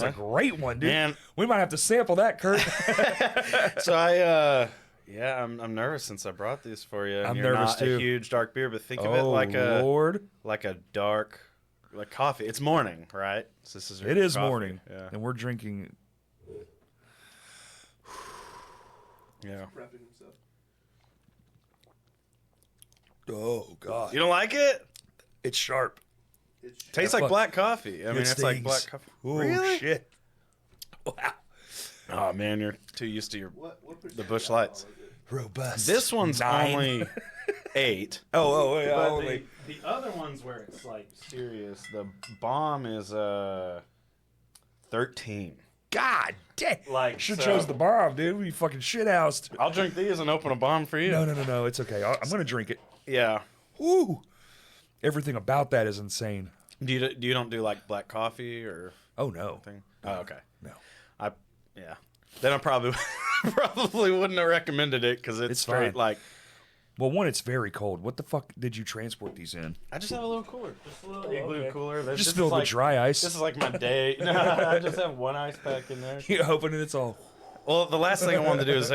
a great one, dude. Man. We might have to sample that, Kurt. So I'm nervous since I brought these for you. And I'm you're nervous not too. a huge dark beer, but think of it like a dark, like coffee. It's morning, right? So this is your It is coffee. morning, Yeah. and we're drinking. Yeah. Wrapping himself. Oh God, You don't like it? it's sharp. It's Tastes Fuck. like black coffee. I mean, It it's like stings. black coffee. Oh Really? shit! Wow, Oh man, you're too used to your. what The Busch Lights. robust. This one's 9. only 8. Yeah, But only. the other ones where it's like serious, the bomb is 13. God damn! Like, Should so- chose the bomb, dude. We fucking shithoused. I'll drink these and open a bomb for you. No. It's okay. I'm gonna drink it. Yeah. Woo! Everything about that is insane. Do you don't do like black coffee or Oh no. thing? Oh, okay. No. Yeah. Then I probably probably wouldn't have recommended it because it's It's straight fine. like. Well, one, it's very cold. What the fuck did you transport these in? I just have a little cooler, just a little igloo okay. cooler. Just filled with dry ice. This is like my day. No, I just have one ice pack in there. You're hoping it's all. Well, the last thing I wanted to do is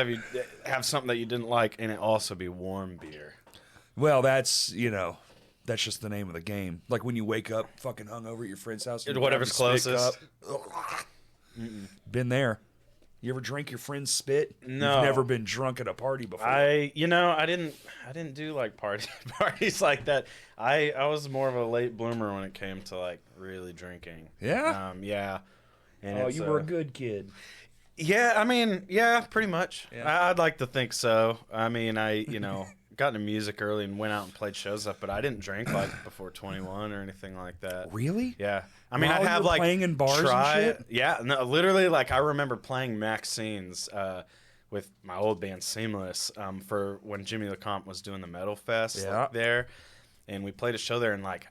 have something that you didn't like, and it also be warm beer. Well, that's that's just the name of the game. Like when you wake up, fucking hungover at your friend's house, and you Whatever's grab your spit closest. cup. Been there. You ever drink your friend's spit? No. You've never been drunk at a party before. I didn't do like parties like that. I was more of a late bloomer when it came to like really drinking. Yeah? Yeah. And Oh, it's, you were a good kid. Yeah, I mean, yeah, pretty much. Yeah. I'd like to think so. I mean, I got into music early and went out and played shows up, but I didn't drink like before 21 or anything like that. Really? Yeah. I mean, While I'd you have were like playing in bars and try shit? it. Yeah, no, literally, like I remember playing Maxine's with my old band Seamless for when Jimmy LeCompte was doing the Metal Fest Yeah. there, and we played a show there, and like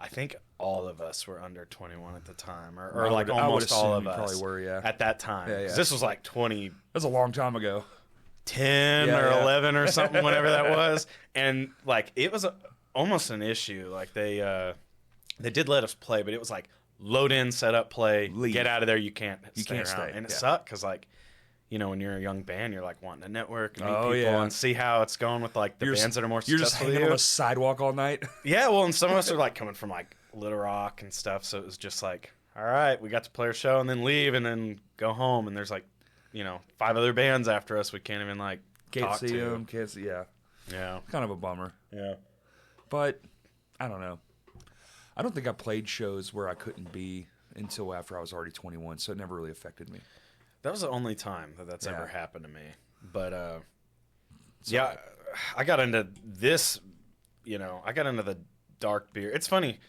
I think all of us were under 21 at the time, or I like would almost all assume of you us probably were, yeah. at that time. Yeah, yeah. 'Cause this was like 2010 That's a long time ago. or Yeah. 11 or something, whenever that was, and like it was almost an issue. Like they did let us play, but it was like load in, set up, play, Leave. get out of there. You can't You stay can't around. stay, And it yeah. sucked because like, when you're a young band, you're like wanting to network and meet Oh, people yeah. and see how it's going with like the bands that are more You're just successful. hanging than on you. a sidewalk all night. Yeah, well, and some of us are like coming from like Little Rock and stuff, so it was just like, all right, we got to play our show and then leave and then go home, and there's like, 5 other bands after us we can't even like Can't talk see to. them. Can't see. Yeah, Yeah, kind of a bummer. yeah. But I don't know. I don't think I played shows where I couldn't be until after I was already 21, so it never really affected me. That was the only time that's Yeah. ever happened to me. But yeah, I got into this. I got into the dark beer. It's funny.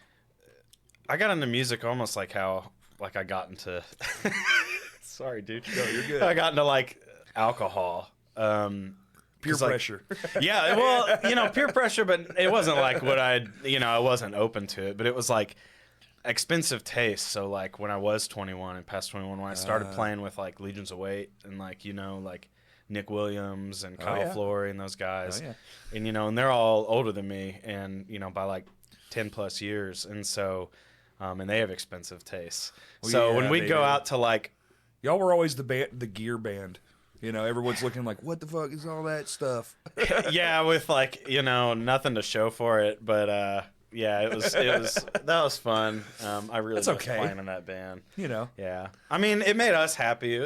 I got into music almost like how I got into. Sorry, dude. No, you're good. I got into like alcohol. Peer 'cause, like, pressure. Yeah, well, peer pressure, but it wasn't like what I wasn't open to it, but it was like expensive taste. So like when I was 21 and past 21, when I started playing with like Legions of Weight and like like Nick Williams and Kyle yeah. Flory and those guys, Oh, yeah. and and they're all older than me, and by like 10 plus years, and so and they have expensive tastes. Well, So yeah, when we they go do. out to like Y'all were always the gear band. Everyone's looking like, what the fuck is all that stuff? yeah, with like nothing to show for it, but yeah, it was that was fun. I really That's loved okay. playing in that band. Yeah, I mean, it made us happy.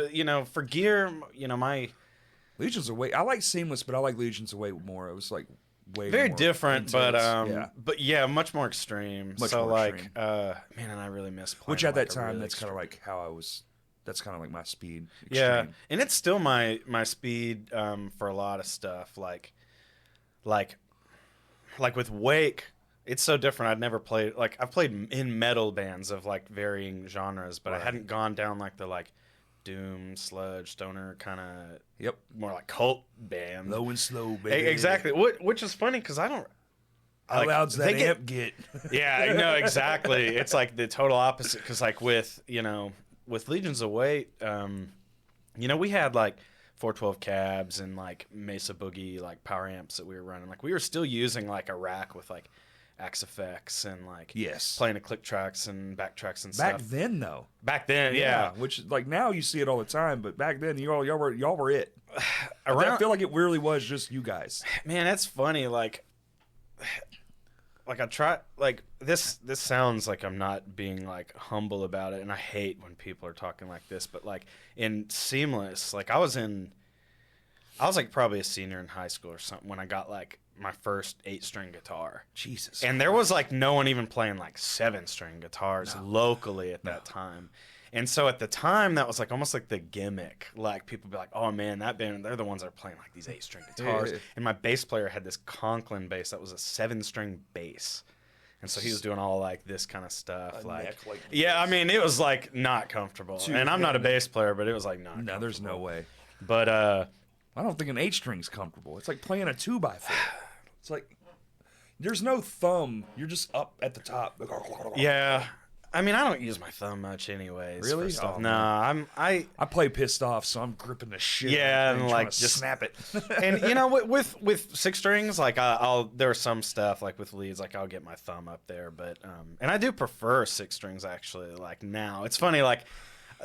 For gear, my Legions of Weight. I like Seamless, but I like Legions of Weight more. It was like way very more different, intense. but yeah, much more extreme. Much so more like, extreme. man, and I really miss playing. Which at like, that a time, really that's kind of extreme- like how I was. That's kind of like my speed. Yeah, Extreme. and it's still my speed for a lot of stuff. Like with Wake, it's so different. I'd never played I've played in metal bands of like varying genres, but I Right. hadn't gone down like the like doom, sludge, stoner kind of Yep. more like cult band. Low and slow, baby. Exactly. Which is funny because I don't. How like, loud's that they get- amp get? Yeah, no, exactly. It's like the total opposite because like with Legions of Weight, we had like 412 cabs and like Mesa Boogie like power amps that we were running. Like we were still using like a rack with like Axe effects and like Yes. playing the click tracks and backtracks and Back stuff. then, though. Back then, yeah. Which, like, now you see it all the time, but back then, y'all were it. I Around, feel like it really was just you guys. man, that's funny. Like I try, like this sounds like I'm not being like humble about it, and I hate when people are talking like this, but like in Seamless, like I was like probably a senior in high school or something when I got like my first 8-string guitar. Jesus. And there was like no one even playing like 7-string guitars locally at that time. And so at the time, that was like almost like the gimmick. Like people be like, "Oh man, that band, they're the ones that are playing like these 8-string guitars." Yeah. And my bass player had this Conklin bass that was a 7-string bass. And so he was doing all like this kind of stuff. Yeah, I mean, it was like not comfortable. And I'm not a bass player, but it was like not comfortable. No, there's no way. But I don't think an 8-string's comfortable. It's like playing a 2x4. It's like there's no thumb. You're just up at the top. yeah. I mean, I don't use my thumb much anyways. Really? For stuff. Oh, no, I play pissed off, so I'm gripping the shit. Yeah, out of and trying like to just snap it. And you know, with 6 strings, like I'll there's some stuff like with leads, like I'll get my thumb up there, but and I do prefer 6 strings actually. Like now, it's funny, like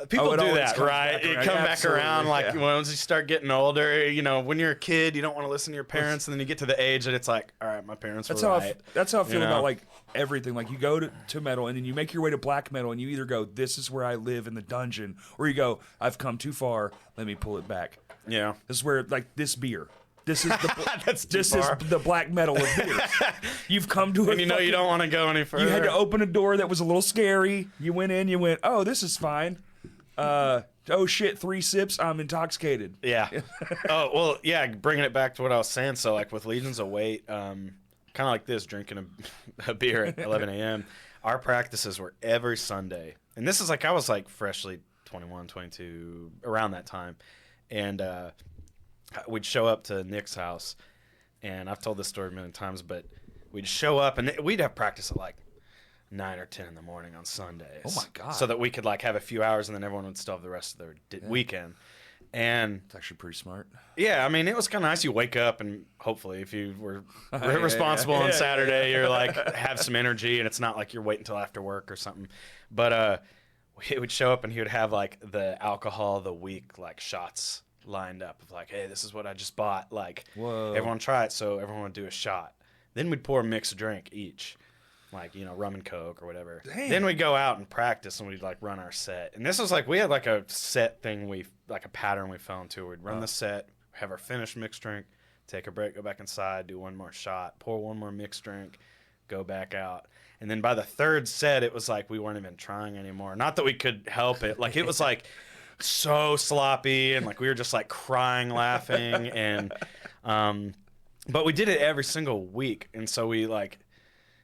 people do that, right? You come back around, like once you start getting older. You know, when you're a kid, you don't want to listen to your parents, and then you get to the age that it's like, all right, my parents were right. That's how I feel You know? about like everything. Like you go to metal, and then you make your way to black metal, and you either go, "This is where I live in the dungeon," or you go, "I've come too far. Let me pull it back." Yeah, This is where like this beer. This is the That's too this far. is the black metal of beer. You've come to it. and you know you don't want to go any further. You had to open a door that was a little scary. You went in. You went, "Oh, this is fine." Oh shit! 3 sips. I'm intoxicated. Yeah. Oh well, yeah. Bringing it back to what I was saying. So like with Legions of Weight, kind of like this, drinking a beer at 11 a.m. Our practices were every Sunday, and this is like I was like freshly 21, 22 around that time, and we'd show up to Nick's house, and I've told this story a million times, but we'd show up and we'd have practice at like 9 or 10 in the morning on Sundays. Oh my God. So that we could like have a few hours and then everyone would still have the rest of their weekend. And It's actually pretty smart. yeah, I mean, it was kind of nice. You wake up and hopefully if you were responsible on Saturday, you're like have some energy and it's not like you're waiting until after work or something. But he would show up and he would have like the alcohol of the week, like shots lined up of like, hey, this is what I just bought. Like, Whoa. everyone try it. So everyone would do a shot. Then we'd pour a mixed drink each. Like, you know, rum and coke or whatever. Damn. Then we'd go out and practice and we'd like run our set. And this was like, we had like a set thing, like a pattern we fell into. We'd run the set, have our finished mixed drink, take a break, go back inside, do one more shot, pour one more mixed drink, go back out. And then by the third set, it was like we weren't even trying anymore. Not that we could help it. Like, it was like so sloppy and like we were just like crying, laughing. And, but we did it every single week. And so we like,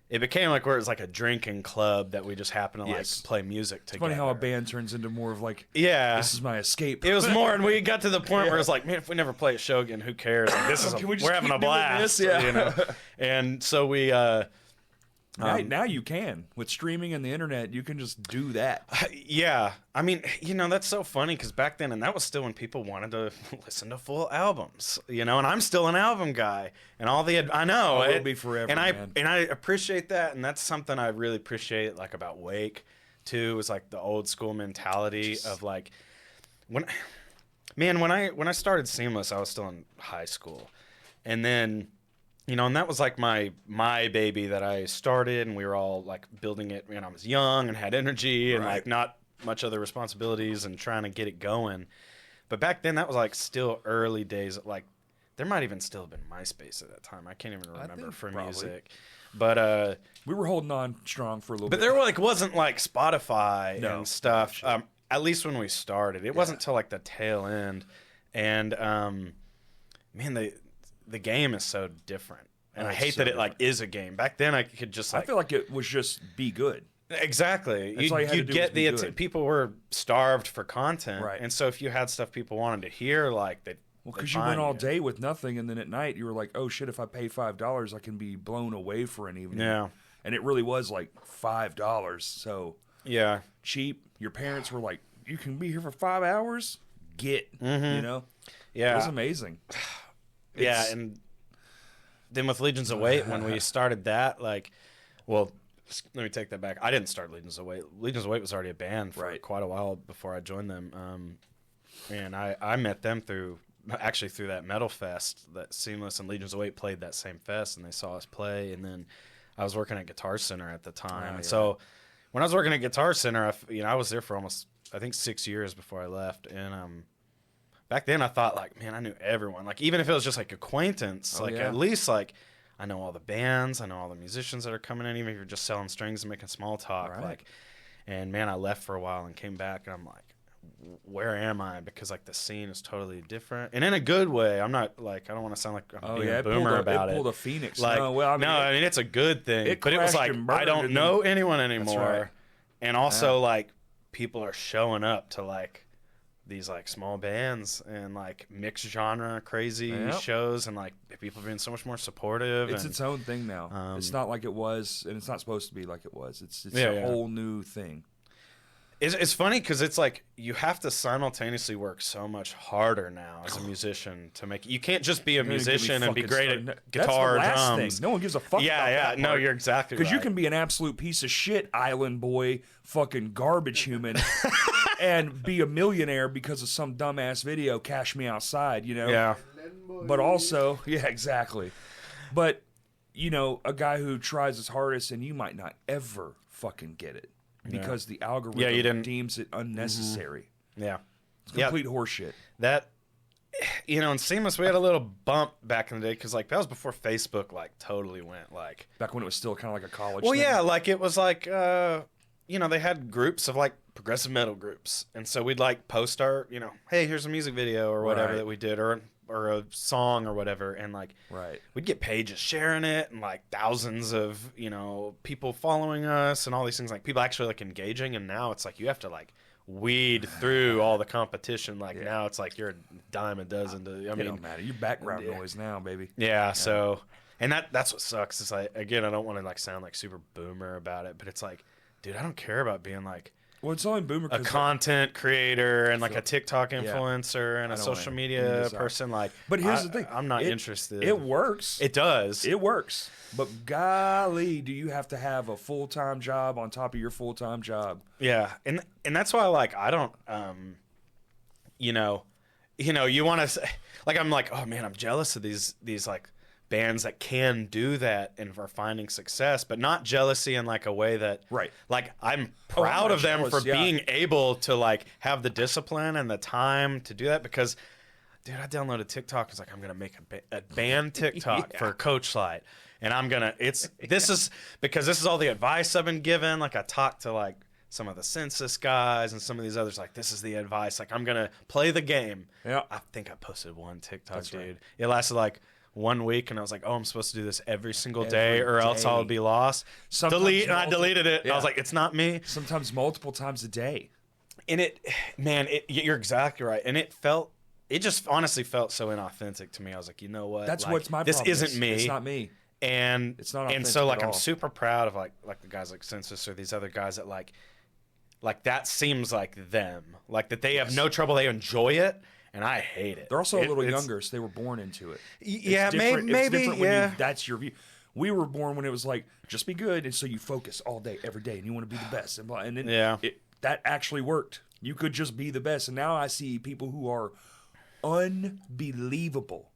it became like where it was like a drinking club that we just happened to like play music together. It's funny how a band turns into more of like, yeah, this is my escape. It was more, and we got to the point where it's like, man, if we never play a show again, who cares? Like, this is we're having a blast, you know. And so we, now you can with streaming and the internet, you can just do that. yeah. I mean, you know, that's so funny because back then, and that was still when people wanted to listen to full albums, you know. And I'm still an album guy, and all the I know it will be forever, and man. I appreciate that, and that's something I really appreciate, like about Wake, too, is like the old school mentality of like when I started Seamless, I was still in high school, and then. You know, and that was like my baby that I started, and we were all like building it when I was young and had energy and like not much other responsibilities and trying to get it going. But back then, that was like still early days. Like there might even still have been MySpace at that time. I can't even remember for music. But we were holding on strong for a little bit. But there like wasn't like Spotify No, and stuff. At least when we started, it wasn't till like the tail end. And man, the game is so different, and I hate that it like is a game. Back then, I could just like I feel like it was just be good. Exactly. You'd get the people were starved for content, Right. And so if you had stuff people wanted to hear, like they Because you went all day with nothing, and then at night you were like, "Oh shit! If I pay $5, I can be blown away for an evening." Yeah. And it really was like $5, so yeah, cheap. Your parents were like, "You can be here for 5 hours. Get," you know. yeah, It was amazing. yeah, and then with Legions of Weight, when we started that, like Well, let me take that back. I didn't start Legions of Weight. Legions of Weight was already a band for quite a while before I joined them. And I met them through that metal fest that Seamless and Legions of Weight played that same fest, and they saw us play. And then I was working at Guitar Center at the time. So when I was working at Guitar Center, I was there for almost, I think, 6 years before I left. And back then I thought, like, man, I knew everyone. Like, even if it was just like acquaintance, at least like I know all the bands, I know all the musicians that are coming in, even if you're just selling strings and making small talk. Like, and man, I left for a while and came back, and I'm like, where am I? Because like the scene is totally different, and in a good way. I'm not like, I don't want to sound like I'm being a boomer about it. It pulled a phoenix. Like, I mean, it's a good thing. But it was like, I don't know anyone anymore, and also like people are showing up to like these like small bands and like mixed genre crazy shows, and like people are being so much more supportive. It's its own thing now. It's not like it was, and it's not supposed to be like it was. It's a whole new thing. It's funny because it's like you have to simultaneously work so much harder now as a musician to make. You can't just be a musician and be great at guitar, drums. No one gives a fuck. about that no, part. You're exactly right. Because you can be an absolute piece of shit, island boy, fucking garbage human, and be a millionaire because of some dumbass video. Cash Me Outside, you know. Yeah. But also, exactly. But you know, a guy who tries his hardest, and you might not ever fucking get it. Because the algorithm deems it unnecessary. Yeah. It's complete horseshit. That, in Seamless, we had a little bump back in the day because, like, that was before Facebook, like, totally went, like... Back when it was still kind of like a college thing. Yeah, like, it was like, they had groups of, like, progressive metal groups. And so we'd, like, post our, hey, here's a music video or whatever that we did, or a song or whatever, and like we'd get pages sharing it and like thousands of people following us and all these things, like people actually like engaging. And now it's like you have to like weed through all the competition. Like now it's like you're a dime a dozen to, it don't matter, your background noise now, baby. So and that's what sucks. It's like, again, I don't want to like sound like super boomer about it, but it's like, dude, I don't care about being like it's only boomer a content creator and like a TikTok influencer and a social media person. Like, but here's the thing, I'm not interested. It works. It does. It works. But golly, do you have to have a full-time job on top of your full-time job? Yeah, and that's why like I don't you want to say, like, I'm like, oh man, I'm jealous of these like bands that can do that and are finding success, but not jealousy in like a way that like I'm proud of them for being able to like have the discipline and the time to do that. Because dude, I downloaded TikTok. It's like, I'm gonna make a band TikTok for Coachlight, and this is because this is all the advice I've been given. Like, I talked to like some of the census guys and some of these others, like, this is the advice. Like, I'm gonna play the game. I think I posted one TikTok, dude. It lasted like 1 week, and I was like, oh, I'm supposed to do this every single day or else I'll be lost. Delete, and I deleted it. I was like, it's not me. Sometimes multiple times a day. And you're exactly right. And it just honestly felt so inauthentic to me. I was like, you know what? That's like, what's my this problem. Isn't me. It's not me. And it's not authentic. And so like I'm super proud of like the guys like Census or these other guys that like that seems like them. Like that they have no trouble, they enjoy it. And I hate it. They're also a little younger, so they were born into it. Yeah, maybe. That's your view. We were born when it was like, just be good, and so you focus all day, every day, and you want to be the best. And then that actually worked. You could just be the best. And now I see people who are unbelievable,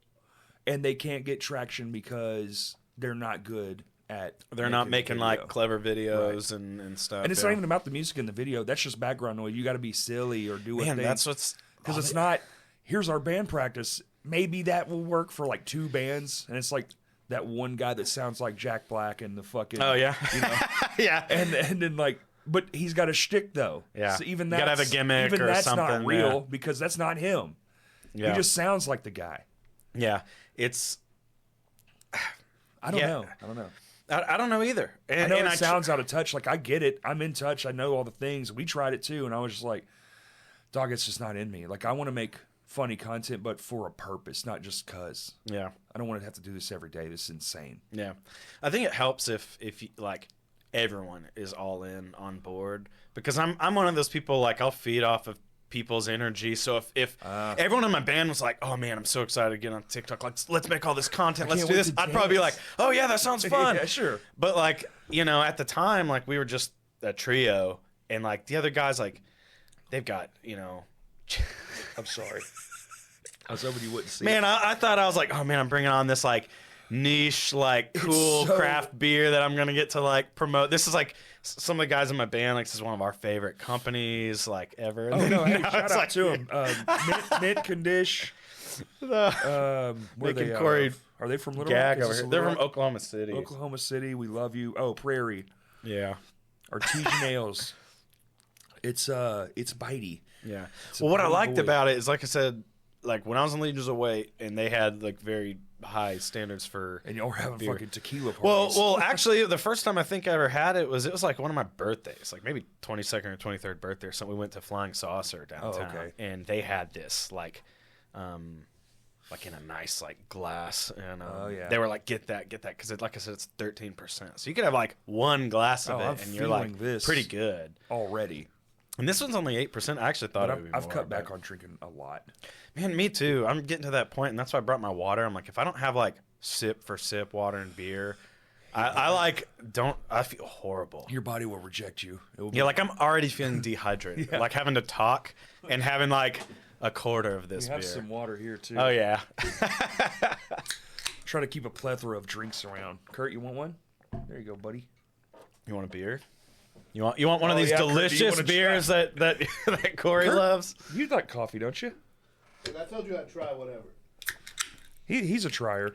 and they can't get traction because they're not good at. They're not making like clever videos and stuff. And it's not even about the music in the video. That's just background noise. You got to be silly or do a thing. That's what's because it's not. Here's our band practice. Maybe that will work for like 2 bands, and it's like that one guy that sounds like Jack Black and the fucking. Oh yeah, yeah. And then like, but he's got a shtick though. Yeah. So even you gotta have a gimmick even or that's something. Not real because that's not him. Yeah. He just sounds like the guy. Yeah. It's. I don't know. I don't know either. I know it sounds out of touch. Like, I get it. I'm in touch. I know all the things. We tried it too, and I was just like, dog, it's just not in me. Like, I want to make funny content, but for a purpose, not just cause. Yeah. I don't want to have to do this every day. This is insane. Yeah. I think it helps if you, like, everyone is all in on board, because I'm one of those people, like, I'll feed off of people's energy. So if everyone in my band was like, "Oh man, I'm so excited to get on TikTok. Let's make all this content. Let's do this." I'd probably be like, "Oh yeah, that sounds fun." Yeah, sure. But like, you know, at the time, like we were just a trio, and like the other guys, like they've got, you know. I'm sorry. I was hoping you wouldn't see. Man, I thought I was like, oh man, I'm bringing on this like niche, like cool craft beer that I'm gonna get to like promote. This is like some of the guys in my band. Like, this is one of our favorite companies like ever. Oh no! Hey, shout out to them. Mint Condish. Making Corey are they from Little Rock? Rock? They're from Oklahoma City. Oklahoma City. We love you. Oh, Prairie. Yeah. Artesian Nails. It's bitey. Yeah. Well, what I liked about it is, like I said, like when I was in Legions of Weight, and they had like very high standards for. And y'all were having beer. Fucking tequila parties. Well, actually, the first time I think I ever had it was like one of my birthdays, like maybe 22nd or 23rd birthday or something. We went to Flying Saucer downtown, and they had this like in a nice like glass, and they were like, get that, because like I said, it's 13%, so you could have like one glass of it, and you're like pretty good already. And this one's only 8%. I actually thought it would be more. I've cut back on drinking a lot. Man, me too. I'm getting to that point, and that's why I brought my water. I'm like, if I don't have like sip for sip water and beer, I feel horrible. Your body will reject you. Like I'm already feeling dehydrated. Like having to talk and having like a quarter of this beer. We have some water here too. Oh yeah. Try to keep a plethora of drinks around. Kurt, you want one? There you go, buddy. You want a beer? You want one of these delicious beers that Corey loves? You like coffee, don't you? I told you I'd try whatever. He's a trier.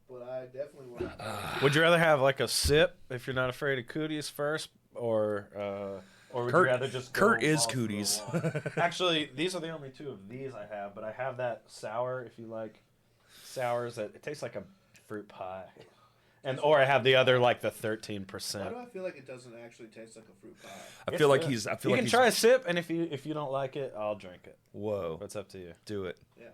But I definitely want to. Would you rather have like a sip if you're not afraid of cooties first, or would you rather just Kurt is cooties. Actually, these are the only two of these I have, but I have that sour if you like sours that it tastes like a fruit pie. Or I have the other, like the 13%. Why do I feel like it doesn't actually taste like a fruit pie? I feel like you can try a sip, and if you don't like it, I'll drink it. Whoa, it's up to you. Do it. Yeah.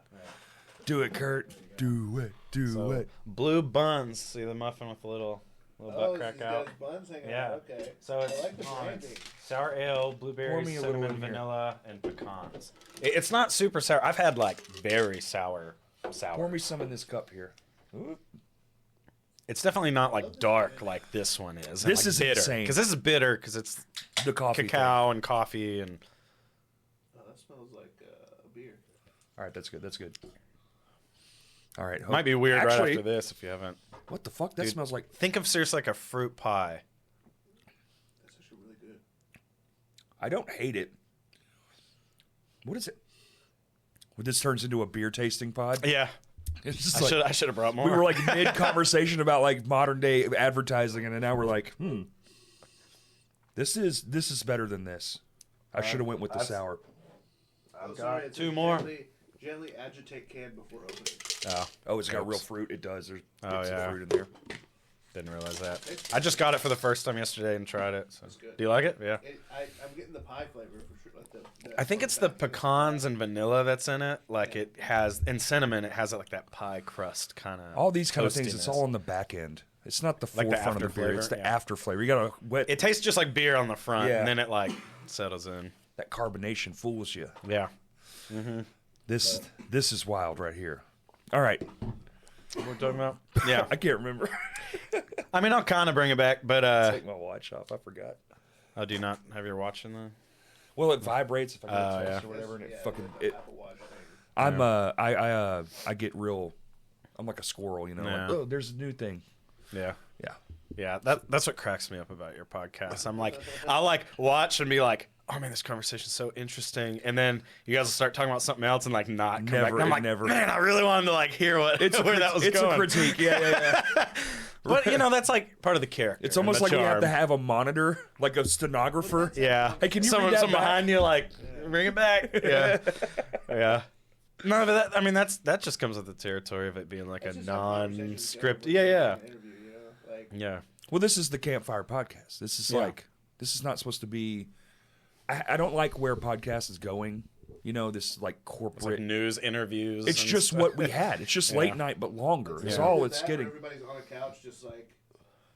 Do it, Kurt. Do it. Do it. Blue buns. See the muffin with a little butt crack out. Buns hanging out. Okay. So it's, I like the branding. Sour ale, blueberries, cinnamon, vanilla, and pecans. It's not super sour. I've had like very sour. Pour me some in this cup here. Ooh. It's definitely not like dark like this one is. This is bitter. insane. Because this is bitter because it's the coffee cacao and coffee and. Oh, that smells like a beer. All right, that's good. That's good. All right. Might be weird right after this if you haven't. What the fuck? That smells like. Think of seriously like a fruit pie. That's actually really good. I don't hate it. What is it? Well, this turns into a beer tasting pod. Yeah. It's just I should have brought more. We were like mid conversation about like modern day advertising, and now we're like, this is better than this. I should have went with the sour. I'm sorry, two more. Gently agitate can before opening. Oh, it's got real fruit. It does. There's some fruit in there. Didn't realize that. I just got it for the first time yesterday and tried it. So. That's good. Do you like it? Yeah. I'm getting the pie flavor for sure. Like I think it's the pecans and vanilla that's in it. Like it has, and cinnamon, it has like that pie crust kind of. All these kind of things, it's all on the back end. It's not the forefront of the beer. It's the after flavor. You got to wet. It tastes just like beer on the front, and then it like settles in. That carbonation fools you. Yeah. Mm-hmm. This is wild right here. All right. What we're talking about? Yeah. I can't remember. I mean, I'll kind of bring it back, but take my watch off. I forgot. Oh, do you not have your watch in there? Well, it vibrates if I go to text or whatever, and it fucking I get real. I'm like a squirrel, you know. Yeah. Like, oh, there's a new thing. Yeah. Yeah. Yeah. That's what cracks me up about your podcast. I'm like, I'll like watch and be like, oh man, this conversation's so interesting, and then you guys will start talking about something else and like not come back. I'm like, man, I really wanted to like hear where that was going. It's a critique. Yeah. But you know, that's like part of the character. It's almost like you have to have a monitor, like a stenographer. Yeah. Hey, can you someone behind you like bring it back? Yeah. Yeah. No, but that just comes with the territory of it being like a non-script. Yeah. Yeah. Well, this is the Campfire Podcast. This is this is not supposed to be. I don't like where podcast is going. You know, this like corporate news interviews. It's just stuff. what we had. It's just late night, but longer. It's all it's getting. Everybody's on a couch, just like.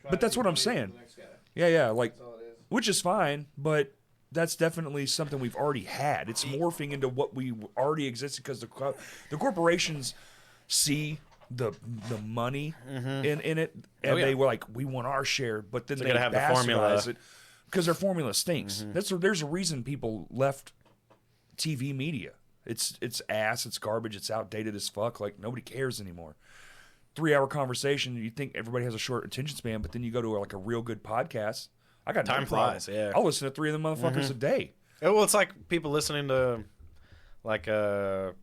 But that's what I'm saying. Yeah, like, which is fine. But that's definitely something we've already had. It's morphing into what we already existed because the corporations see the money in it, and they were like, we want our share, but then they have the formula it because their formula stinks. There's a reason people left TV media. It's ass, it's garbage, it's outdated as fuck. Like, nobody cares anymore. 3-hour conversation, you think everybody has a short attention span, but then you go to like a real good podcast. I got time flies. Yeah, I'll listen to 3 of them motherfuckers a day. Well, it's like people listening to like so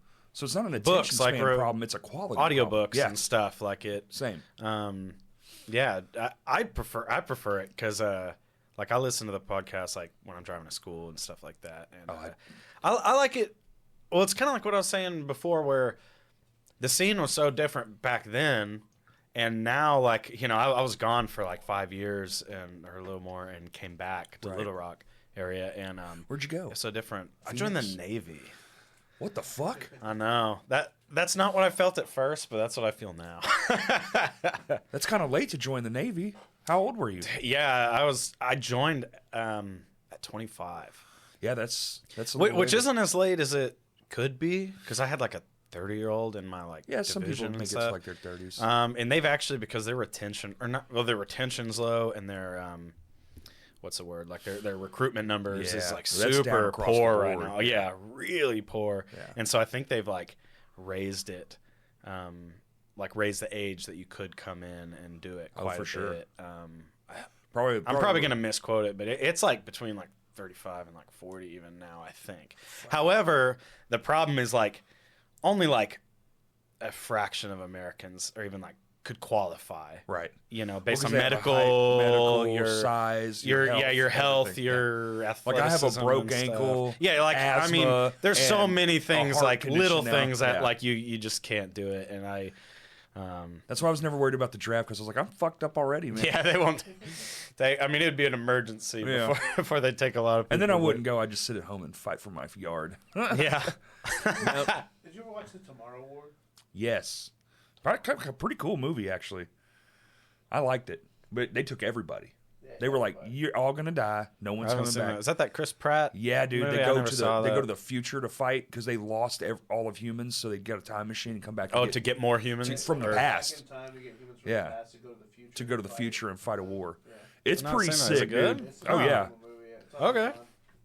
it's not an attention span problem; it's a quality audiobooks and stuff like it. Same. Yeah, I prefer it because like I listen to the podcast like when I'm driving to school and stuff like that, and I like it. Well, it's kind of like what I was saying before, where the scene was so different back then, and now, like, you know, I was gone for like 5 years or a little more, and came back to Little Rock area. And where'd you go? It's so different. I joined the Navy. What the fuck? I know that's not what I felt at first, but that's what I feel now. That's kind of late to join the Navy. How old were you? Yeah, I joined at 25. Yeah, that's which isn't as late as it could be, because I had like a 30-year-old in my some people division think it's like their 30s. And they've actually, because their their retention's low, and their what's the word, like their recruitment numbers is like super poor right now. Yeah, really poor. Yeah. And so I think they've like raised it, like raised the age that you could come in and do it quite a bit. I'm probably gonna misquote it, but it's like between like 35 and like 40 even now, I think. However, the problem is like only like a fraction of Americans or even like could qualify, right? You know, based on medical, your size, your health, your athleticism. Like I have a broke ankle. Yeah, like asthma, I mean, there's so many things, like little things that yeah. like you just can't do it, and I. That's why I was never worried about the draft, because I was like, I'm fucked up already, man. Yeah, they won't. I mean, it would be an emergency before they take a lot of people. And then I wouldn't go. I'd just sit at home and fight for my yard. Yeah. Did you ever watch The Tomorrow War? Yes. Pretty cool movie, actually. I liked it. But they took everybody. Yeah, they were like, you're all going to die. No one's coming back. Is that Chris Pratt? Yeah, dude. Movie? They go to the future to fight because they lost all of humans, so they get a time machine and come back. To get more humans? From the past. To go to the future and fight a war. Yeah. It's pretty sick, dude. Oh, yeah. Okay.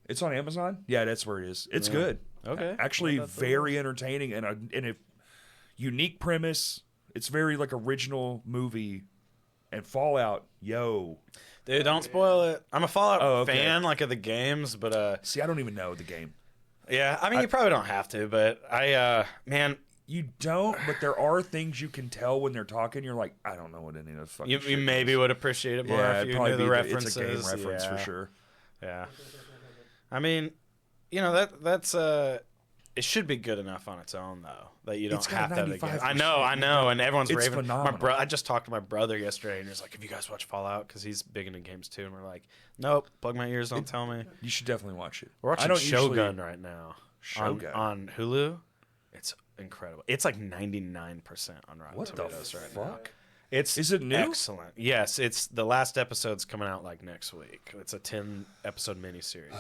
It's on Amazon? Yeah, that's where it is. It's good. Okay. Actually, very entertaining and a unique premise. It's very like original movie. And Fallout, yo. Dude, don't spoil it. I'm a Fallout fan, like of the games, but see, I don't even know the game. Yeah, I mean, you probably don't have to, but man. You don't, but there are things you can tell when they're talking. You're like, I don't know what any of those fucking shit You maybe would appreciate it more if you knew the references. It's a game reference for sure. Yeah. I mean, you know, that's it should be good enough on its own, though, that you don't have to have a game. I know, and everyone's raving. Phenomenal. I just talked to my brother yesterday, and he was like, have you guys watched Fallout? Because he's big into games, too. And we're like, nope, plug my ears, don't tell me. You should definitely watch it. We're watching Shogun right now. Shogun. On Hulu. It's incredible. It's like 99% on Rotten Tomatoes right now. What the fuck? Is it new? Excellent. Yes, it's the last episode's coming out like next week. It's a 10-episode miniseries.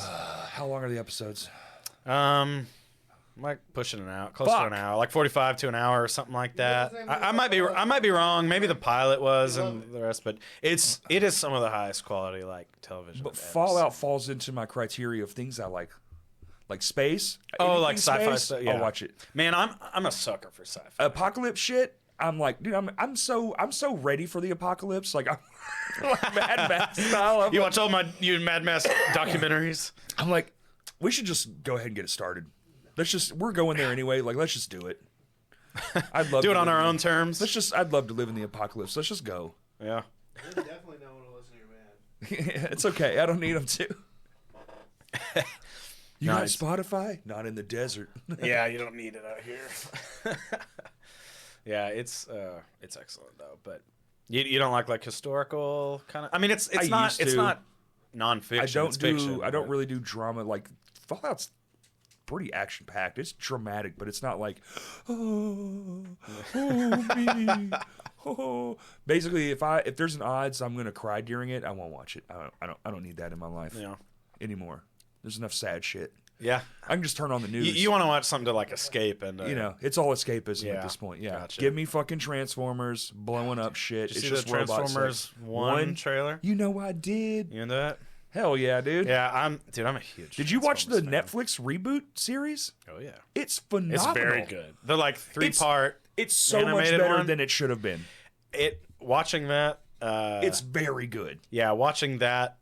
How long are the episodes? Like pushing an hour, close to an hour, like 45 to an hour or something like that. I might be wrong. Maybe the pilot was and the rest, but it is some of the highest quality like television. But Fallout falls into my criteria of things I like space. Oh, like sci-fi stuff. Yeah. I'll watch it. Man, I'm a sucker for sci-fi. Apocalypse shit. I'm like, dude, I'm so ready for the apocalypse. Like, I'm like Mad Max style. You watch all my Mad Max documentaries. I'm like, we should just go ahead and get it started. We're going there anyway. Like, let's just do it. I'd love do it on our own terms. I'd love to live in the apocalypse. Let's just go. Yeah. There's definitely no one to listen to your band. It's okay. I don't need them to. You got Spotify? Not in the desert. Yeah, you don't need it out here. Yeah, it's excellent though. But you don't like historical kind of. I mean, it's not nonfiction. I don't really do drama. Like Fallout's pretty action packed. It's dramatic, but it's not like me. Oh. Basically, if there's an odds I'm gonna cry during it, I won't watch it. I don't need that in my life anymore. There's enough sad shit. Yeah. I can just turn on the news. You want to watch something to like escape and it's all escapism at this point. Yeah. Gotcha. Give me fucking Transformers blowing up shit. Did you it's see just the Transformers robots. one trailer? You know I did. You into that? Hell yeah, dude. Yeah, I'm a huge. Did you watch the Transformers Netflix reboot series? fan. Oh yeah. It's phenomenal. It's very good. They're like 3-part. It's so much animated better one. than it should have been. Watching that. It's very good. Yeah, watching that.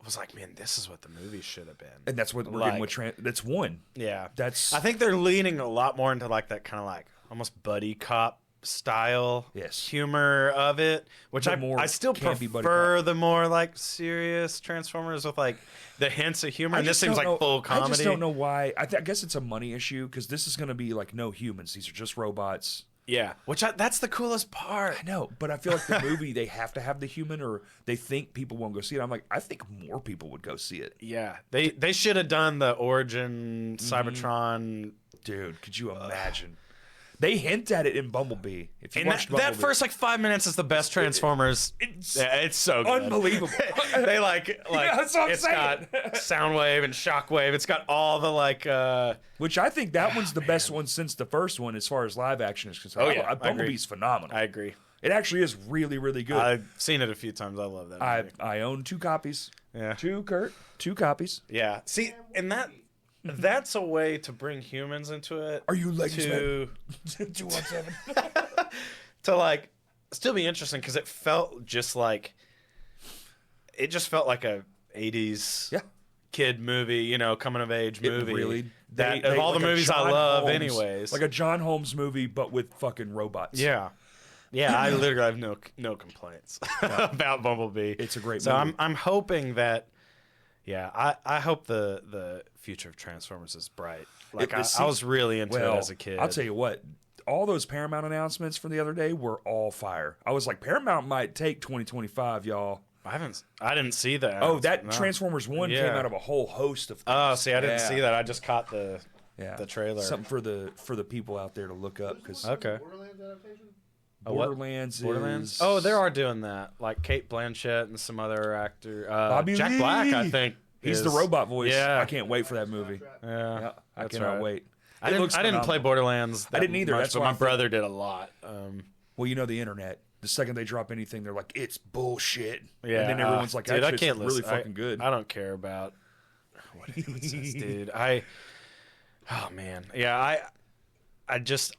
Was like, man, this is what the movie should have been. And that's what we're getting with that's one. Yeah. That's I think they're leaning a lot more into like that kind of like almost buddy cop style humor of it, which I still prefer the more like serious Transformers with like the hints of humor. And this seems like full comedy. I just don't know why. I guess it's a money issue because this is going to be like no humans. These are just robots. Yeah, that's the coolest part. I know, but I feel like the movie, they have to have the human or they think people won't go see it. I'm like, I think more people would go see it. Yeah, they should have done the origin Cybertron. Dude, could you imagine? They hint at it in Bumblebee. If you watched that first like 5 minutes is the best Transformers. It's so good. Unbelievable. They like that's what I'm it's saying. got Soundwave and Shockwave. It's got all the like which I think that one's the best one since the first one as far as live action is concerned. Oh yeah, Bumblebee's phenomenal. I agree. It actually is really, really good. I've seen it a few times. I love that movie. I own 2 copies. Yeah. 2, Kurt. 2 copies. Yeah. See, and that's a way to bring humans into it. Are you ladies to 217? To like still be interesting because it just felt like a 80s kid movie, coming of age movie. Really, of all the movies I love, anyways, like a John Holmes movie, but with fucking robots. Yeah. Yeah, I literally have no complaints about Bumblebee. It's a great movie. So I'm hoping that. Yeah, I hope the future of Transformers is bright. Like I was really into it as a kid. I'll tell you what, all those Paramount announcements from the other day were all fire. I was like, Paramount might take 2025 y'all. I didn't see that. Oh, that Transformers 1 came out of a whole host of things. Oh, see, I didn't see that. I just caught the trailer. Something for the people out there to look up. Okay. Borderlands adaptation? Borderlands. Oh, they are doing that. Like Kate Blanchett and some other actor. Bobby Jack Lee. Black, I think. He's the robot voice. Yeah. I can't wait for that movie. Yeah. I cannot wait. I didn't play Borderlands. I didn't either. That's why my brother did a lot. Well, the internet. The second they drop anything, they're like, it's bullshit. Yeah. And then everyone's like, dude, actually, I can't it's really listen. fucking good. I don't care about what anyone says, dude. Oh man. Yeah, I just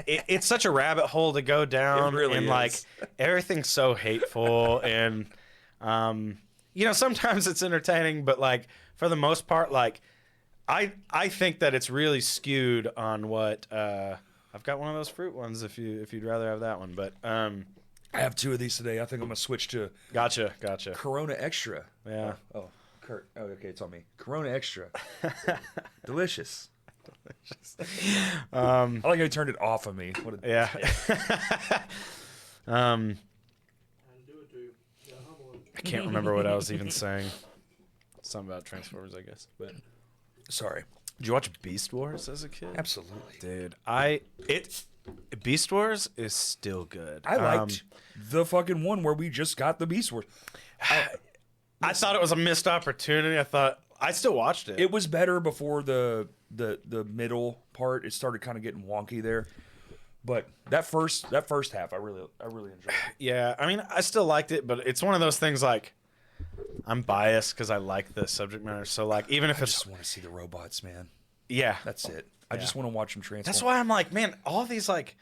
it's such a rabbit hole to go down. It really and is. like everything's so hateful and sometimes it's entertaining, but like for the most part, like I think that it's really skewed on what I've got one of those fruit ones if you'd rather have that one, but I have 2 of these today. I think I'm gonna switch to Gotcha. Corona Extra. Yeah. Oh, Kurt. Oh, okay, it's on me. Corona Extra. Delicious. I like how you turned it off of me. Yeah. I can't remember what I was even saying. Something about Transformers, I guess. But sorry. Did you watch Beast Wars as a kid? Absolutely, dude. Beast Wars is still good. I liked the fucking one where we just got the Beast Wars. I thought it was a missed opportunity. I still watched it. It was better before the middle part. It started kind of getting wonky there. But that first half, I really enjoyed it. Yeah, I mean, I still liked it, but it's one of those things like I'm biased because I like the subject matter. So like, even if I just want to see the robots, man. Yeah, that's it. I just want to watch them transform. That's why I'm like, man, all these like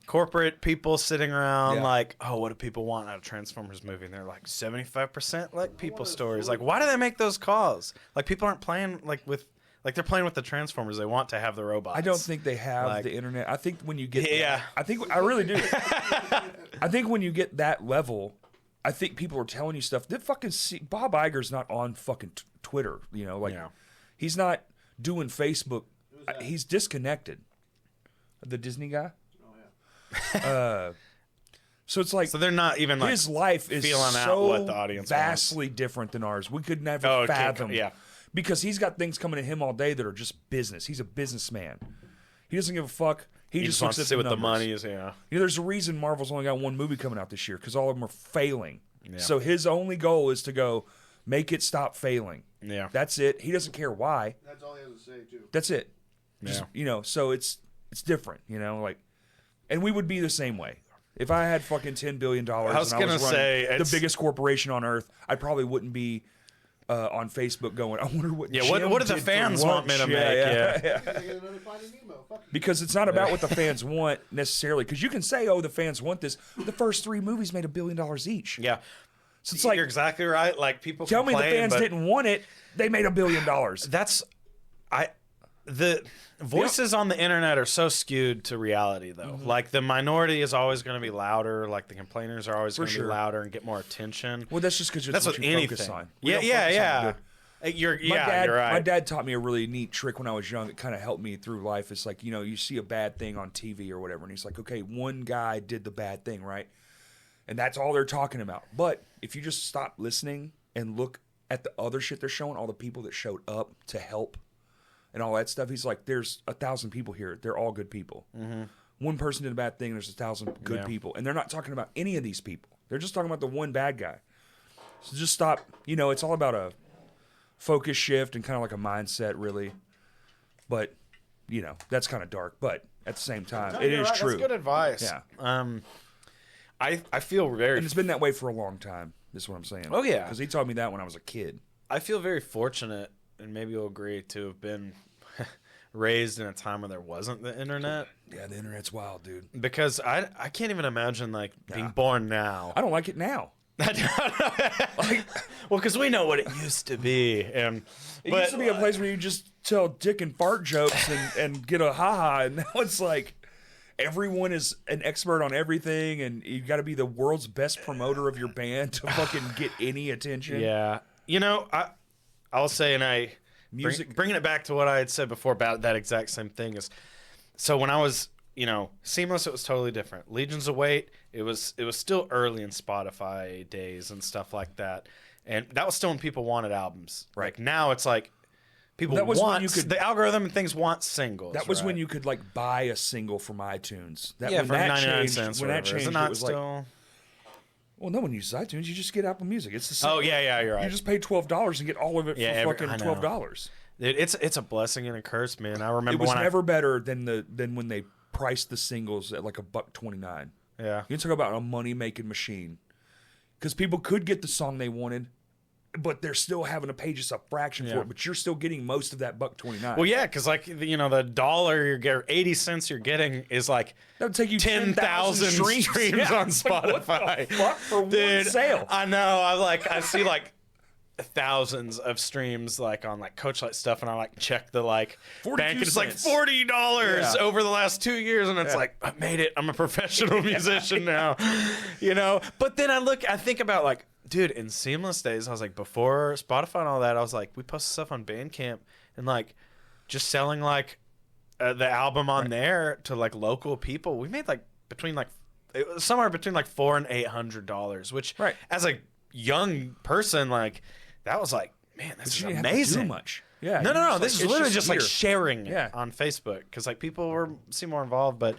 corporate people sitting around like, oh, what do people want out of Transformers movie? And they're like 75% like people stories. Like, why do they make those calls? Like, people aren't playing they're playing with the Transformers. They want to have the robots. I don't think they have the internet. I think when you get I really do. I think when you get that level, I think people are telling you stuff. They fucking Bob Iger's not on fucking Twitter. He's not doing Facebook. He's disconnected. The Disney guy. So it's like, so they're not even like his life is feeling so out what the audience vastly different than ours. We could never fathom. Yeah, because he's got things coming to him all day that are just business. He's a businessman. He doesn't give a fuck. He just wants looks to see at what the money is. Yeah. There's a reason Marvel's only got 1 movie coming out this year because all of them are failing. Yeah. So his only goal is to go Make it stop failing. Yeah. That's it. He doesn't care why. That's all he has to say too. That's it. Yeah. Just, so it's different, like, and we would be the same way. If I had fucking $10 billion and I was running the biggest corporation on earth, I probably wouldn't be on Facebook going, I wonder what what do the fans want me to make? Yeah. Because it's not about what the fans want necessarily. Because you can say, oh, the fans want this. The first 3 movies made $1 billion each. Yeah. So it's like, you're exactly right. Like, people tell complain, me the fans didn't want it. They made $1 billion. The voices on the internet are so skewed to reality, though. Like, the minority is always going to be louder. Like, the complainers are always going to be louder and get more attention. Well, that's just because that's what you focus on. Yeah. You're right. My dad taught me a really neat trick when I was young. It kind of helped me through life. It's like, you see a bad thing on TV or whatever, and he's like, okay, one guy did the bad thing, right? And that's all they're talking about. But if you just stop listening and look at the other shit they're showing, all the people that showed up to help and all that stuff, he's like, there's 1,000 people here. They're all good people. One person did a bad thing. There's 1,000 good people. And they're not talking about any of these people. They're just talking about the one bad guy. So just stop. It's all about a focus shift and kind of like a mindset, really. But, that's kind of dark. But at the same time, it is true. That's good advice. Yeah. I feel very... And it's been that way for a long time, is what I'm saying. Oh, yeah. Because he taught me that when I was a kid. I feel very fortunate, and maybe you'll agree, to have been raised in a time where there wasn't the internet. Yeah, the internet's wild, dude. Because I can't even imagine, being born now. I don't like it now. Well, because we know what it used to be. And it used to be a place where you just tell dick and fart jokes and get a ha-ha, and now it's like... Everyone is an expert on everything, and you got to be the world's best promoter of your band to fucking get any attention. Yeah. I'll say, and bringing it back to what I had said before about that exact same thing is, so when I was, Seamless, it was totally different. Legions Await, it was still early in Spotify days and stuff like that. And that was still when people wanted albums. Right. Like, now it's like, people the algorithm and things want singles. That was when you could buy a single from iTunes. For 99 cents. When that changed, it was still... Well, no one uses iTunes. You just get Apple Music. It's the same. Oh yeah, you're right. You just pay $12 and get all of it for fucking $12. It's a blessing and a curse, man. I remember it was never better than when they priced the singles at $1.29. Yeah, you can talk about a money making machine because people could get the song they wanted. But they're still having to pay just a fraction for it. But you're still getting most of that $1.29. Well, yeah, because the dollar you're getting, 80 cents you're getting is that would take you 10,000 streams on Spotify. What the fuck for Dude, one sale? I know. I see thousands of streams on Coachlight stuff, and I check the bank, and it's $40 over the last 2 years, and it's I made it. I'm a professional musician now, But then I think about dude, in Seamless days, I was before Spotify and all that, I was we posted stuff on Bandcamp and just selling the album on there to local people. We made between it was somewhere between $400 and $800, which as a young person that was man, this is amazing. Have to do much. Yeah. No. This is literally just sharing it on Facebook because people seem more involved. But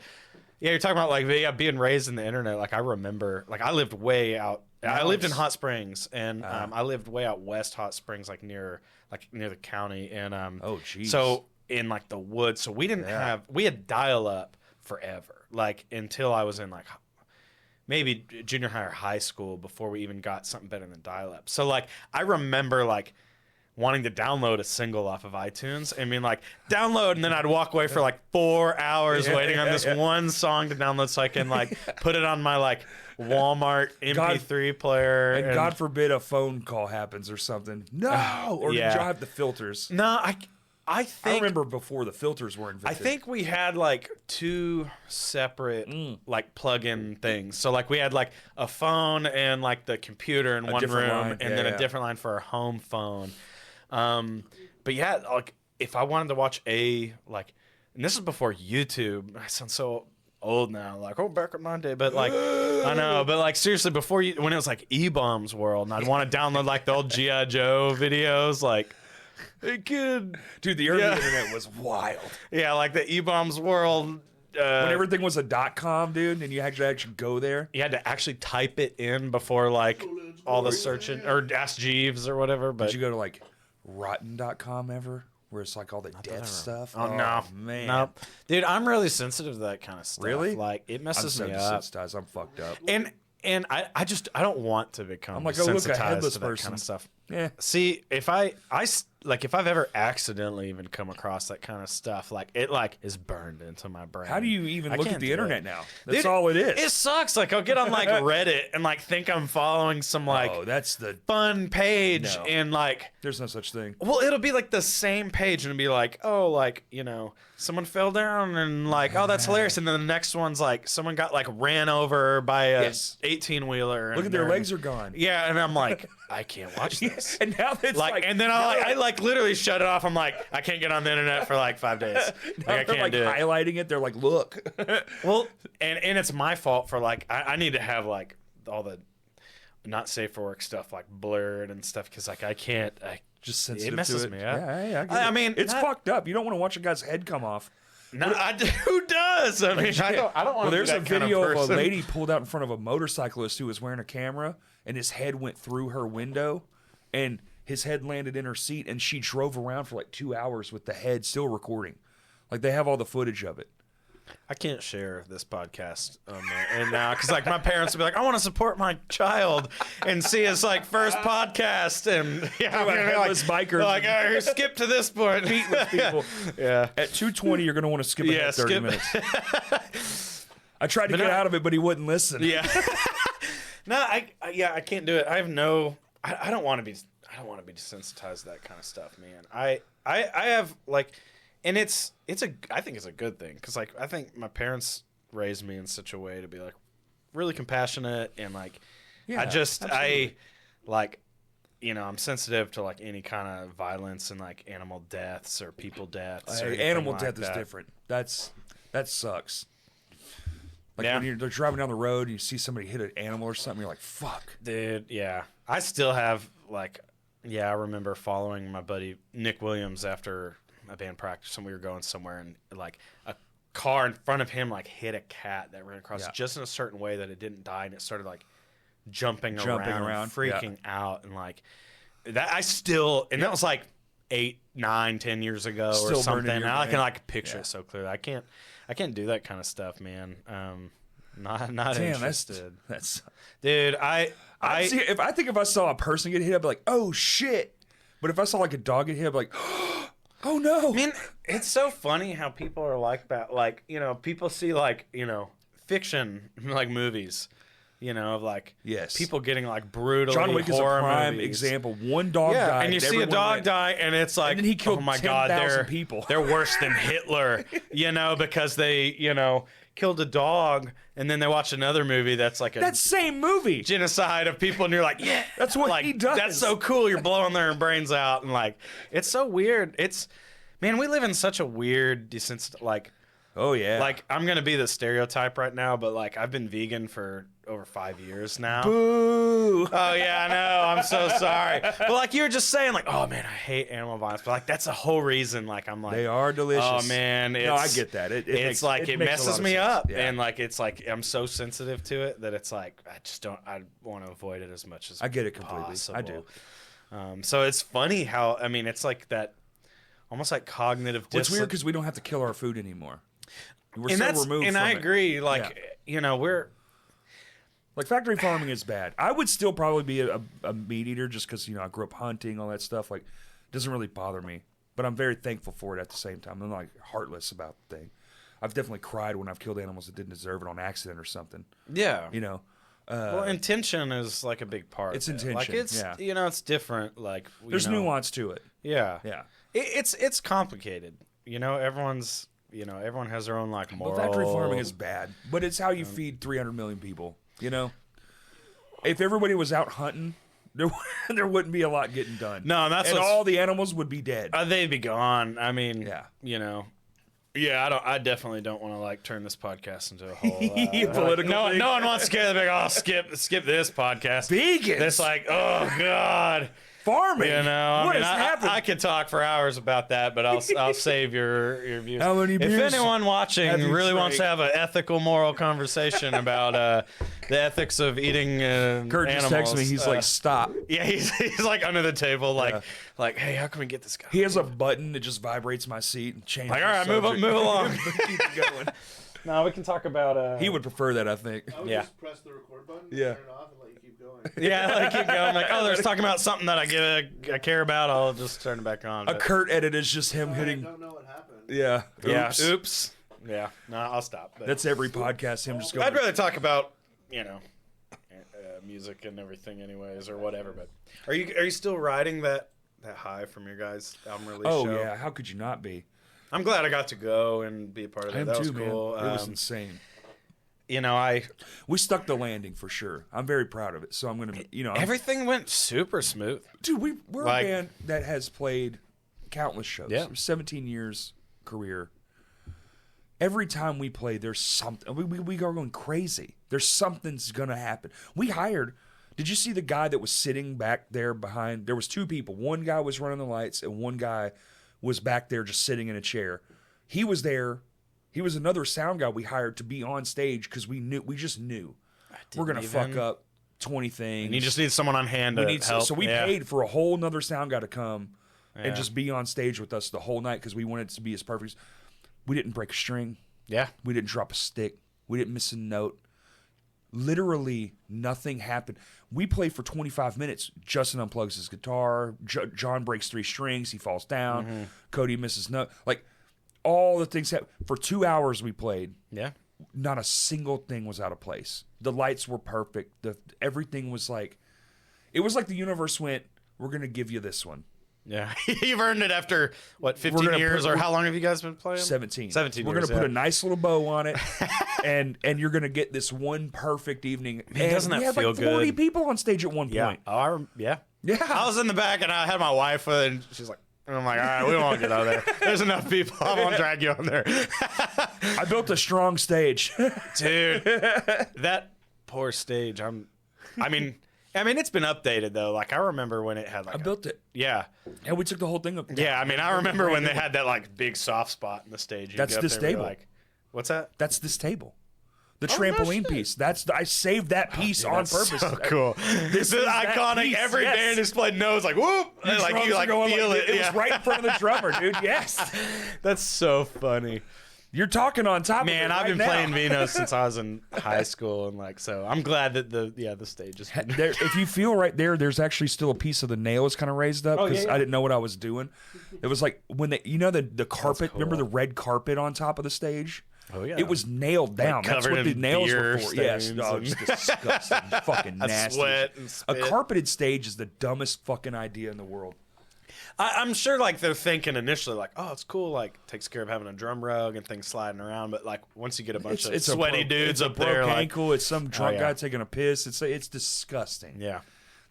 yeah, you're talking about being raised in the internet. I remember I lived way out. I lived in Hot Springs, and I lived way out west Hot Springs, near the county, and oh jeez. So in the woods, so we didn't have we had dial up forever, until I was in maybe junior high or high school before we even got something better than dial up. So I remember wanting to download a single off of iTunes and being download, and then I'd walk away for 4 hours waiting on this one song to download so I can put it on my Walmart MP3 player. And God forbid a phone call happens or something. No, or did y'all have the filters? No, I think I remember before the filters were invented. I think we had two separate plug-in things. So we had a phone and the computer in one room, and then a different line for our home phone. But yeah, if I wanted to watch and this is before YouTube. I sound so old now, back in my day, but I know, but seriously, before when it was E-Bombs World, and I'd want to download the old G.I. Joe videos, hey kid, dude, the early internet was wild. Yeah, the E-Bombs World when everything was a .com, dude, and you had to actually go there. You had to actually type it in before like all the searching or Ask Jeeves or whatever. But did you go to like rotten.com ever? Where it's like all the death stuff. Oh, no, man, no, dude, I'm really sensitive to that kind of stuff. Really? Like it messes I'm me so up. desensitized. I'm fucked up. And I don't want to become I'm like, oh, look, a desensitized headless to that person. kind of stuff. Yeah. See, if if I've ever accidentally even come across that kind of stuff, like it like is burned into my brain. How do you even look at the internet now? That's Dude, all it is. It sucks. Like I'll get on like Reddit and like think I'm following some like that's the fun page and like there's no such thing. well, it'll be like the same page and it'll be like, oh, like, you know, someone fell down and like, oh, that's hilarious. And then the next one's like someone got like ran over by a 18-wheeler. Look at their legs are gone. Yeah, and I'm like, I can't watch this. And now it's like and then I like literally shut it off. I'm like, I can't get on the internet for like 5 days. Like, I they're can't like do it. highlighting it. They're like, look. Well, and it's my fault for like I need to have like all the not safe for work stuff like blurred and stuff because like I can't. Just sensitive it messes to it. me up. Yeah, I mean, it's fucked up. You don't want to watch a guy's head come off. No, who does? I mean, I don't want Well, to. there's be a that kind video of a person. lady pulled out in front of a motorcyclist who was wearing a camera, and his head went through her window, and his head landed in her seat, and she drove around for like 2 hours with the head still recording. Like they have all the footage of it. I can't share this podcast and now because like my parents would be like, I want to support my child and see his like first podcast and yeah, Like headless bikers. like all right, skip to this point. Meet with people. Yeah. At 2:20, you're going to want to skip ahead 30 minutes. I tried to get out of it, but he wouldn't listen. Yeah. No, I can't do it. I have no. I don't want to be. I don't want to be desensitized to that kind of stuff, man. I have like. And I think it's a good thing because like I think my parents raised me in such a way to be like really compassionate and like I like you know I'm sensitive to like any kind of violence and like animal deaths or people deaths. Or Animal like death that. is different. That sucks. Like Yeah. when they're driving down the road and you see somebody hit an animal or something, you're like, fuck. Dude, yeah. I still have like I remember following my buddy Nick Williams after a band practice and we were going somewhere and like a car in front of him like hit a cat that ran across just in a certain way that it didn't die and it started like jumping around and freaking out and like that I still and that was like 8, 9, 10 years ago Still or something. burning your I can brain. like picture it so clearly. I can't do that kind of stuff, man. Not Damn, interested. that's Dude, see, if I saw a person get hit, I'd be like, oh shit. But if I saw like a dog get hit, I'd be like, oh no. I mean, it's so funny how people are like that. Like, you know, people see like, you know, fiction, like movies, you know, of like people getting like brutally John Wick is a horror prime movies. example. One dog died. And you see a dog die, and it's like, and then he killed oh my God, 10,000 people. They're worse than Hitler, you know, because they, you know, killed a dog, and then they watch another movie that's like a That same movie. genocide of people, and you're like, yeah, That's what like, he does. That's so cool. You're blowing their brains out, and like, it's so weird. Man, we live in such a weird, like, Oh yeah. like I'm gonna be the stereotype right now, but like I've been vegan for over 5 years now. Boo. Oh yeah, I know. I'm so sorry. But like you were just saying, like, oh man, I hate animal violence. But like that's the whole reason. Like I'm like, They are delicious. oh man, No, I get that. It it's makes- like it makes a lot messes of me sense. up, Yeah. and like it's like I'm so sensitive to it that it's like I just don't. I want to avoid it as much as I get it completely. possible. I do. So it's funny how I mean it's like that, almost like cognitive. What's weird because we don't have to kill our food anymore. We're and so that's removed and from I it. agree. Like you know we're. Like factory farming is bad. I would still probably be a meat eater just because I grew up hunting, all that stuff. Like, it doesn't really bother me. But I'm very thankful for it at the same time. I'm like heartless about the thing. I've definitely cried when I've killed animals that didn't deserve it on accident or something. Yeah. You know. Well, intention is like a big part. It's of it. intention, Like it's yeah. it's different. Like There's nuance to it. Yeah. Yeah. It's complicated. Everyone has their own like moral. But factory farming is bad. But it's how you feed 300 million people. If everybody was out hunting, there wouldn't be a lot getting done. No, and that's and what's- all the animals would be dead. They'd be gone. I mean, Yeah. Yeah, I definitely don't want to like turn this podcast into a whole Political no, thing. no one wants to get like, oh, skip this podcast. Vegans. It's like, oh god, Farming. You know, what I mean, has happened? I could talk for hours about that, but I'll save your views. How many if beers anyone watching have you really wants to drank? have an ethical, moral conversation about the ethics of eating Kurt just animals, texted me. He's like, "Stop." yeah, he's like under the table, like, hey, how can we get this guy? He has a button that just vibrates my seat and changes. Like, all right, the move subject. along. Keep it going. No, we can talk about. He would prefer that, I think. I would Yeah. just press the record button, Yeah. turn it off, and let you keep going. Yeah, like keep going. Like, oh, there's talking about something that I care about. I'll just turn it back on. A But- Kurt edit is just him I hitting. don't know what happened. Yeah. yeah, Oops. oops. Yeah, no, I'll stop. But That's every podcast. Him just going. I'd rather talk about music and everything, anyways, or whatever. But are you still riding that high from your guys' album release Oh show? yeah. How could you not be? I'm glad I got to go and be a part of that. I am That too, was cool. man. It was insane. I We stuck the landing for sure. I'm very proud of it. So I'm gonna, everything went super smooth. dude, we're like- a band that has played countless shows. Yeah. 17 years career. Every time we play, there's something. We are going crazy. There's something's gonna happen. We hired. Did you see the guy that was sitting back there behind? There was two people. One guy was running the lights, and one guy was back there just sitting in a chair. He was there. He was another sound guy we hired to be on stage because we just knew we're gonna fuck up 20 things. And you just need someone on hand to help. So we Yeah. paid for a whole nother sound guy to come and just be on stage with us the whole night because we wanted it to be as perfect. We didn't break a string. Yeah. We didn't drop a stick. We didn't miss a note. Literally nothing happened. We played for 25 minutes. Justin unplugs his guitar. John breaks 3 strings. He falls down. Mm-hmm. Cody misses note. Like all the things happened. For 2 hours we played. Yeah. Not a single thing was out of place. The lights were perfect. Everything was like, it was like the universe went, we're going to give you this one. Yeah. You've earned it after, what, 15 years? Or how long have you guys been playing? 17. 17 We're years, going to put yeah. a nice little bow on it, and you're going to get this one perfect evening. Man, doesn't we that had feel like 40 good? people on stage at one Yeah. point. Yeah. Yeah. I was in the back and I had my wife with it, and she's like, and I'm like, all right, we won't get out there. There's enough people. I won't drag you on there. I built a strong stage. Dude, that poor stage. I mean, it's been updated though. Like I remember when it had like I built it. Yeah. And we took the whole thing up. Yeah, I mean, I remember when they had that like big soft spot in the stage. You'd That's go up this there and be table. Like, what's that? That's this table. The Oh, no trampoline shit. piece. I saved that piece on That's purpose. so cool. This This is is that iconic. piece, Every yes. band who's played knows like whoop, and, like you Drums are like going feel like, it. It Yeah. was right in front of the drummer, dude. Yes. That's so funny. You're talking on top Man, of it I've right been now. playing Vino since I was in high school, and like so, I'm glad that the stage is. There, if you feel right there, there's actually still a piece of the nail is kind of raised up because yeah. I didn't know what I was doing. It was like when the carpet. cool. Remember the red carpet on top of the stage? Oh yeah. It was nailed down. That's covered what the in nails beer were for. Yes, stains oh, and- it's disgusting, fucking nasty. sweat and A spit. carpeted stage is the dumbest fucking idea in the world. I'm sure like they're thinking initially like, oh, it's cool, like takes care of having a drum rug and things sliding around, but like once you get a bunch of a sweaty dudes it's up a broke there, like, ankle. It's some drunk yeah. guy taking a piss. It's disgusting. yeah.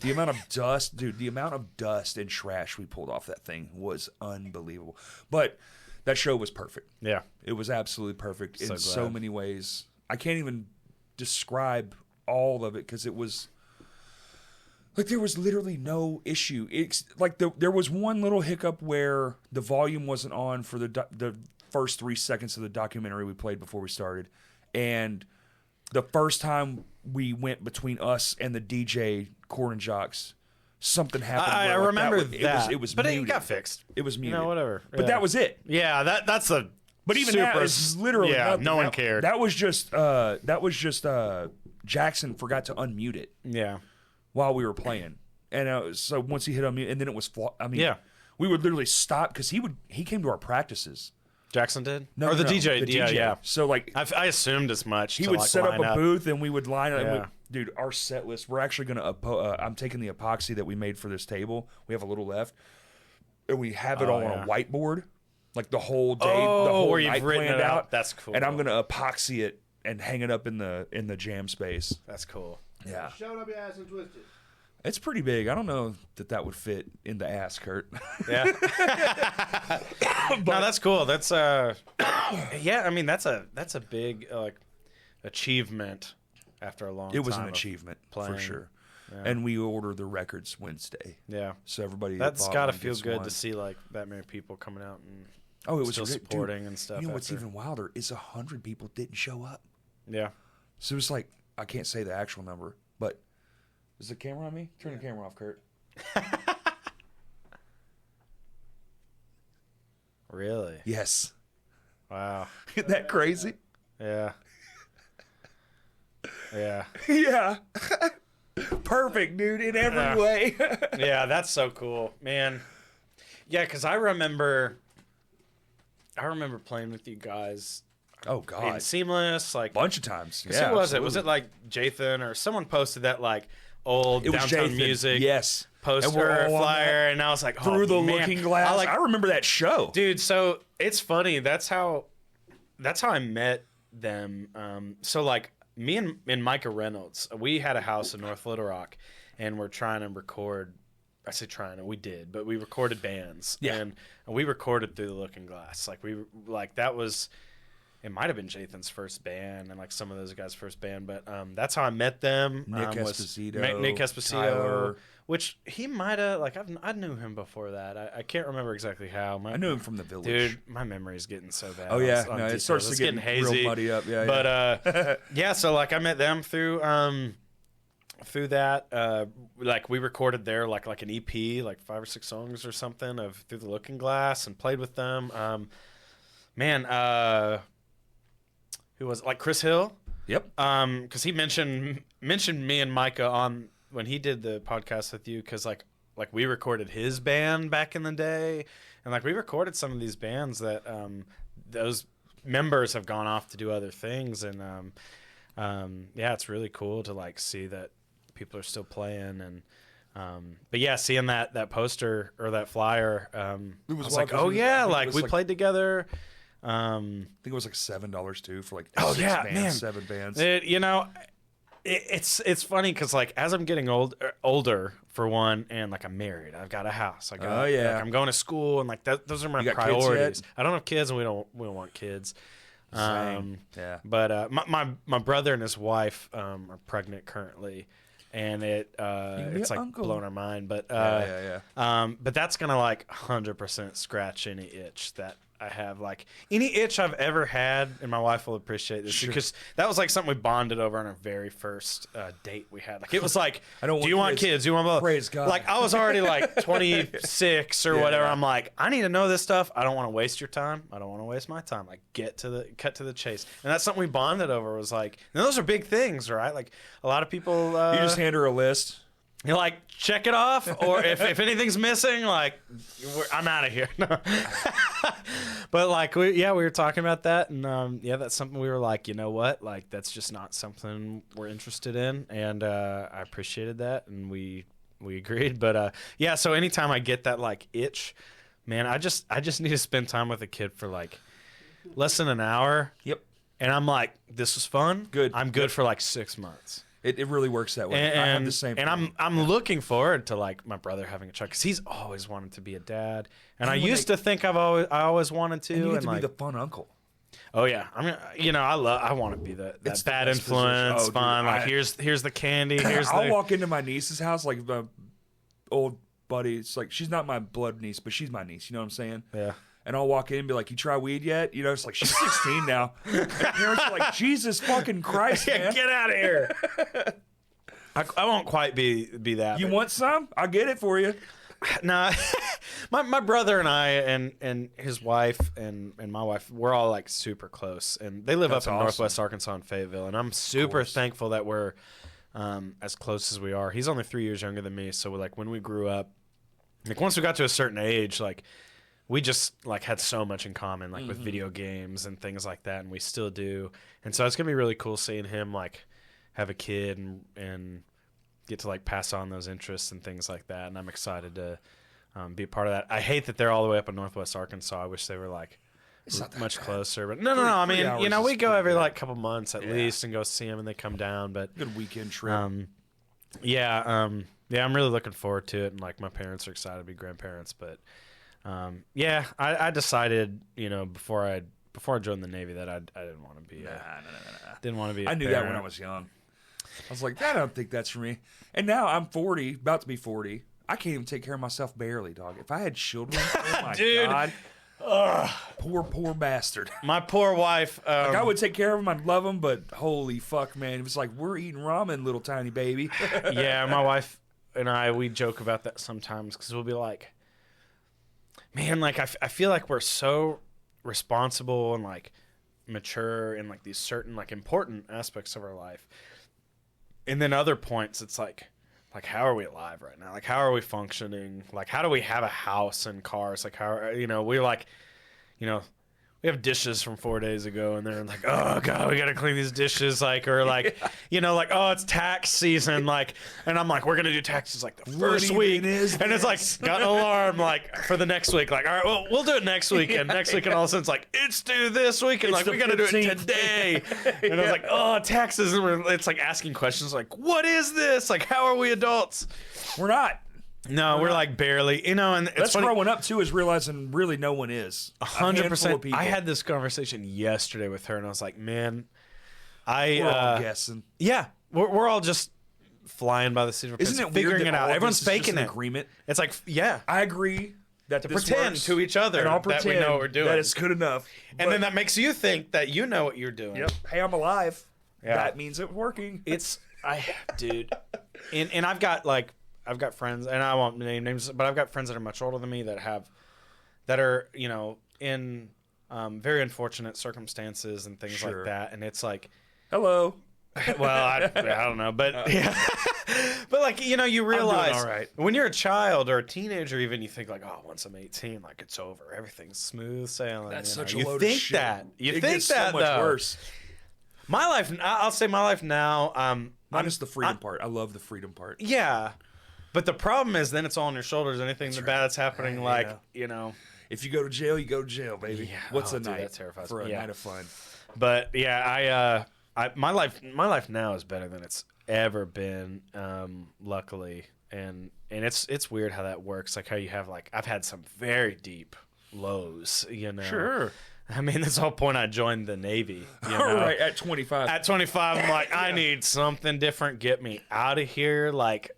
The amount of dust, dude, the amount of dust and trash we pulled off that thing was unbelievable. But that show was perfect. Yeah. It was absolutely perfect in glad. so many ways. I can't even describe all of it because it was like there was literally no issue. It's like there was one little hiccup where the volume wasn't on for the first 3 seconds of the documentary we played before we started, and the first time we went between us and the DJ Cord and Jocks, something happened. I where, like, remember that. It was but muted. it got fixed. It was muted. Whatever. But Yeah. that was it. Yeah, that's a. But even super, that is literally nothing. no one That- cared. That was just Jackson forgot to unmute it Yeah. while we were playing, and so once he hit unmute, and then it was. Yeah. we would literally stop because he came to our practices. Jackson did? No, or the no, DJ? the yeah, DJ. yeah. So like I assumed as much. he to, would like, set up line a booth, and we would line up. Yeah. Dude, our set list. We're actually gonna. I'm taking the epoxy that we made for this table. We have a little left, and we have it all on a whiteboard, like the whole day, the whole where you've night written planned it out. out. That's cool. And I'm gonna epoxy it and hang it up in the jam space. That's cool. Yeah, Shove up your ass and twist it. it's pretty big. I don't know that would fit in the ass, Kurt. Yeah. No, that's cool. That's yeah. I mean, that's a big like achievement after a long. It was time an of achievement playing. for sure. and we order the records Wednesday. Yeah. So everybody that's got to feel good to see like that many people coming out and it was still supporting and stuff. You know what's even wilder is 100 people didn't show up. Yeah. So it's like, I can't say the actual number, but is the camera on me? Turn the camera off, Kurt. Really? Yes. Wow. Isn't that crazy? Yeah. Yeah. Yeah. Perfect, dude, in every way. Yeah, that's so cool, man. Yeah, because I remember playing with you guys. Oh God, in Seamless, like bunch of times. Yeah, who was it? Was it like Jathan or someone posted that like old Downtown Music? Yes. Poster or flyer, and I was like, through the looking glass. I remember that show, dude. So it's funny. That's how I met them. So like me and Micah Reynolds, we had a house in North Little Rock, and we're trying to record. I say trying, we did, but we recorded bands, and we recorded through the looking glass. Like that was. It might have been Jathan's first band and like some of those guys' first band, but that's how I met them. Nick Esposito, Nick Esposito, Tyler. Which he might have like I knew him before that. I can't remember exactly how. I knew him from the Village. Dude, my memory is getting so bad. Oh yeah, no, it starts to get hazy, real muddy up. Yeah, but yeah. So like I met them through that. Like we recorded there like an EP, like 5 or 6 songs or something of Through the Looking Glass, and played with them. Who was it? Like Chris Hill? Yep. Because he mentioned me and Micah on when he did the podcast with you, because like we recorded his band back in the day, and like we recorded some of these bands that those members have gone off to do other things, and yeah, it's really cool to like see that people are still playing, and but yeah, seeing that poster or that flyer, I was like, oh yeah, like we played together. I think it was like $7 too for like 7 bands. It's funny because like as I'm getting older for one, and like I'm married, I've got a house. Like, I'm going to school, and like those are my priorities. I don't have kids, and we don't want kids. Yeah. But my brother and his wife are pregnant currently, and it's like blowing our mind. But but that's gonna like 100% scratch any itch that I have, like any itch I've ever had, and my wife will appreciate this because that was like something we bonded over on our very first date we had. Like it was like, do you want kids? Do you want both? Praise God. Like I was already like 26 or whatever. I'm like, I need to know this stuff. I don't want to waste your time. I don't want to waste my time. Like cut to the chase. And that's something we bonded over. Was like, and those are big things, right? Like a lot of people. You just hand her a list. You're like, check it off, or if anything's missing, like, I'm out of here. But like, we were talking about that, and that's something we were like, you know what, like that's just not something we're interested in, and I appreciated that, and we agreed. But yeah, so anytime I get that like itch, man, I just need to spend time with a kid for like less than an hour. Yep. And I'm like, this was fun. Good. I'm good for like 6 months. It really works that way. And I have the same. And I'm looking forward to like my brother having a child, because he's always wanted to be a dad, and I used to think I always wanted to. And you get and to like, be the fun uncle. Oh yeah, I want to be that bad influence. Oh, fun. Dude, like here's the candy. I'll walk into my niece's house, like my old buddy. It's like she's not my blood niece, but she's my niece. You know what I'm saying? Yeah. And I'll walk in and be like, "You try weed yet?" You know, it's like she's 16 now. And parents are like, "Jesus fucking Christ, man, get out of here." I won't quite be that. You want some? I'll get it for you. Nah, my brother and I and his wife and my wife, we're all like super close, and they live up in Northwest Arkansas in Fayetteville, and I'm super thankful that we're as close as we are. He's only 3 years younger than me, so like when we grew up, like once we got to a certain age, like we just like had so much in common, like with video games and things like that, and we still do. And so it's gonna be really cool seeing him like have a kid and get to like pass on those interests and things like that. And I'm excited to be a part of that. I hate that they're all the way up in Northwest Arkansas. I wish they were like much closer. But no. I mean, you know, we go every like couple months at least and go see them, and they come down. But good weekend trip. Yeah, I'm really looking forward to it, and like my parents are excited to be grandparents. But yeah, I decided, you know, before I joined the Navy that I didn't want to be. Nah. Didn't want to be. I knew that when I was young. I was like, I don't think that's for me. And now I'm 40, about to be 40. I can't even take care of myself barely, dog. If I had children, oh my Dude. God. Poor bastard. My poor wife. Like, I would take care of him. I'd love him, but holy fuck, man. It was like, we're eating ramen, little tiny baby. Yeah, my wife and I, we joke about that sometimes because we'll be like, man, like, I feel like we're so responsible and, like, mature in, like, these certain, like, important aspects of our life. And then other points, it's like, how are we alive right now? Like, how are we functioning? Like, how do we have a house and cars? Like, how, we're like, we have dishes from 4 days ago, and they're like, oh, God, we got to clean these dishes. Like, or like, like, oh, it's tax season. Like, and I'm like, we're going to do taxes like the first week. And it's like, got an alarm, like, for the next week. Like, all right, well, we'll do it next week. And next week, and all of a sudden, it's like, it's due this week. And like, we got to do it today. And I was like, oh, taxes. And it's like asking questions like, what is this? Like, how are we adults? We're not. No, we're like barely, and that's growing up too, is realizing really no one is 100%. I had this conversation yesterday with her, and I was like, man, we're all guessing. Yeah, we're all just flying by the seat of our pants. Isn't it figuring weird it out? Everyone's faking it. Agreement. It's like, yeah, I agree that to this pretend works, to each other and I'll that we pretend know what we're doing. that it's good enough, and then that makes you think that you know what you're doing. Yep. Hey, I'm alive. Yeah. That means it's working. Dude, and I've got friends, and I won't name names, but I've got friends that are much older than me that are, in very unfortunate circumstances and things like that. And it's like, hello. Well, I don't know, but yeah. But like, you realize all right. when you're a child or a teenager, even you think like, oh, once I'm 18, like it's over, everything's smooth sailing. That's such a load of shit. You it think gets that so much though. worse. My life, I'll say my life now. Minus the freedom part. I love the freedom part. Yeah. But the problem is then it's all on your shoulders. Anything bad that's happening, if you go to jail, you go to jail, baby. Yeah. What's a dude, night that terrifies for me. a night of fun? But yeah, my life now is better than it's ever been, luckily. And it's weird how that works. Like how you have I've had some very deep lows, Sure. I mean, that's the whole point I joined the Navy. Right, at 25. At 25, I'm like, I need something different. Get me out of here. Like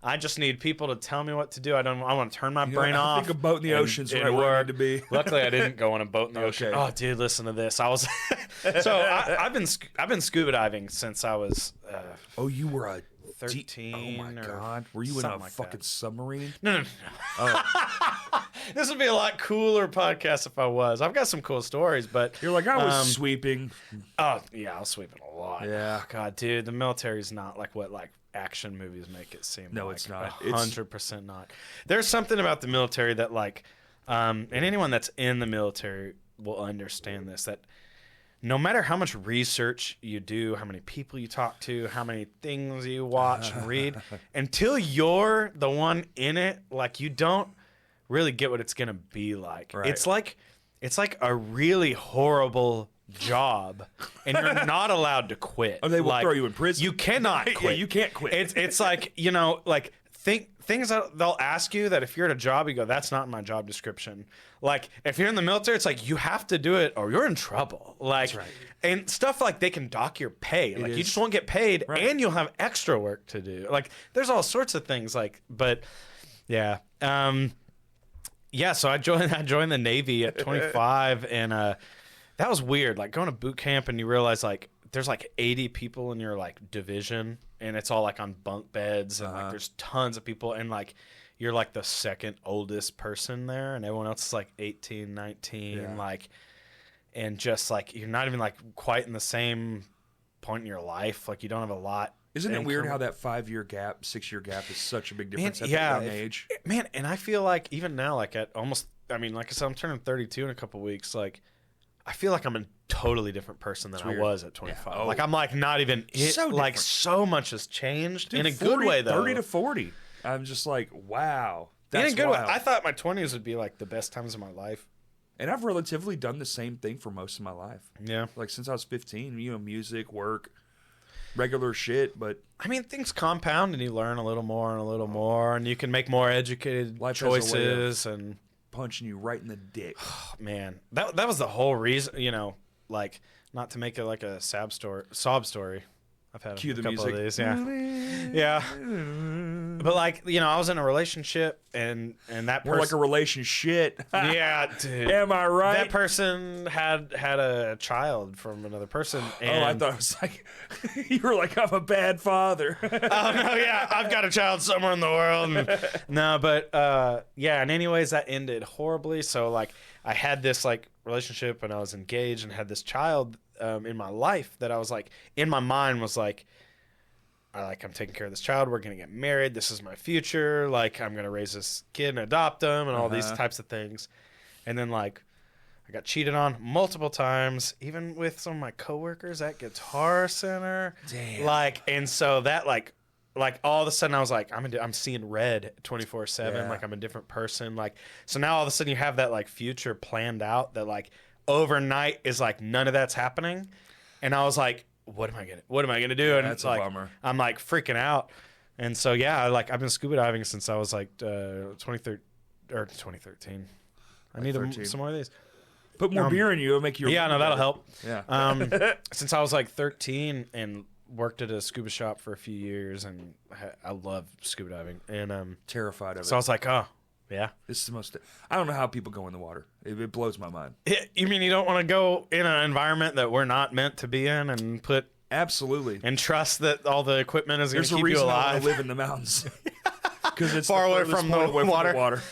I just need people to tell me what to do. I want to turn my brain off. I think a boat in the ocean's right where I need to be. Luckily, I didn't go on a boat in the ocean. Oh, dude, listen to this. I was I've been scuba diving since I was. You were a 13. Oh my God, were you in a fucking submarine? No. Oh. This would be a lot cooler podcast if I was. I've got some cool stories, but you're like, I was sweeping. Oh yeah, I was sweeping a lot. Yeah, God, dude, the military's not like what action movies make it seem. No, like. it's not. 100% not. There's something about the military that and anyone that's in the military will understand this, that no matter how much research you do, how many people you talk to, how many things you watch and read, until you're the one in it, you don't really get what it's gonna be like. Right. It's like a really horrible job, and you're not allowed to quit. Oh, they will throw you in prison. You cannot quit. Yeah, you can't quit. It's like things that they'll ask you that if you're at a job, you go, that's not my job description. Like if you're in the military, it's like you have to do it or you're in trouble. Like, that's right. And stuff like they can dock your pay. Like you just won't get paid, right. And you'll have extra work to do. Like there's all sorts of things. But yeah. Yeah, so I joined the Navy at 25, and that was weird. Like going to boot camp, and you realize there's 80 people in your division, and it's all on bunk beds, and there's tons of people, and you're the second oldest person there, and everyone else is 18, 19, yeah. And just you're not even quite in the same point in your life. You don't have a lot. Isn't it weird how that 5-year gap, 6-year gap is such a big difference at that young age? Man, and I feel even now, at almost, I mean, like I said, I'm turning 32 in a couple weeks. I feel like I'm a totally different person than I was at 25. Yeah. I'm not even, so much has changed. Dude, in a good way, though. 30 to 40. I'm just wow. That's in a good wild. way. I thought my 20s would be the best times of my life. And I've relatively done the same thing for most of my life. Yeah. Since I was 15, music, work, regular shit, but I mean things compound and you learn a little more and a little more, and you can make more educated choices and punching you right in the dick. Man, that was the whole reason, not to make it a sob story. I've had Cue a the couple music. of these. Yeah. But like, I was in a relationship and that person. More like a relationship. Yeah, dude. Am I right? That person had a child from another person. And I thought it was like you were like, I'm a bad father. Oh no, yeah, I've got a child somewhere in the world. No, but yeah, and anyways, that ended horribly. So like, I had this like relationship and I was engaged and had this child in my life that I was like, in my mind was like, I'm taking care of this child. We're gonna get married. This is my future. Like, I'm gonna raise this kid and adopt him and all these types of things. And then like, I got cheated on multiple times, even with some of my coworkers at Guitar Center. Damn. Like, and so that like all of a sudden I was like, I'm seeing red 24/7. Yeah. Like, I'm a different person. Like, so now all of a sudden you have that like future planned out that like overnight is like none of that's happening. And I was like, what am I gonna do? Yeah, and that's it's a like, bummer. I'm like freaking out. And so yeah, I've been scuba diving since I was like 2013. I need 13. some more of these. Put more beer in you. It'll make you. Yeah, no, that'll help. Yeah. Since I was like 13 and worked at a scuba shop for a few years, and I love scuba diving. And Terrified of it. so I was like, oh, yeah. This is the most. I don't know how people go in the water. It blows my mind. You mean you don't want to go in an environment that we're not meant to be in and Absolutely. and trust that all the equipment is going to There's a keep you reason I alive? want to live in the mountains. Because it's Far the away furthest from point the away water. From the water.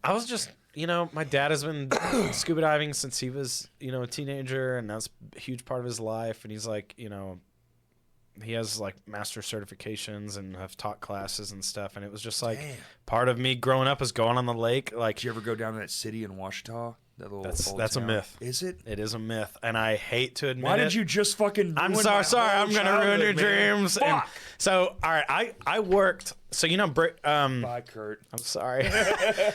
I was just, my dad has been scuba diving since he was, a teenager, and that's a huge part of his life. And he's like, he has like master certifications and have taught classes and stuff. And it was just like part of me growing up was going on the lake. Like, Did you ever go down to that city in Washita? That little that's a town? myth. Is it? It is a myth, and I hate to admit it. Why did you just fucking? I'm ruin sorry. my whole I'm gonna ruin your childhood, man? dreams. And Fuck. so, all right, I worked. So Bye, Kurt. I'm sorry.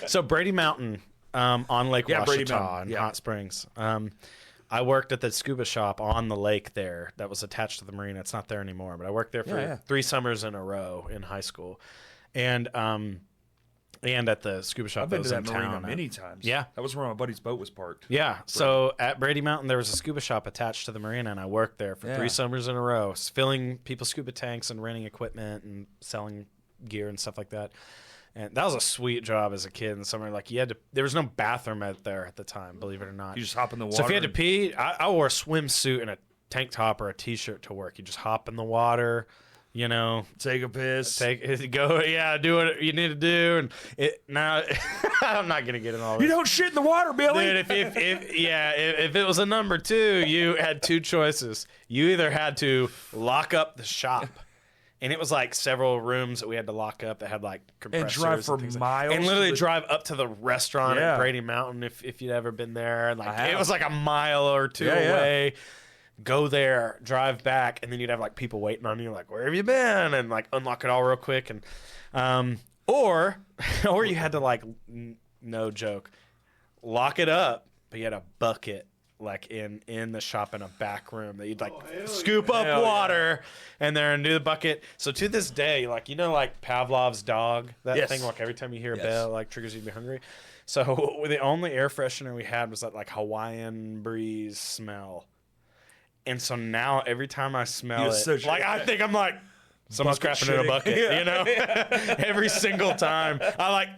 So Brady Mountain on Lake Brady Washita Mountain. in Hot Springs. I worked at the scuba shop on the lake there that was attached to the marina. It's not there anymore, but I worked there for 3 summers in a row in high school, and at the scuba shop I've been that to was that in marina town. many times. Yeah. That was where my buddy's boat was parked. Yeah. So at Brady Mountain, there was a scuba shop attached to the marina, and I worked there for 3 summers in a row, filling people's scuba tanks and renting equipment and selling gear and stuff like that. And that was a sweet job as a kid in the summer. Like, there was no bathroom out there at the time, believe it or not. You just hop in the water. So if you had to pee, I wore a swimsuit and a tank top or a t-shirt to work. You just hop in the water, take a piss. do what you need to do. And now I'm not gonna get in all this. You don't shit in the water, Billy. Dude, if it was a number 2, you had 2 choices. You either had to lock up the shop, and it was like several rooms that we had to lock up that had like compressors and drive for things miles. and literally drive up to the restaurant at Brady Mountain if you'd ever been there. And like, it was like a mile or 2 away. Go there, drive back, and then you'd have like people waiting on you, like, where have you been? And like unlock it all real quick. And or you had to like, no joke, lock it up, but you had a bucket like in the shop in a back room that you'd like scoop up water and there and do the bucket. So to this day, like, like Pavlov's dog, that thing, like every time you hear a bell, like triggers you to be hungry. So the only air freshener we had was that like Hawaiian breeze smell. And so now every time I smell it, like, I think I'm like, someone's crapping in a bucket, every single time.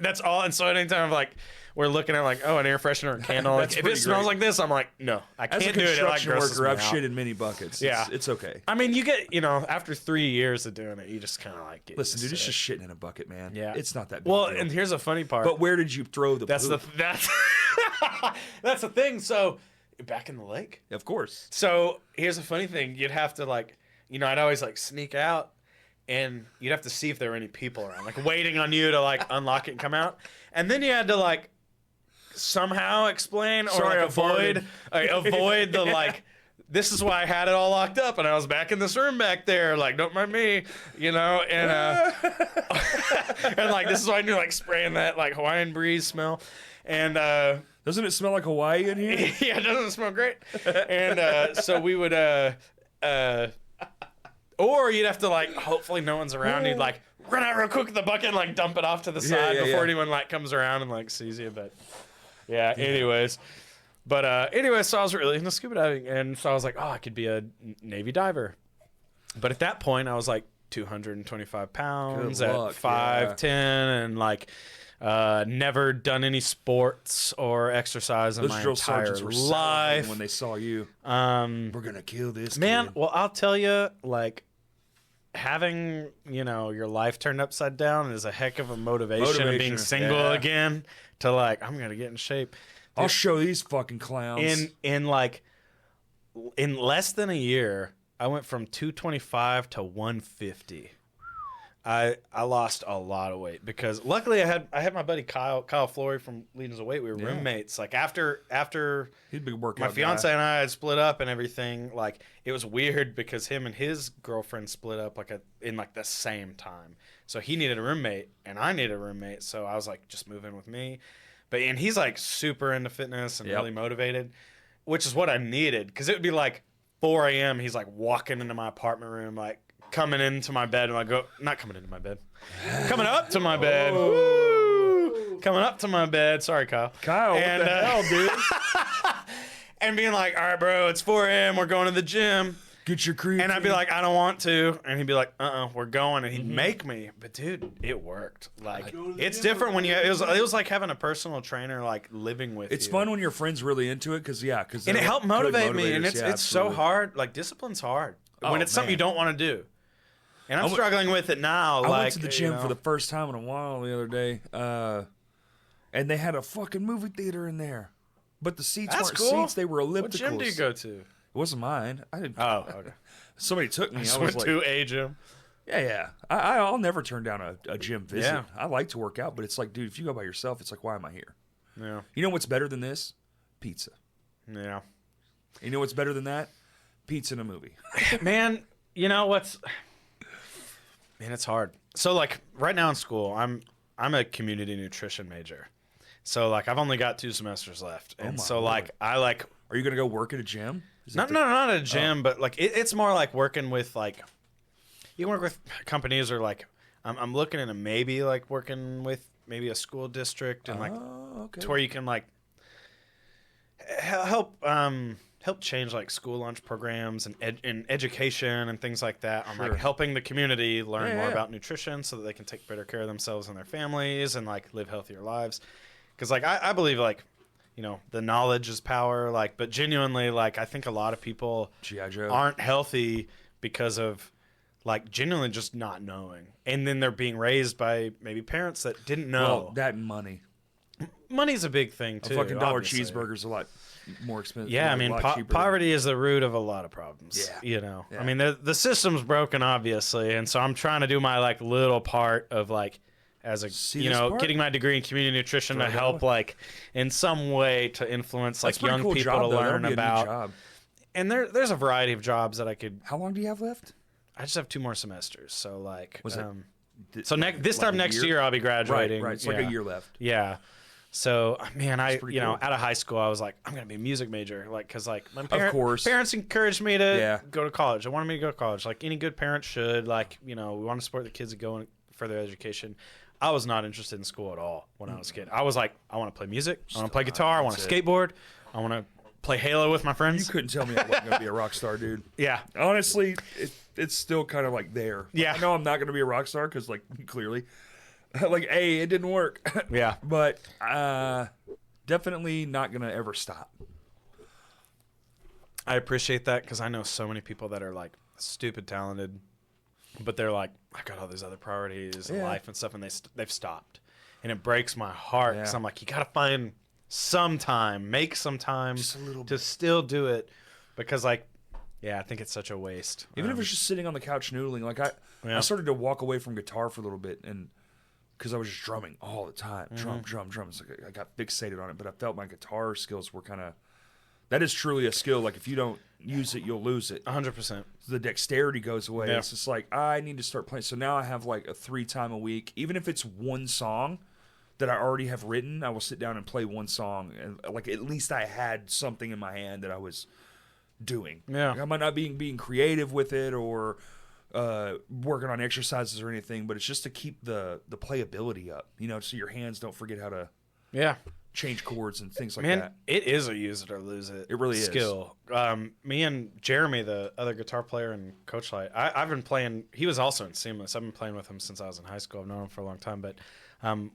That's all. And so anytime I'm like, we're looking at like, an air freshener or candle. Like, if it smells like this, I'm like, no, I can't do it. It like grosses me I've out. shit in many buckets. It's okay. I mean, you get, after 3 years of doing it, you just kind of like get Listen, dude, it's just shitting in a bucket, man. Yeah. It's not that big. Well, a deal. and here's a funny part. But where did you throw the poop? That's the thing. So back in the lake, of course. So here's a funny thing. You'd have to like, I'd always like sneak out, and you'd have to see if there were any people around, like waiting on you to like unlock it and come out. And then you had to like somehow explain or avoid the like, this is why I had it all locked up and I was back in this room back there, like, don't mind me, and and like, this is why I knew, like, spraying that like Hawaiian breeze smell. And doesn't it smell like Hawaii in here? Yeah, it doesn't smell great. And so we would or you'd have to like, hopefully no one's around, you'd like run out real quick with the bucket and like dump it off to the side before anyone like comes around and like sees you. But anyways. But so I was really into scuba diving, and so I was like, I could be a Navy diver. But at that point, I was like 225 pounds Good at luck, 5'10", and like never done any sports or exercise in Those my drill entire sergeants were life. salivating when they saw you. We're gonna kill this man. kid. Well, I'll tell you, like, having your life turned upside down is a heck of a motivation. And being single again to like, I'm gonna get in shape. Dude, I'll show these fucking clowns. In less than a year, I went from 225 to 150. I lost a lot of weight because luckily I had my buddy Kyle Flory from Legions of Weight. We were roommates. Like after He'd be working. my fiance and I had split up and everything, like it was weird because him and his girlfriend split up in the same time. So he needed a roommate and I needed a roommate. So I was like, just move in with me. And he's like super into fitness and really motivated, which is what I needed because it would be like 4 a.m. He's like walking into my apartment room, like coming into my bed, and I go, not coming into my bed, coming up to my bed. Woo! Coming up to my bed. Sorry, Kyle. Kyle, and, what the hell, dude? And being like, all right, bro, it's 4 a.m. We're going to the gym. Get your creatine. And I'd be like, I don't want to. And he'd be like, we're going. And he'd make me. But dude, it worked. Like, it's different when it was like having a personal trainer like living with you. It's fun when your friend's really into it because and it helped motivate me. And it's so hard. Like, discipline's hard when it's something you don't want to do. And I'm struggling with it now. I went to the gym for the first time in a while the other day, and they had a fucking movie theater in there, but the seats weren't seats; they were ellipticals. What gym do you go to? It wasn't mine. I didn't. Oh, okay. Somebody took me. I went to a gym. Yeah. I'll never turn down a gym visit. Yeah. I like to work out, but it's like, dude, if you go by yourself, it's like, why am I here? Yeah. You know what's better than this? Pizza. Yeah. You know what's better than that? Pizza and a movie. Man, you know what's... Man, it's hard. So, like, right now in school, I'm a community nutrition major. So, like, I've only got 2 semesters left. And so, like, Are you going to go work at a gym? Not at a gym, but, like, it's more like working with, like... You can work with companies or, like... I'm looking into maybe, like, working with maybe a school district and, like... okay. To where you can, like... Help change like school lunch programs and education and things like that. I'm like helping the community learn more about nutrition so that they can take better care of themselves and their families and like live healthier lives. Because like I believe like, you know, the knowledge is power. Like, but genuinely, like I think a lot of people aren't healthy because of like genuinely just not knowing, and then they're being raised by maybe parents that didn't know. Well, that and money. Money's a big thing too. A fucking $1 cheeseburger's a lot more expensive. Yeah, I mean, poverty is the root of a lot of problems. Yeah. You know, Yeah. I mean, the system's broken, obviously, and so I'm trying to do my like little part of like as a getting my degree in community nutrition to help like in some way to influence like young people to learn about. And there's a variety of jobs that I could. How long do you have left? I just have 2 more semesters, so like. Was it? So this time next year I'll be graduating. Right. It's like a year left. Yeah. So, man, out of high school, I was like, I'm going to be a music major. Like, because, like, my parents encouraged me to go to college. They wanted me to go to college. Like, any good parent should. Like, you know, we want to support the kids that go in for their education. I was not interested in school at all when I was a kid. I was like, I want to play music. I want to play guitar. I want to skateboard. I want to play Halo with my friends. You couldn't tell me I wasn't going to be a rock star, dude. Yeah. Honestly, it's still kind of like there. Yeah. I know I'm not going to be a rock star because, like, clearly, like, it didn't work. Yeah. But definitely not going to ever stop. I appreciate that because I know so many people that are, like, stupid talented, but they're like, I got all these other priorities in life and stuff, and they've stopped. And it breaks my heart because I'm like, you got to find some time, make some time to still do it because, like, I think it's such a waste. Even if it's just sitting on the couch noodling. Like, I started to walk away from guitar for a little bit and because I was just drumming all the time. Drum. It's like I got fixated on it, but I felt my guitar skills were kind of... That is truly a skill. Like, if you don't use it, you'll lose it. 100%. The dexterity goes away. Yeah. It's just like, I need to start playing. So now I have, like, a 3 time a week. Even if it's one song that I already have written, I will sit down and play one song. And, like, at least I had something in my hand that I was doing. Yeah. Like, I might not being creative with it or... working on exercises or anything, but it's just to keep the playability up, you know, so your hands don't forget how to change chords and things like Man, that. it is a use it or lose it. It really skill. Me and Jeremy, the other guitar player in Coachlight, I've been playing. He was also in Seamless. I've been playing with him since I was in high school. I've known him for a long time, but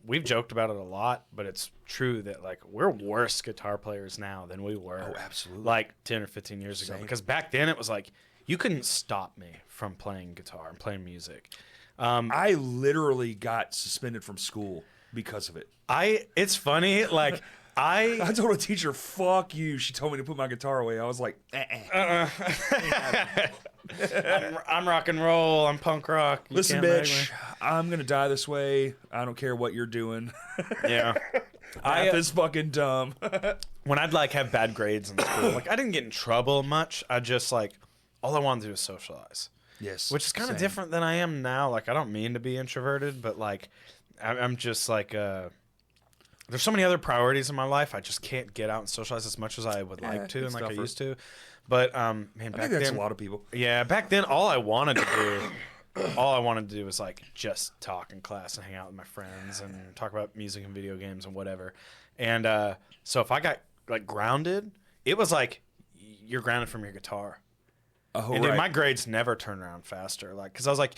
we've joked about it a lot. But it's true that like we're worse guitar players now than we were. Oh, absolutely. Like 10 or 15 years ago. Because back then it was like you couldn't stop me from playing guitar and playing music. I literally got suspended from school because of it. It's funny, like I told a teacher, "Fuck you." She told me to put my guitar away. I was like, I'm rock and roll. I'm punk rock. You "Listen, can't bitch, I'm gonna die this way. I don't care what you're doing." Yeah, Math is fucking dumb. When I'd like have bad grades in school, like I didn't get in trouble much. I just like all I wanted to do was socialize. Yes, which is kind of different than I am now. Like I don't mean to be introverted, but like I'm just like there's so many other priorities in my life. I just can't get out and socialize as much as I would like to and like I used to. But man, back I think that's then, a lot of people. Yeah, back then all I wanted to do was like just talk in class and hang out with my friends and talk about music and video games and whatever. And so if I got like grounded, it was like you're grounded from your guitar. Oh, and then my grades never turned around faster. Like, because I was like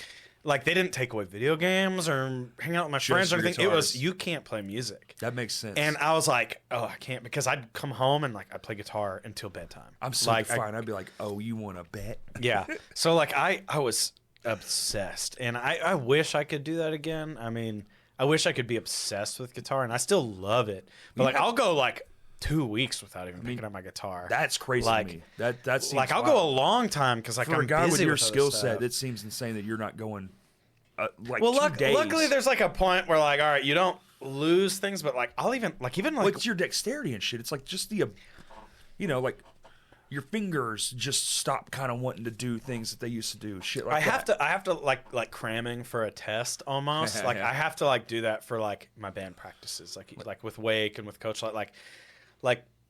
they didn't take away video games or hang out with my friends or anything. Guitars. It was you can't play music. That makes sense. And I was like, oh, I can't, because I'd come home and like I'd play guitar until bedtime. I'm so like, fine. I'd be like, oh, you want to bet? Yeah. So like I was obsessed, and I wish I could do that again. I mean, I wish I could be obsessed with guitar, and I still love it. But like I'll go like 2 weeks without even picking up my guitar. That's crazy to me. That seems like I'll go a long time because like for I'm a guy busy with your with skill stuff. set. It seems insane that you're not going like well, 2 days. Luckily, there's like a point where like, all right, you don't lose things, but like I'll even like it's your dexterity and shit. It's like just the, like your fingers just stop kind of wanting to do things that they used to do. Shit like I have to like cramming for a test almost. Like I have to like do that for like my band practices, like with Wake and with Coachlight, like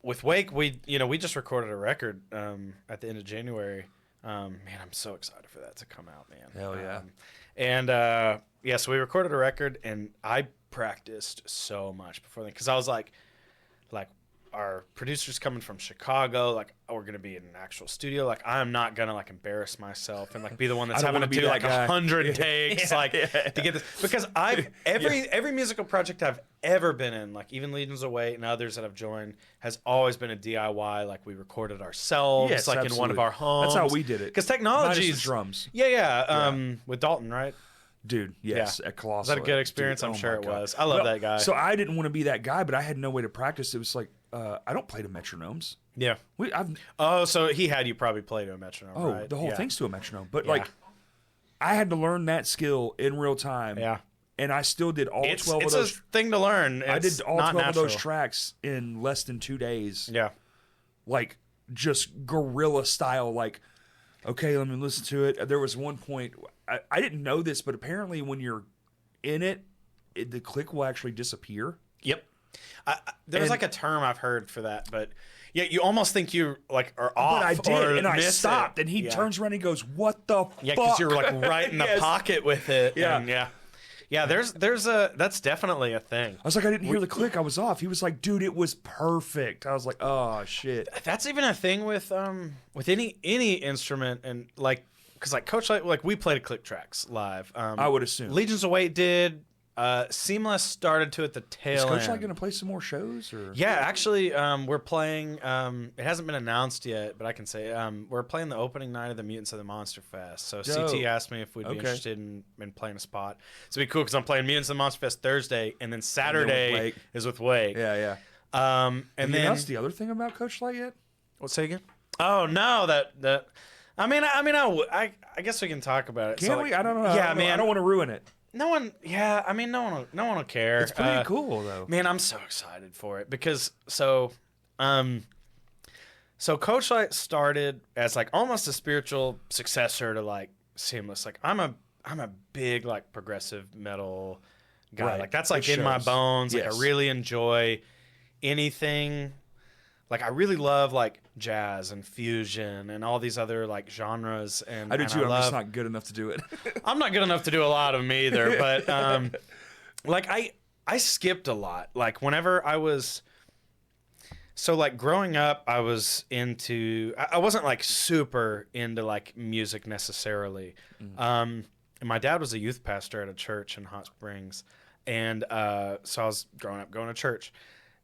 with Wake, we just recorded a record at the end of January. Man, I'm so excited for that to come out, man. Hell yeah. And so we recorded a record, and I practiced so much before then because I was like our producer's coming from Chicago, like we're gonna be in an actual studio. Like I'm not gonna like embarrass myself and like be the one that's having to do like 100 takes to get this, because every musical project I've ever been in, like even Legions Away and others that I've joined, has always been a DIY. Like we recorded ourselves, like absolutely. in one of our homes. That's how we did it. Because technology's drums. With Dalton, right? Dude, yes, at Colossal. Was that a good experience? Dude, I'm sure it was. I love that guy. So I didn't want to be that guy, but I had no way to practice. It was like, I don't play to metronomes. Yeah. So he had you probably play to a metronome, right? The whole thing's to a metronome. But like, I had to learn that skill in real time. Yeah. And I still did all 12 of those. It's a thing to learn. I did all 12 of those tracks in less than 2 days. Yeah. Like, just guerrilla style, like, okay, let me listen to it. There was one point, I didn't know this, but apparently when you're in it, the click will actually disappear. Yep. There's like a term I've heard for that, but yeah, you almost think you like are off. But I did, and I stopped, and he turns around and he goes, "What the fuck?" Yeah, because you were like right in the pocket with it. Yeah. Yeah, that's definitely a thing. I was like, I didn't hear the click. I was off. He was like, dude, it was perfect. I was like, oh shit. That's even a thing with any instrument, and like, because like Coachlight, like we played click tracks live. I would assume Legions Away did. Seamless started to at the tail end. Is Coachlight going to play some more shows? Or? Yeah, actually, we're playing. It hasn't been announced yet, but I can say we're playing the opening night of the Mutants of the Monster Fest. So CT asked me if we'd be interested in playing a spot. So it'd be cool because I'm playing Mutants of the Monster Fest Thursday, and then Saturday is with Wake. Yeah. And Have then you announced the other thing about Coachlight yet? What's that again? Oh no, that. I guess we can talk about it. Can we? I don't know. Yeah, I don't want to ruin it. No one will care. It's pretty cool though. Man, I'm so excited for it because so Coachlight started as like almost a spiritual successor to like Seamless. Like I'm a big like progressive metal guy. Right. Like that's like in my bones. Like Yes. I really enjoy anything. Like I really love like jazz and fusion and all these other like genres, and I do too. I'm just not good enough to do it. I'm not good enough to do a lot of them either, but like I skipped a lot. Like whenever I was So like growing up, I was into. I wasn't like super into like music necessarily. And my dad was a youth pastor at a church in Hot Springs, and so I was growing up going to church,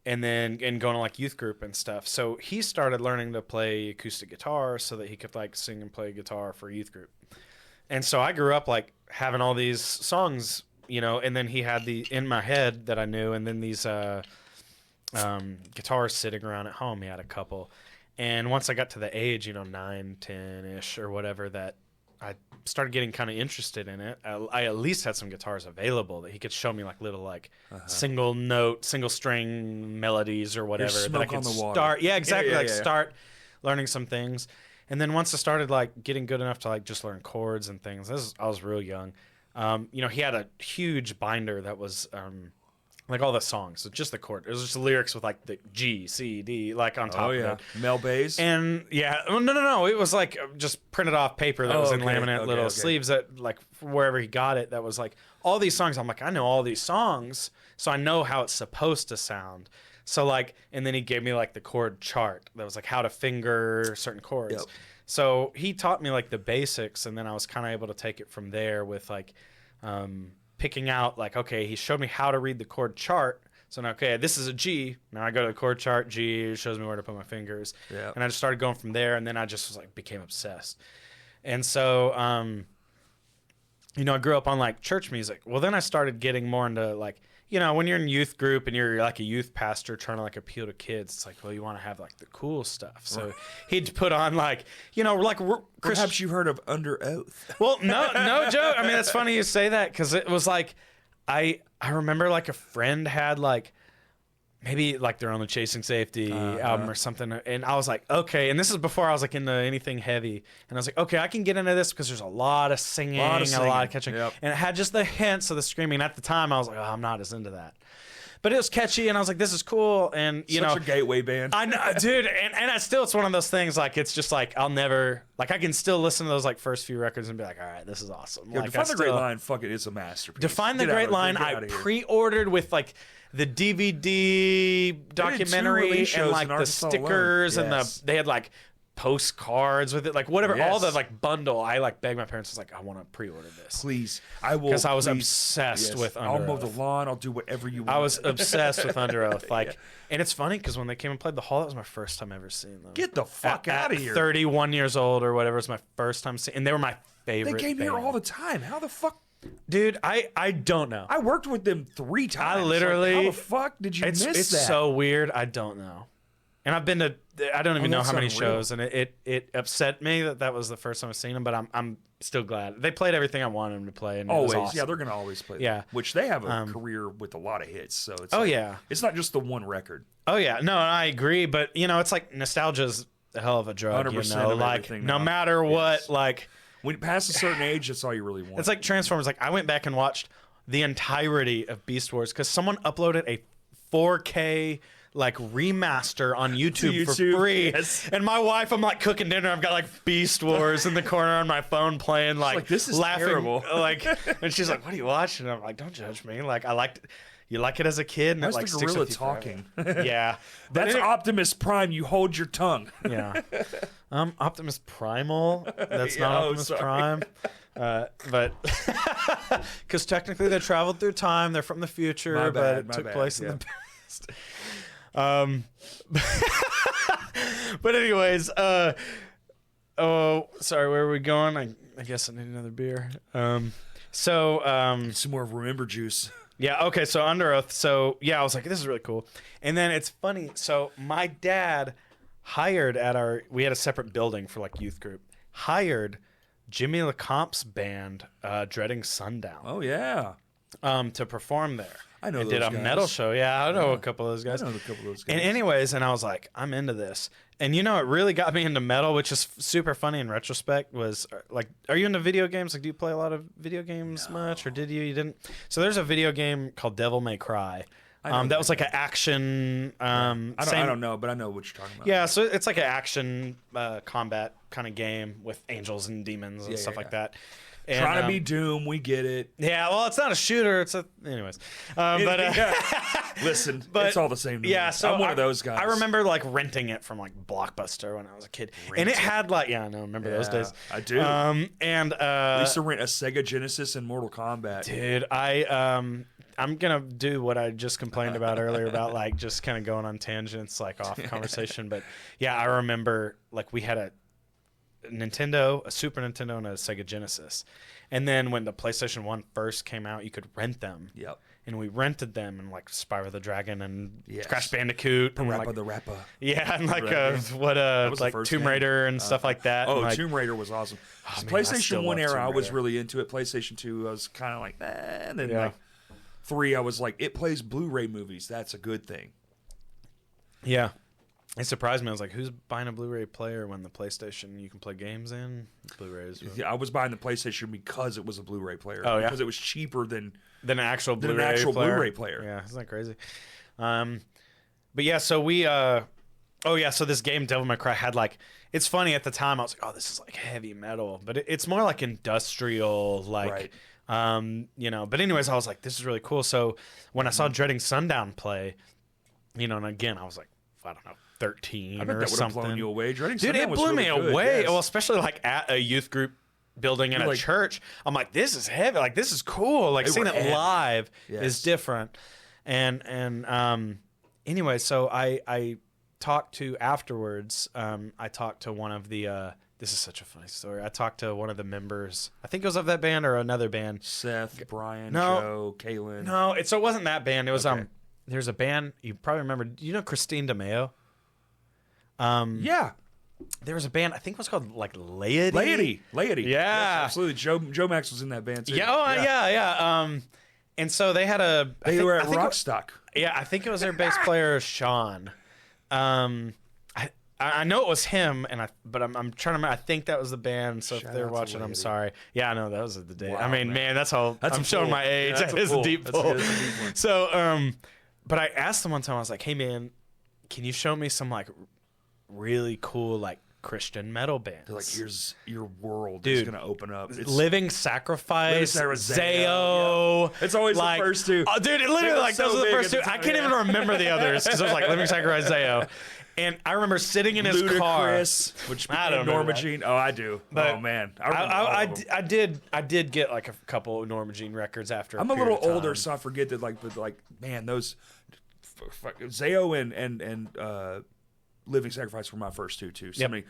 and going to like youth group and stuff. So he started learning to play acoustic guitar so that he could like sing and play guitar for youth group. And so I grew up like having all these songs, you know, and then he had the in my head that I knew, and then these guitars sitting around at home. He had a couple. And once I got to the age, 9, 10-ish or whatever, that I started getting kind of interested in it. I at least had some guitars available that he could show me like little like single string melodies or whatever that I could start. Yeah, exactly. Start learning some things. And then once I started like getting good enough to like just learn chords and things, I was real young. He had a huge binder that was like all the songs, so just the chord. It was just the lyrics with like the G, C, D, like on top of it. Mel Bays? And no. It was like just printed off paper that was in laminate little sleeves that like wherever he got it, that was like all these songs. I'm like, I know all these songs, so I know how it's supposed to sound. So like, and then he gave me like the chord chart that was like how to finger certain chords. Yep. So he taught me like the basics, and then I was kind of able to take it from there with like, picking out like, okay, he showed me how to read the chord chart. So now, okay, this is a G. Now I go to the chord chart, G, it shows me where to put my fingers. Yeah. And I just started going from there, and then I just was like, became obsessed. And so, I grew up on like church music. Well, then I started getting more into like, when you're in youth group and you're like a youth pastor trying to like appeal to kids, it's like, well, you want to have like the cool stuff. So he'd put on like, like perhaps you've heard of Under Oath. Well, no joke. I mean, it's funny you say that because it was like, I remember like a friend had like maybe like their own Chasing Safety album or something, and I was like, okay. And this is before I was like into anything heavy, and I was like, okay, I can get into this because there's a lot of singing, a lot of catching, and it had just the hints of the screaming. And at the time, I was like, oh, I'm not as into that. But it was catchy, and I was like, this is cool. And such a gateway band. I know, dude, and it's one of those things, like, it's just like, I'll never, like, I can still listen to those like first few records and be like, all right, this is awesome. Like, Define the Great Line, fuck it, it's a masterpiece. Define the Great Line, I pre-ordered with like the DVD documentary and like the stickers and they had like postcards with it, like whatever, all the like bundle. I like begged my parents, I was like, I want to pre-order this, please. I will, because I was obsessed with Under Oath. I'll mow the lawn, I'll do whatever you want. I was obsessed with Under Oath, like, and it's funny because when they came and played the hall, that was my first time ever seeing them. Get the fuck out of here. 31 years old or whatever, it was my first time seeing, and they were my favorite. They came here all the time. How the fuck? Dude, I don't know. I worked with them 3 times. I literally, like, how the fuck did you miss that? It's so weird. I don't know. And I've been to, I don't even know how many shows, and it upset me that was the first time I've seen them, but I'm still glad. They played everything I wanted them to play, and always, it was awesome. Yeah, they're going to always play yeah. that. Which they have a career with a lot of hits, so it's yeah. It's not just the one record. Oh, yeah. No, I agree, but, it's like nostalgia's a hell of a drug, 100% like, no matter what, like... When you pass a certain age, that's all you really want. It's like Transformers. Like, I went back and watched the entirety of Beast Wars because someone uploaded a 4K like remaster on YouTube for free. Yes. And my wife, I'm like cooking dinner. I've got like Beast Wars in the corner on my phone playing, like this is laughing, terrible. Like, and she's like, "What are you watching?" And I'm like, "Don't judge me. Like, I liked it. You like it as a kid, and that's it like the sticks gorilla with you talking. Yeah, that's Optimus Prime. You hold your tongue. Yeah, Optimus Primal. That's not Optimus Prime. But because technically they traveled through time, they're from the future, but it took place in the past. But anyways, oh, sorry, where are we going? I guess I need another beer. Some more Remember Juice. Yeah, okay, so Under Oath. So, yeah, I was like, this is really cool. And then it's funny. So, my dad hired we had a separate building for, like, youth group, hired Jimmy LeCompte's band, Dreading Sundown. Oh, yeah. To perform there. I know those guys. Did a metal show. Yeah, I know a couple of those guys. I know a couple of those guys. And anyways, and I was like, I'm into this. And it really got me into metal, which is super funny in retrospect, was like, are you into video games? Like, do you play a lot of video games much, or did you? You didn't? So there's a video game called Devil May Cry. That was like an action. I don't know, but I know what you're talking about. Yeah, so it's like an action combat kind of game with angels and demons and stuff like that. And, trying to be Doom, we get it. Yeah, well, it's not a shooter. It's anyways. Listen, it's all the same. To me. So I'm one of those guys. I remember like renting it from like Blockbuster when I was a kid, and it had like remember those days. I do. I used to rent a Sega Genesis and Mortal Kombat. Dude, I'm gonna do what I just complained about earlier about like just kind of going on tangents like off conversation, but yeah, I remember like we had a Nintendo, a Super Nintendo, and a Sega Genesis. And then when the PlayStation 1 first came out, you could rent them. Yep. And we rented them and like Spyro the Dragon and Crash Bandicoot. Parappa the Rappa. Yeah, and like like Tomb Raider and stuff like that. Oh, and, like, Tomb Raider was awesome. PlayStation 1 era, I was really into it. PlayStation 2, I was kind of like, and then like 3, I was like, it plays Blu-ray movies. That's a good thing. Yeah. It surprised me. I was like, who's buying a Blu-ray player when the PlayStation you can play games in? Blu-rays. Yeah, I was buying the PlayStation because it was a Bluray player. Oh, yeah? Because it was cheaper than an actual Blu-ray player. Yeah, isn't that crazy? But yeah, so we... so this game, Devil May Cry, had like... It's funny, at the time, I was like, oh, this is like heavy metal. But it's more like industrial, like... Right. But anyways, I was like, this is really cool. So when I saw Dreading Sundown play, and again, I was like, I don't know, 13 I bet or that something. Blown you away. Dreading Dude, it blew me away. Yes. Well, especially like at a youth group building in a church. I'm like, this is heavy. Like, this is cool. Like, seeing it live is different. And anyway, so I talked to afterwards. I talked to one of the. This is such a funny story. I talked to one of the members. I think it was of that band or another band. Seth, Brian, Joe, Kaylin. No, it wasn't that band. It was There's a band you probably remember. Do you know Christine DeMeo? Yeah. There was a band, I think it was called like Laity. Laity. Yeah. Yes, absolutely. Joe Max was in that band too. Yeah. And so they had they were at Rockstock. Yeah, I think it was their bass player Sean. I know it was him, but I'm trying to remember. I think that was the band. So if they're watching, I'm sorry. Yeah, I know that was the day. Wow, I mean, man, that's how I'm showing my age. Yeah, that is a deep pull. That's a deep one. So, but I asked them one time. I was like, "Hey, man, can you show me some like really cool like Christian metal bands?" They're like, "Here's your world. Dude, is gonna open up." It's Living Sacrifice, Zao. Yeah. It's always like, the first two. Oh, dude, it literally like those are the first two. I can't even remember the others because it was like Living Sacrifice, Zao. And I remember sitting in his car, which I don't know Norma Jean. Oh, I do. But oh man, I did get like a couple of Norma Jean records after. I'm a little older, so I forget that. Like man, those Zao and Living Sacrifice were my first two too. Somebody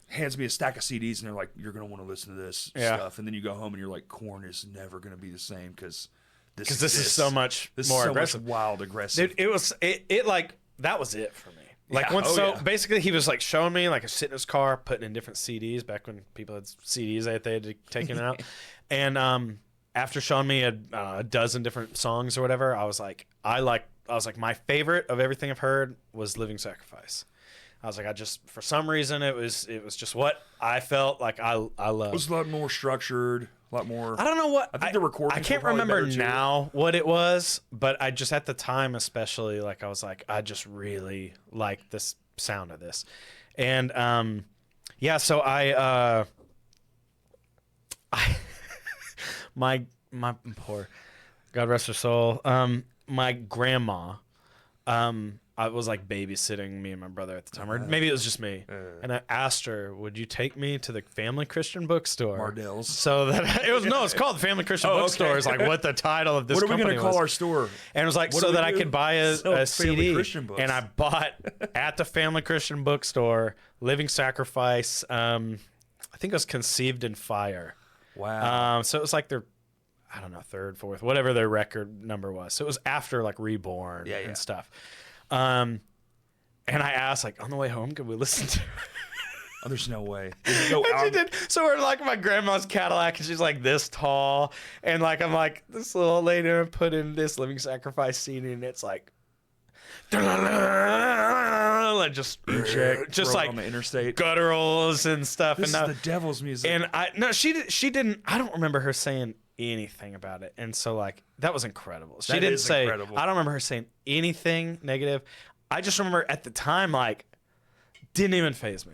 hands me a stack of CDs and they're like, "You're gonna want to listen to this stuff," and then you go home and you're like, "Korn is never gonna be the same because this is so much more aggressive, wild, aggressive." Dude, it like that was it for me. Like basically he was like showing me like a sit in his car, putting in different CDs back when people had CDs that they had taken out. And after showing me a dozen different songs or whatever, I was like my favorite of everything I've heard was Living Sacrifice. I was like, for some reason it was just what I felt like I loved. It was a lot more structured. A lot more. I don't know what. I think the recording. I can't remember now what it was, but I just at the time, especially, like I was like, I just really like this sound of this, and so I my poor, God rest her soul, my grandma, I was like babysitting me and my brother at the time, or maybe it was just me. And I asked her, "Would you take me to the Family Christian Bookstore?" Mardell's. So that it's called the Family Christian Bookstore. Is like what the title of this. What are we going to call our store? And it was like so that I could buy a CD. And I bought at the Family Christian Bookstore Living Sacrifice. I think it was Conceived in Fire. Wow. So it was like their, I don't know, third, fourth, whatever their record number was. So it was after like Reborn and stuff. And I asked, like, on the way home, could we listen to Oh, there's no way. She did. So we're like my grandma's Cadillac, and she's like this tall, and like I'm like this little old lady put in this Living Sacrifice CD, and it's like, like just like on the interstate gutturals and stuff. This and is the devil's music. And she didn't. I don't remember her saying anything about it. And so, like, that was incredible. She That didn't is say, incredible. I don't remember her saying anything negative. I just remember at the time, like, didn't even faze me.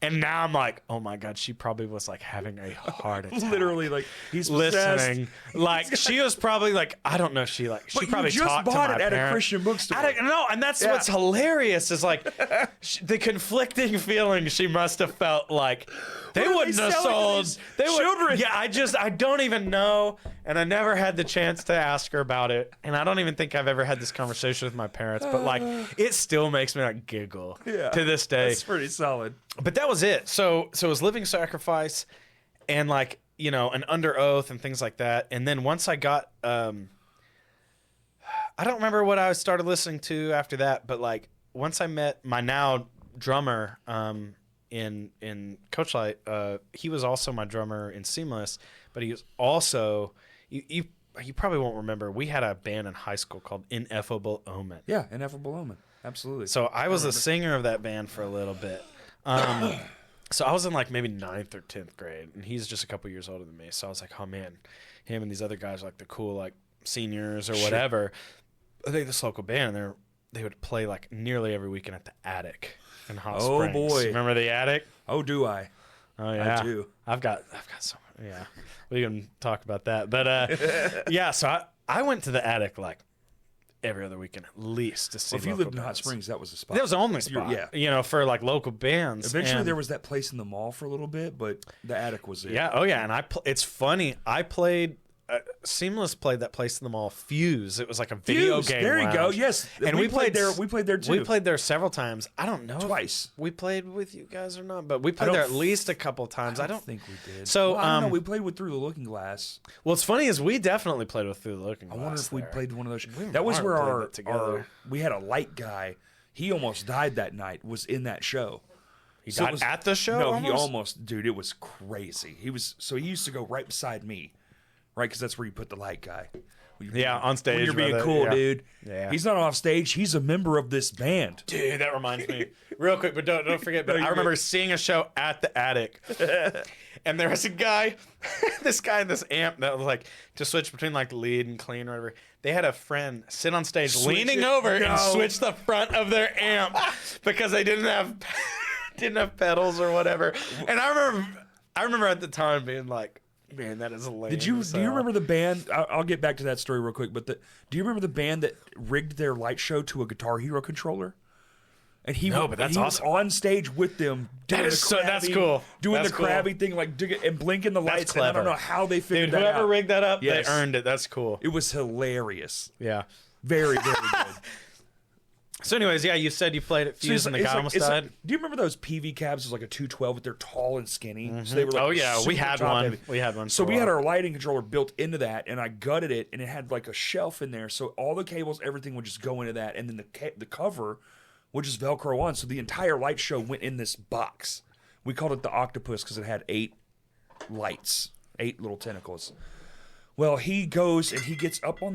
And now I'm like, oh my God, she probably was like having a heart attack. Literally, like, he's listening. Like, she was probably like, I don't know. She probably you just talked bought to it my at parents. a Christian bookstore. I don't know, and that's what's hilarious is like the conflicting feelings she must have felt. Like they What are wouldn't they have selling to sold these children? Yeah, I don't even know, and I never had the chance to ask her about it, and I don't even think I've ever had this conversation with my parents. But like, it still makes me like giggle to this day. That's pretty solid. But that was it. So it was Living Sacrifice, and like, you know, and Under Oath and things like that. And then once I got, I don't remember what I started listening to after that, but like once I met my now drummer in Coachlight, he was also my drummer in Seamless, but he was also you probably won't remember. We had a band in high school called Ineffable Omen. Yeah, Ineffable Omen. Absolutely. So I was the singer of that band for a little bit. So I was in like maybe 9th or 10th grade, and he's just a couple years older than me. So I was like, oh man, him and these other guys are like the cool like seniors or whatever. They this local band, and they would play like nearly every weekend at the Attic in Hot Springs. Oh boy, remember the Attic? Oh, do I? Oh yeah, I do. I've got some. Yeah, we can talk about that. But yeah, so I went to the Attic like every other weekend at least to see. Well, if you local lived in Hot bands. Springs, that was the spot. That was the only spot. Yeah. You know, for like local bands. Eventually, And- there was that place in the mall for a little bit, but the Attic was it. Yeah. Oh, yeah. And it's funny. I played. Seamless played that place in the mall. Fuse. It was like a video Fuse, game. there you go. lounge. Yes, And we played there. We played there too. We played there several times. I don't know if Twice. we played with you guys or not, but we played don't there at least a couple times. I don't think we did. So, well, I don't know. We played with Through the Looking Glass. What's funny is we definitely played with Through the Looking I Glass. wonder if we there. played one of those. We That was might where have played our it together. we had a light guy. He almost died that night. Was in that show. He So it died was- at the show. No, almost? he almost. Dude, it was crazy. He used to go right beside me, right? Because that's where you put the light guy. Yeah, on stage. When you're being brother. cool, Yeah. dude. Yeah. He's not off stage. He's a member of this band. Dude, that reminds me, real quick, but don't forget. But No, I you're remember good. seeing a show at the Attic, and there was a guy, this guy in this amp that was like to switch between like lead and clean or whatever. They had a friend sit on stage, Switch leaning it? over No. and switch the front of their amp because they didn't have pedals or whatever. And I remember at the time being like, man, that is lame. Do you remember the band? I'll get back to that story real quick. But do you remember the band that rigged their light show to a Guitar Hero controller? And but that's he awesome. was on stage with them. Doing That is the that's crabby- cool. Doing That's the cool. crabby thing, like and blinking the lights. And I don't clever. know how they figured Dude, that whoever out. rigged that up, Yes. they earned it. That's cool. It was hilarious. Yeah. Very, very good. So, anyways, yeah, you said you played at Fuse and the guy almost died. Do you remember those PV cabs? It was like a 212, but they're tall and skinny. So they were like Oh yeah, we super had top one. heavy. We had one. So for a we had while. our lighting controller built into that, and I gutted it, and it had like a shelf in there. So all the cables, everything would just go into that, and then the cover would just Velcro on. So the entire light show went in this box. We called it the octopus because it had 8 lights, 8 little tentacles. Well, he goes and he gets up on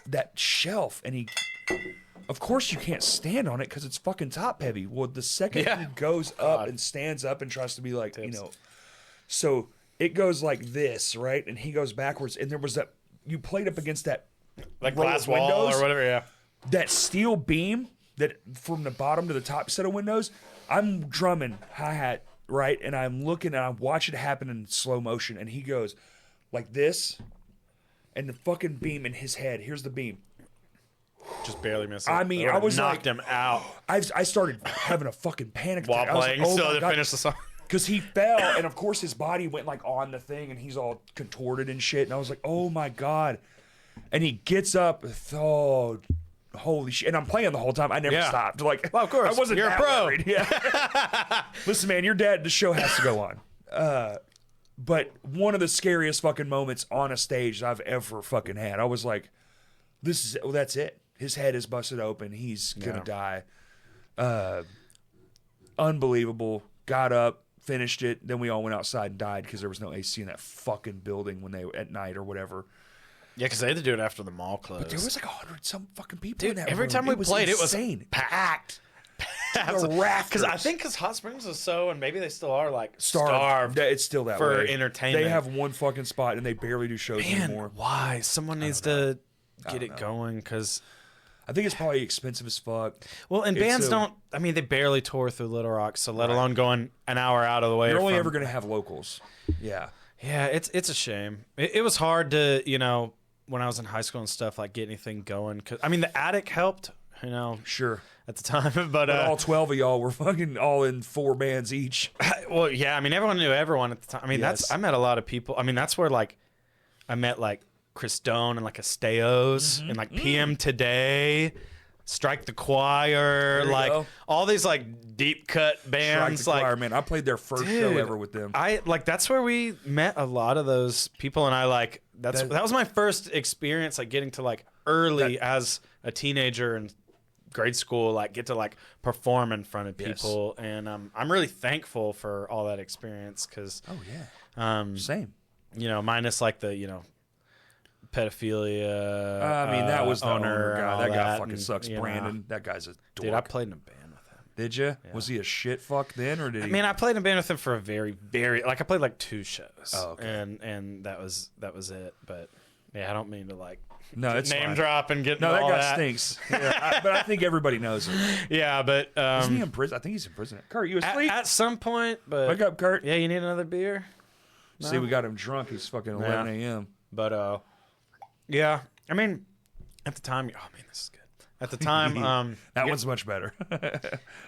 that shelf, and he. Of course, you can't stand on it because it's fucking top heavy. Well, the second he goes up and stands up and tries to be like, you know, so it goes like this, right? And he goes backwards. And there was that, you played up against that like row glass of wall windows, or whatever. Yeah. that steel beam that from the bottom to the top set of windows. I'm drumming hi-hat, right? And I'm looking and I watch it happen in slow motion. And he goes like this, and the fucking beam in his head, here's the beam. Just barely missed it. I mean, That I was knocked like- him out I started having a fucking panic while attack. I was playing. like, oh Still my to God. finish the song. Because he fell, and of course his body went like on the thing, and he's all contorted and shit. And I was like, oh my God. And he gets up, oh, holy shit. And I'm playing the whole time. I never Yeah. stopped. Like, Well, of course. I wasn't You're a that pro. worried. Yeah. Listen, man, your dad, the show has to go on. But one of the scariest fucking moments on a stage I've ever fucking had. I was like, that's it. His head is busted open. He's gonna die. Unbelievable. Got up, finished it. Then we all went outside and died because there was no AC in that fucking building when they at night or whatever. Yeah, because they had to do it after the mall closed. But there was like 100 some fucking people Dude, in that every room. time we played, it was insane. packed. rafters. Because Hot Springs is so, and maybe they still are, like, starved. It's still that for way. entertainment. They have one fucking spot, and they barely do shows anymore. Why? Someone needs to get it going, because... I think it's probably expensive as fuck. Well, and bands don't... I mean, they barely tour through Little Rock, so let alone going an hour out of the way. You're only ever going to have locals. Yeah. Yeah, it's a shame. It was hard to, you know, when I was in high school and stuff, like, get anything going. Cause, I mean, the Attic helped, you know. Sure. At the time, but all 12 of y'all were fucking all in 4 bands each. Well, yeah, I mean, everyone knew everyone at the time. I mean, I met a lot of people. I mean, that's where, like, I met, like, Chris Doan and, like, Esteos and, like, PM Today, Strike the Choir, like, all these, like, deep cut bands. Strike the Choir, like, man. I played their first show ever with them. That's where we met a lot of those people, and I, like, that was my first experience, like, getting to, like, early as a teenager and grade school, like, get to, like, perform in front of people. And I'm really thankful for all that experience, because same, you know, minus, like, the, you know, pedophilia, I mean, that was the owner guy. That guy fucking and, sucks. Brandon, that guy's a dork. Dude, I played in a band with him. Did you? Yeah. Was he a shit fuck then, or did he? I mean, I played in a band with him for a very, very, like, I played like 2 shows. Oh, okay. And that was it. But yeah, I don't mean to, like, it's name fine. drop and get that all guy that stinks. Yeah, but I think everybody knows it. Yeah, but isn't he in prison? I think he's in prison. Kurt, you asleep? At some point, but wake up, Kurt. Yeah, you need another beer. No? See, we got him drunk. He's fucking 11 a.m. But yeah, I mean, at the time, oh man, this is good. At the time, that one's much better.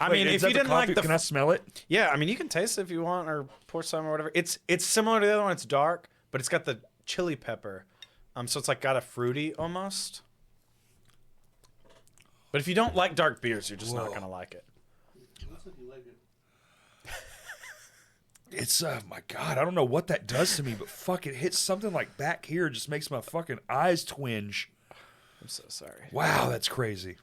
I mean, if you didn't like can I smell it? Yeah, I mean, you can taste it if you want, or pour some or whatever. It's similar to the other one. It's dark, but it's got the chili pepper. So it's like got a fruity almost. But if you don't like dark beers, you're just not gonna like it. Looks like you like it. It's my God, I don't know what that does to me, but fuck, it hits something like back here, just makes my fucking eyes twinge. I'm so sorry. Wow, that's crazy.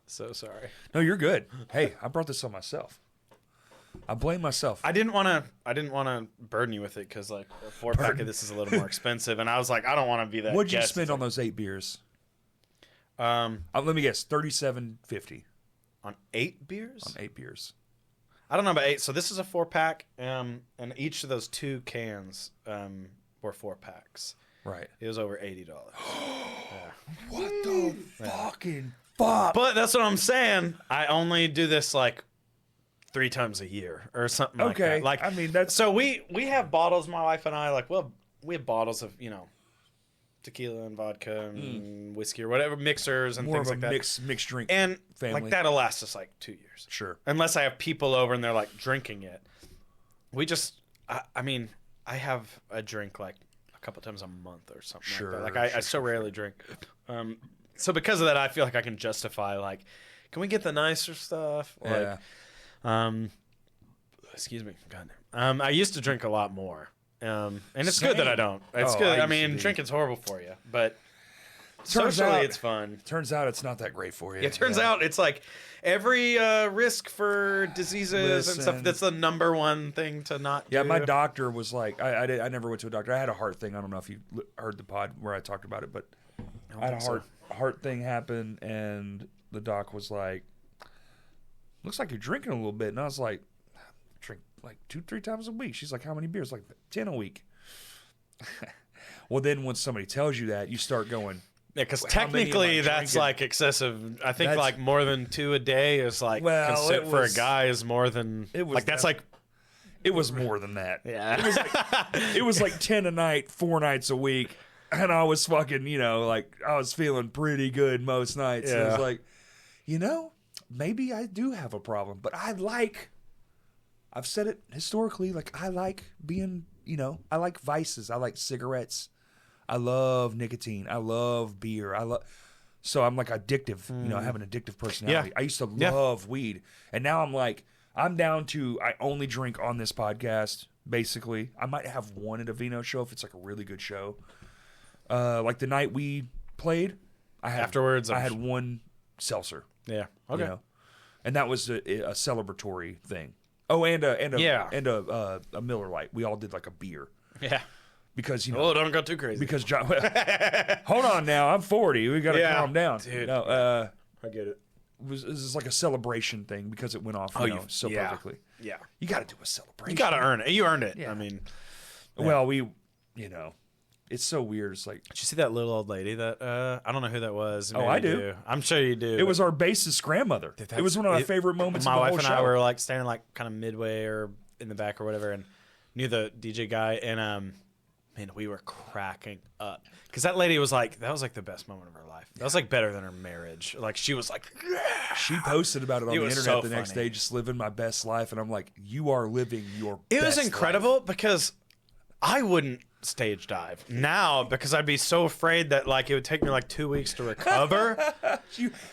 So sorry. No, you're good. Hey, I brought this on myself. I blame myself. I didn't want to burden you with it, because, like, a 4-pack of this is a little more expensive, and I was like, I don't want to be that. What'd you spend on those 8 beers? Let me guess, $37.50 on 8 beers. On 8 beers. I don't know about 8. So this is a 4-pack, and each of those 2 cans were 4-packs. Right. It was over $80. What the fucking fuck? But that's what I'm saying. I only do this, like, 3 times a year or something like that. Like, I mean, that's... So we have bottles, my wife and I, like, well, we have bottles of, you know, tequila and vodka and whiskey or whatever, mixers and things like that. Mixed drink and family. Like, that'll last us, like, 2 years. Sure. Unless I have people over and they're, like, drinking it. We just, I mean, I have a drink, like, a couple times a month or something like that. Like, I so rarely drink. So because of that, I feel like I can justify, like, can we get the nicer stuff? Like, excuse me. God. I used to drink a lot more. And it's good that I don't. It's good. I mean, drinking's horrible for you, but socially it's fun. Turns out it's not that great for you. It turns out it's like every risk for diseases and stuff. That's the number one thing to not do. Yeah, my doctor was like, I never went to a doctor. I had a heart thing. I don't know if you heard the pod where I talked about it, but I had a heart thing happen, and the doc was like, looks like you're drinking a little bit. And I was like, drink like 2-3 times a week. She's like, how many beers? Like 10 a week. Well, then when somebody tells you that, you start going, yeah, because technically that's drinking? Like excessive. I think like more than 2 a day is like, for a guy is more than, it was like, that's like, it was more than that. Yeah. It was like 10 a night, 4 nights a week. And I was fucking, you know, like I was feeling pretty good most nights. Yeah. And I was like, you know, maybe I do have a problem, but I've said it historically, like I like being, you know, I like vices. I like cigarettes. I love nicotine. I love beer. So I'm like addictive. You know, I have an addictive personality. Yeah. I used to love weed. And now I'm like, I'm down to, I only drink on this podcast, basically. I might have one at a Vino show if it's like a really good show. Like the night we played, I had one seltzer. Yeah. Okay. You know? And that was a celebratory thing. Oh, and a Miller Lite. We all did like a beer. Yeah. Because, you know. Don't go too crazy. Because John, hold on now. I'm 40. We got to calm down. Dude. No, I get it. this is like a celebration thing because it went off so perfectly. Yeah. You got to do a celebration. You got to earn it. You earned it. Yeah. I mean, well, it's so weird. It's like, did you see that little old lady that I don't know who that was. Maybe I do. I'm sure you do. It was our bassist grandmother. It was one of my favorite moments of the whole show. My wife and I were like standing like kind of midway or in the back or whatever, and knew the DJ guy, and man, we were cracking up because that lady was like, that was like the best moment of her life. That was like better than her marriage. Like she was like, yeah. She posted about it on the internet the next day, just living my best life, and I'm like, you are living your best life. It was incredible because I wouldn't stage dive now because I'd be so afraid that like it would take me like 2 weeks to recover.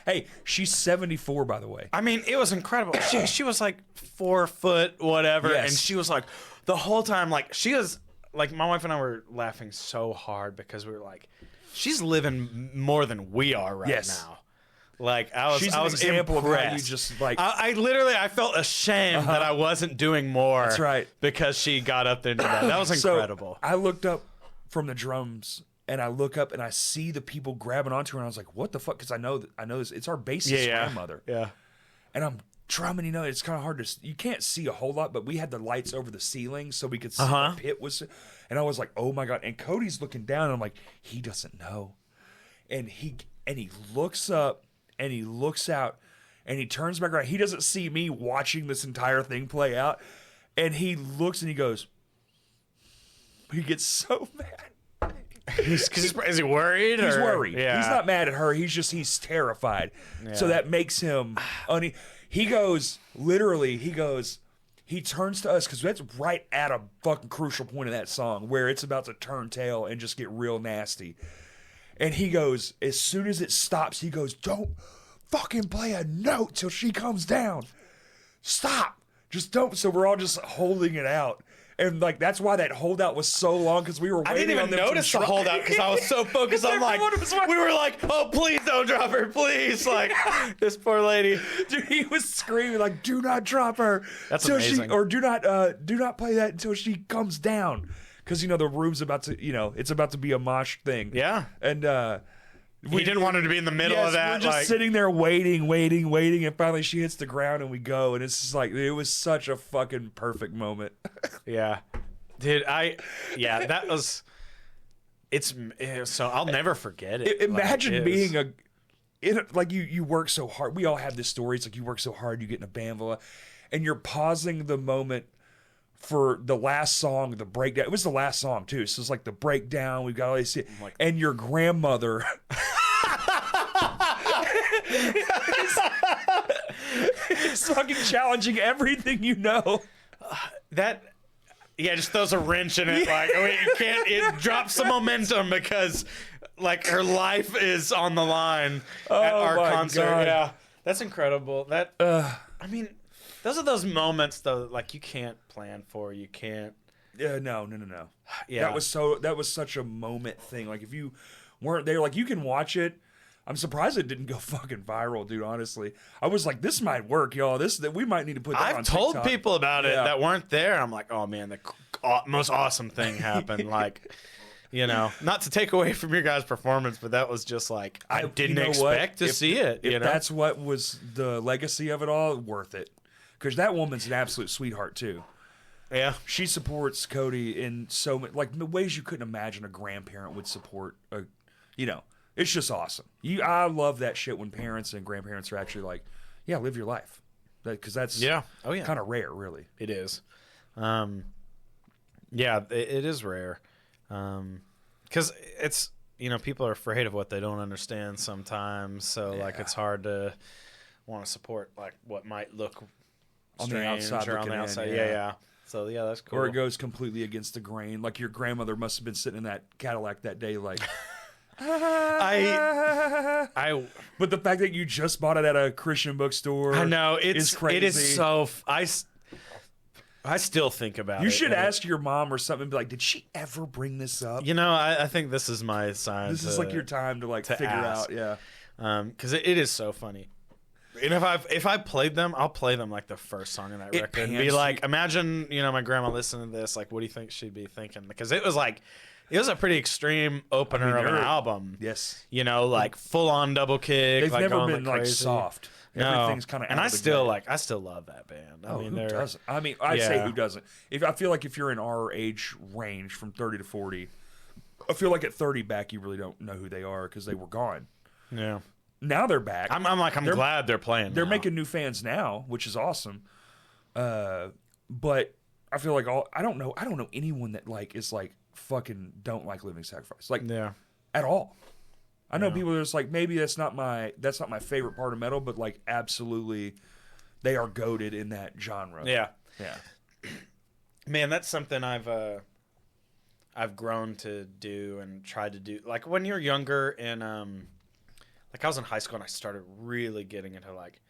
Hey, she's 74, by the way. I mean, it was incredible. She was like 4 foot whatever, yes. And she was like the whole time like she was like, my wife and I were laughing so hard because we were like, she's living more than we are right now. Like I was an example impressed. Of how you just like I literally felt ashamed that I wasn't doing more. That's right. Because she got up there and did that. That was incredible. So I looked up from the drums and I look up and I see the people grabbing onto her and I was like, what the fuck? Because I know this. It's our bassist grandmother. Yeah. And I'm drumming, it's kind of hard to, you can't see a whole lot, but we had the lights over the ceiling so we could see the pit was, and I was like, oh my God. And Cody's looking down and I'm like, he doesn't know. And he looks up and he looks out and he turns back around. He doesn't see me watching this entire thing play out. And he looks and he goes, he gets so mad. Is he worried? He's worried. Yeah. He's not mad at her. He's terrified. Yeah. So that makes him he turns to us because that's right at a fucking crucial point in that song where it's about to turn tail and just get real nasty. And he goes, as soon as it stops, he goes, don't fucking play a note till she comes down. Stop. Just don't. So we're all just holding it out. And like that's why that holdout was so long because we were waiting. I didn't even notice the holdout because I was so focused on like we were like, oh please don't drop her, please, like this poor lady. Dude, he was screaming like, do not drop her. That's amazing. Do not play that until she comes down because the room's about to it's about to be a mosh thing. Yeah, and we didn't want her to be in the middle of that. We're just sitting there waiting, and finally she hits the ground and we go, and it's just like it was such a fucking perfect moment. Yeah, dude. That was. It's so I'll never forget it. Imagine being you work so hard. We all have this story. It's like you work so hard, you get in a band, and you're pausing the moment for the last song, the breakdown. It was the last song too, so it's like the breakdown. We've got all these, and your grandmother. It's fucking challenging everything you know. Just throws a wrench in it. Like you can't. It drops the momentum because like her life is on the line at our concert. God. Yeah, that's incredible. I mean, those are those moments though. Like you can't plan for. You can't. No. Yeah, that was such a moment thing. Like if you weren't there, like you can watch it. I'm surprised it didn't go fucking viral, dude. Honestly, I was like, this might work, y'all. We might need to put that on TikTok. I've told people about it that weren't there. I'm like, oh man, the most awesome thing happened. Like, not to take away from your guys' performance, but that was just like I didn't expect to see it. If that's what was the legacy of it all, worth it. Because that woman's an absolute sweetheart too. Yeah, she supports Cody in so many ways you couldn't imagine a grandparent would support a. It's just awesome. I love that shit when parents and grandparents are actually like, yeah, live your life. Because that's kind of rare, really. It is. It is rare. Because it's, people are afraid of what they don't understand sometimes. So, it's hard to want to support, what might look on the outside. Yeah. So, that's cool. Or it goes completely against the grain. Like, your grandmother must have been sitting in that Cadillac that day, like... But the fact that you just bought it at a Christian bookstore, I know is crazy. It is so. I still think about it. You should ask your mom or something. And be like, did she ever bring this up? I think this is my sign. This is like your time to figure ask. out. Yeah. Because it is so funny. And if I played them, I'll play them like the first song in that record and be like, imagine my grandma listening to this. Like, what do you think she'd be thinking? Because it was like. It was a pretty extreme opener of an album. Yes. You know, like full on double kick. They've like never going been like like crazy. soft. No. Everything's kind of. And I still love that band. I mean, who they're doesn't? I mean, I say who doesn't. I feel like if you're in our age range from 30 to 40, I feel like at 30 back you really don't know who they are because they were gone. Yeah. Now they're back. I'm glad they're playing. They're now. making new fans now, which is awesome. But I feel like I don't know anyone that like is like fucking don't like Living Sacrifice at all. I know people are just like, maybe that's not my favorite part of metal, but like absolutely they are goated in that genre. Yeah. Yeah. Man, that's something I've grown to do and tried to do. Like when you're younger and like I was in high school and I started really getting into like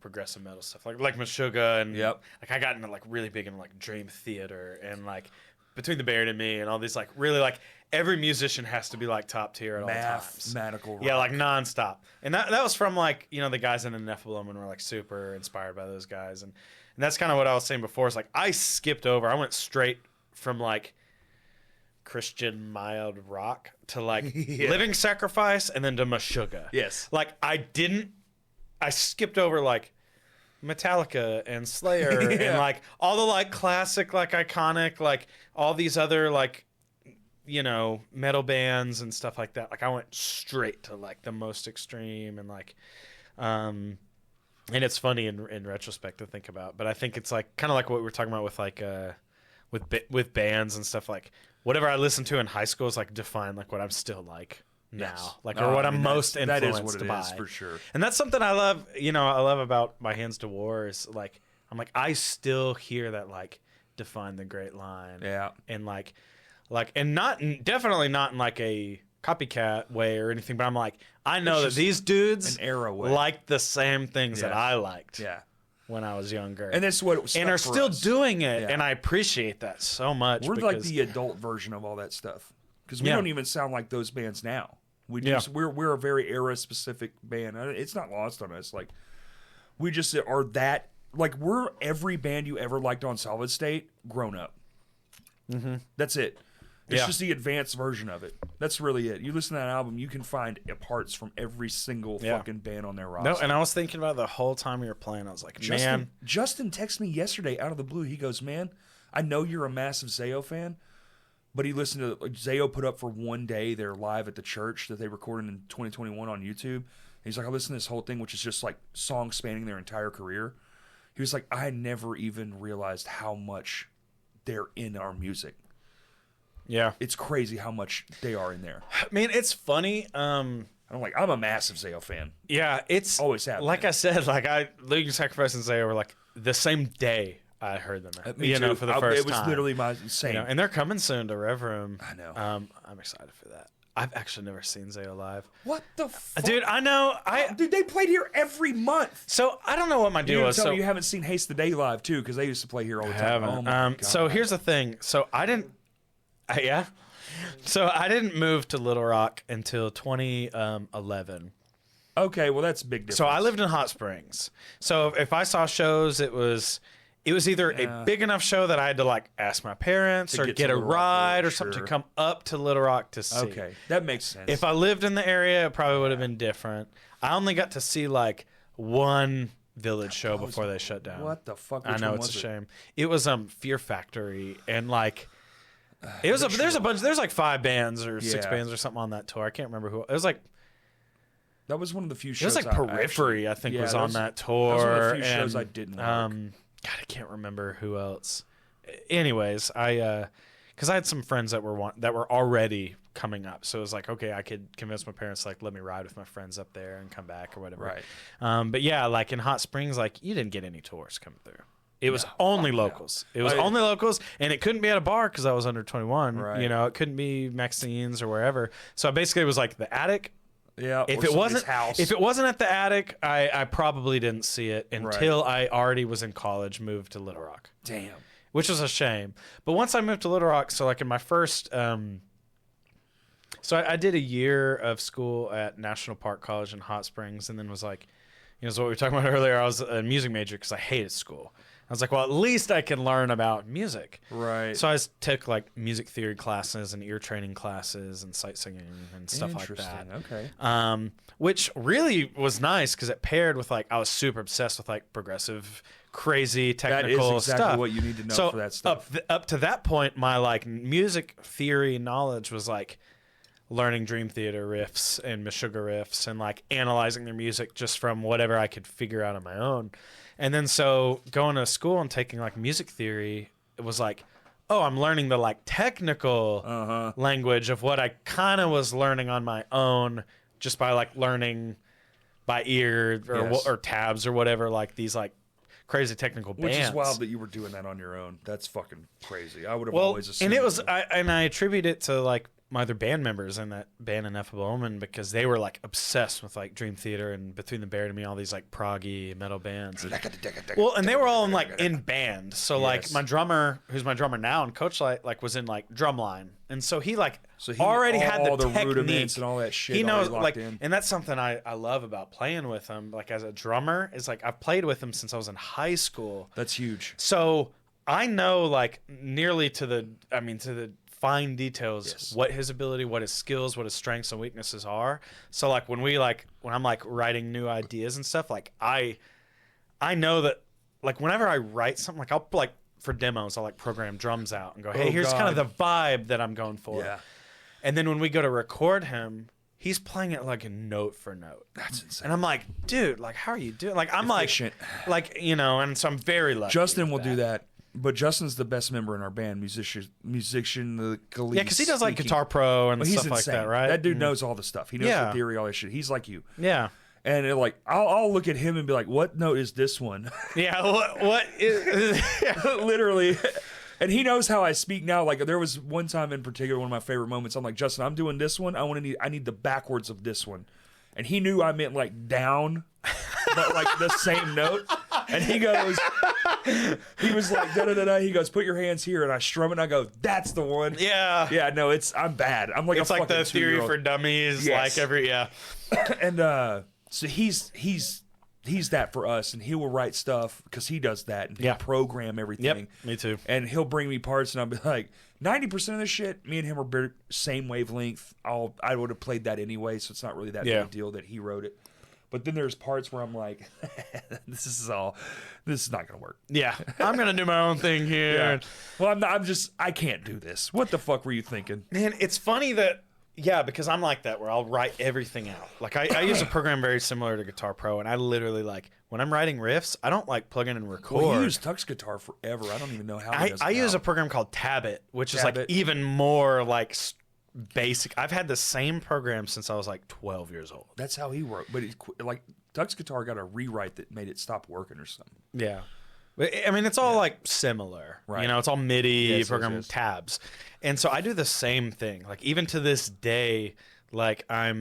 progressive metal stuff. Like Meshuggah and like I got into like really big into like Dream Theater and like Between the Buried and Me and all these like really like every musician has to be like top tier at all times. Mathematical rock. Yeah, like nonstop. And that was from like, you know, the guys in Ineffable and were like super inspired by those guys. And that's kind of what I was saying before. Is like I went straight from like Christian mild rock to like Living Sacrifice and then to Meshuggah. Yes. Like I skipped over like Metallica and Slayer and like all the like classic like iconic like all these other like you know metal bands and stuff like that. Like I went straight to like the most extreme and like and it's funny in retrospect to think about, but I think it's like kind of like what we were talking about with like with bands and stuff. Like whatever I listened to in high school is like defined like what I'm still like now, like or what I'm most influenced that is what it by. is, for sure. And that's something I love. You know, I love about My Hands to War is like I'm like I still hear that like define the great line. Yeah. And like and not definitely not in like a copycat way or anything, but I'm like I know that these dudes an era way. like the same things that I liked. Yeah. When I was younger, and that's what it was, and are still doing it, and I appreciate that so much. We're like the adult version of all that stuff because we don't even sound like those bands now. We just we're a very era specific band. It's not lost on us. Like we just are that like we're every band you ever liked on Solid State grown up. Mm-hmm. That's it. It's just the advanced version of it. That's really it. You listen to that album, you can find parts from every single fucking band on their roster. No, and I was thinking about it the whole time you were playing. I was like, man. Justin texted me yesterday out of the blue. He goes, man, I know you're a massive Zayo fan, but he listened to Zayo put up for one day their live at the church that they recorded in 2021 on YouTube. And he's like, I listened to this whole thing, which is just like songs spanning their entire career. He was like, I never even realized how much they're in our music. Yeah, it's crazy how much they are in there. I mean, it's funny. I'm a massive Zayo fan. Yeah, it's always have. Like I said, like Living Sacrifice and Zayo were like the same day I heard them. You know, for the first time. It was literally my same. You know, and they're coming soon to Rev Room. I know. I'm excited for that. I've actually never seen Zayo live. What the fuck? Dude, I know. Dude, they played here every month. So I don't know what my deal was. Tell me you haven't seen Haste the Day live too, because they used to play here all the time. Oh my God. So here's the thing. So I didn't. So I didn't move to Little Rock until 2011. Okay, well that's a big difference. So I lived in Hot Springs. So if I saw shows, it was either a big enough show that I had to like ask my parents or get a ride or something to come up to Little Rock to see. Okay, that makes sense. If I lived in the area, it probably would have been different. I only got to see like one Village show before they shut down. What the fuck? I know, it's a shame. It was Fear Factory and like. It was there's a bunch. There's like 5 bands or 6 bands or something on that tour. I can't remember who. It was like that was one of the few shows. It was like Periphery, I think, was on that tour. That was one of the few shows I didn't like. God, I can't remember who else. Anyways, because I had some friends that were already coming up, so it was like, okay, I could convince my parents like let me ride with my friends up there and come back or whatever. Right. But yeah, like in Hot Springs, like you didn't get any tours coming through. It was only locals. It was only locals, and it couldn't be at a bar because I was under 21. Right. You know, it couldn't be Maxine's or wherever. So basically, it was like the attic. Yeah. If it wasn't at the attic, I probably didn't see it until I already was in college, moved to Little Rock. Damn. Which was a shame. But once I moved to Little Rock, so like in my first, so I did a year of school at National Park College in Hot Springs, and then was like, you know, so what we were talking about earlier, I was a music major because I hated school. I was like, well, at least I can learn about music. Right. So I took like music theory classes and ear training classes and sight singing and stuff like that. Okay. Which really was nice because it paired with like, I was super obsessed with like progressive, crazy technical that is exactly stuff. what you need to know for that stuff. Up to that point, my like music theory knowledge was like learning Dream Theater riffs and Meshuggah riffs and like analyzing their music just from whatever I could figure out on my own. And then so going to school and taking like music theory, it was like, oh, I'm learning the like technical language of what I kind of was learning on my own just by like learning by ear or tabs or whatever, like these like crazy technical bands. Which is wild that you were doing that on your own. That's fucking crazy. I would have always assumed. And it was, I attribute it to like my other band members in that band, Ineffable Omen, because they were like obsessed with like Dream Theater and Between the Bear and Me, all these like proggy metal bands. Well, and they were all in band. So like my drummer, who's my drummer now in Coachlight, like was in like drumline, and so he like already had the technique, rudiments and all that shit. He knows like, and that's something I love about playing with him. Like as a drummer, is like I've played with him since I was in high school. That's huge. So I know like nearly to the fine details what his ability, what his skills, what his strengths and weaknesses are. So like when I'm like writing new ideas and stuff, like I know that like whenever I write something, like I'll like for demos, I'll like program drums out and go, hey, here's kind of the vibe that I'm going for. Yeah. And then when we go to record him, he's playing it like a note for note. That's insane. And I'm like, dude, like how are you doing? Like I'm efficient. like you know, and so I'm very lucky. Justin will do that. But Justin's the best member in our band, musician, the Khalees. Yeah, because he does like Guitar Pro and stuff like that, right? That dude knows all the stuff. He knows the theory, all that shit. He's like you. Yeah. And like, I'll look at him and be like, "What note is this one?" Yeah. What is literally? And he knows how I speak now. Like there was one time in particular, one of my favorite moments. I'm like, Justin, I'm doing this one. I need the backwards of this one. And he knew I meant like down, but like the same note. And he was like, da da da da. He goes, put your hands here, and I strum it. And I go, that's the one. Yeah. Yeah. No, I'm bad. I'm like it's like the theory for dummies. Yes. Like And so he's that for us, and he will write stuff because he does that, and he'll program everything. Yep, me too. And he'll bring me parts, and I'll be like, 90% of this shit, me and him are same wavelength. I would have played that anyway, so it's not really that big a deal that he wrote it. But then there's parts where I'm like, this is not gonna work. Yeah, I'm gonna do my own thing here. Yeah. Well, I can't do this. What the fuck were you thinking? Man, it's funny that. Yeah, because I'm like that where I'll write everything out. Like I use a program very similar to Guitar Pro, and I literally like when I'm writing riffs, I don't like plug in and record. Well, you use Tux Guitar forever. I don't even know how. I use a program called Tabit, which is like even more like basic. I've had the same program since I was like 12 years old. That's how he wrote, but like Tux Guitar got a rewrite that made it stop working or something. Yeah. I mean, it's all like similar, right? You know, it's all MIDI program tabs. And so I do the same thing. Like even to this day, like I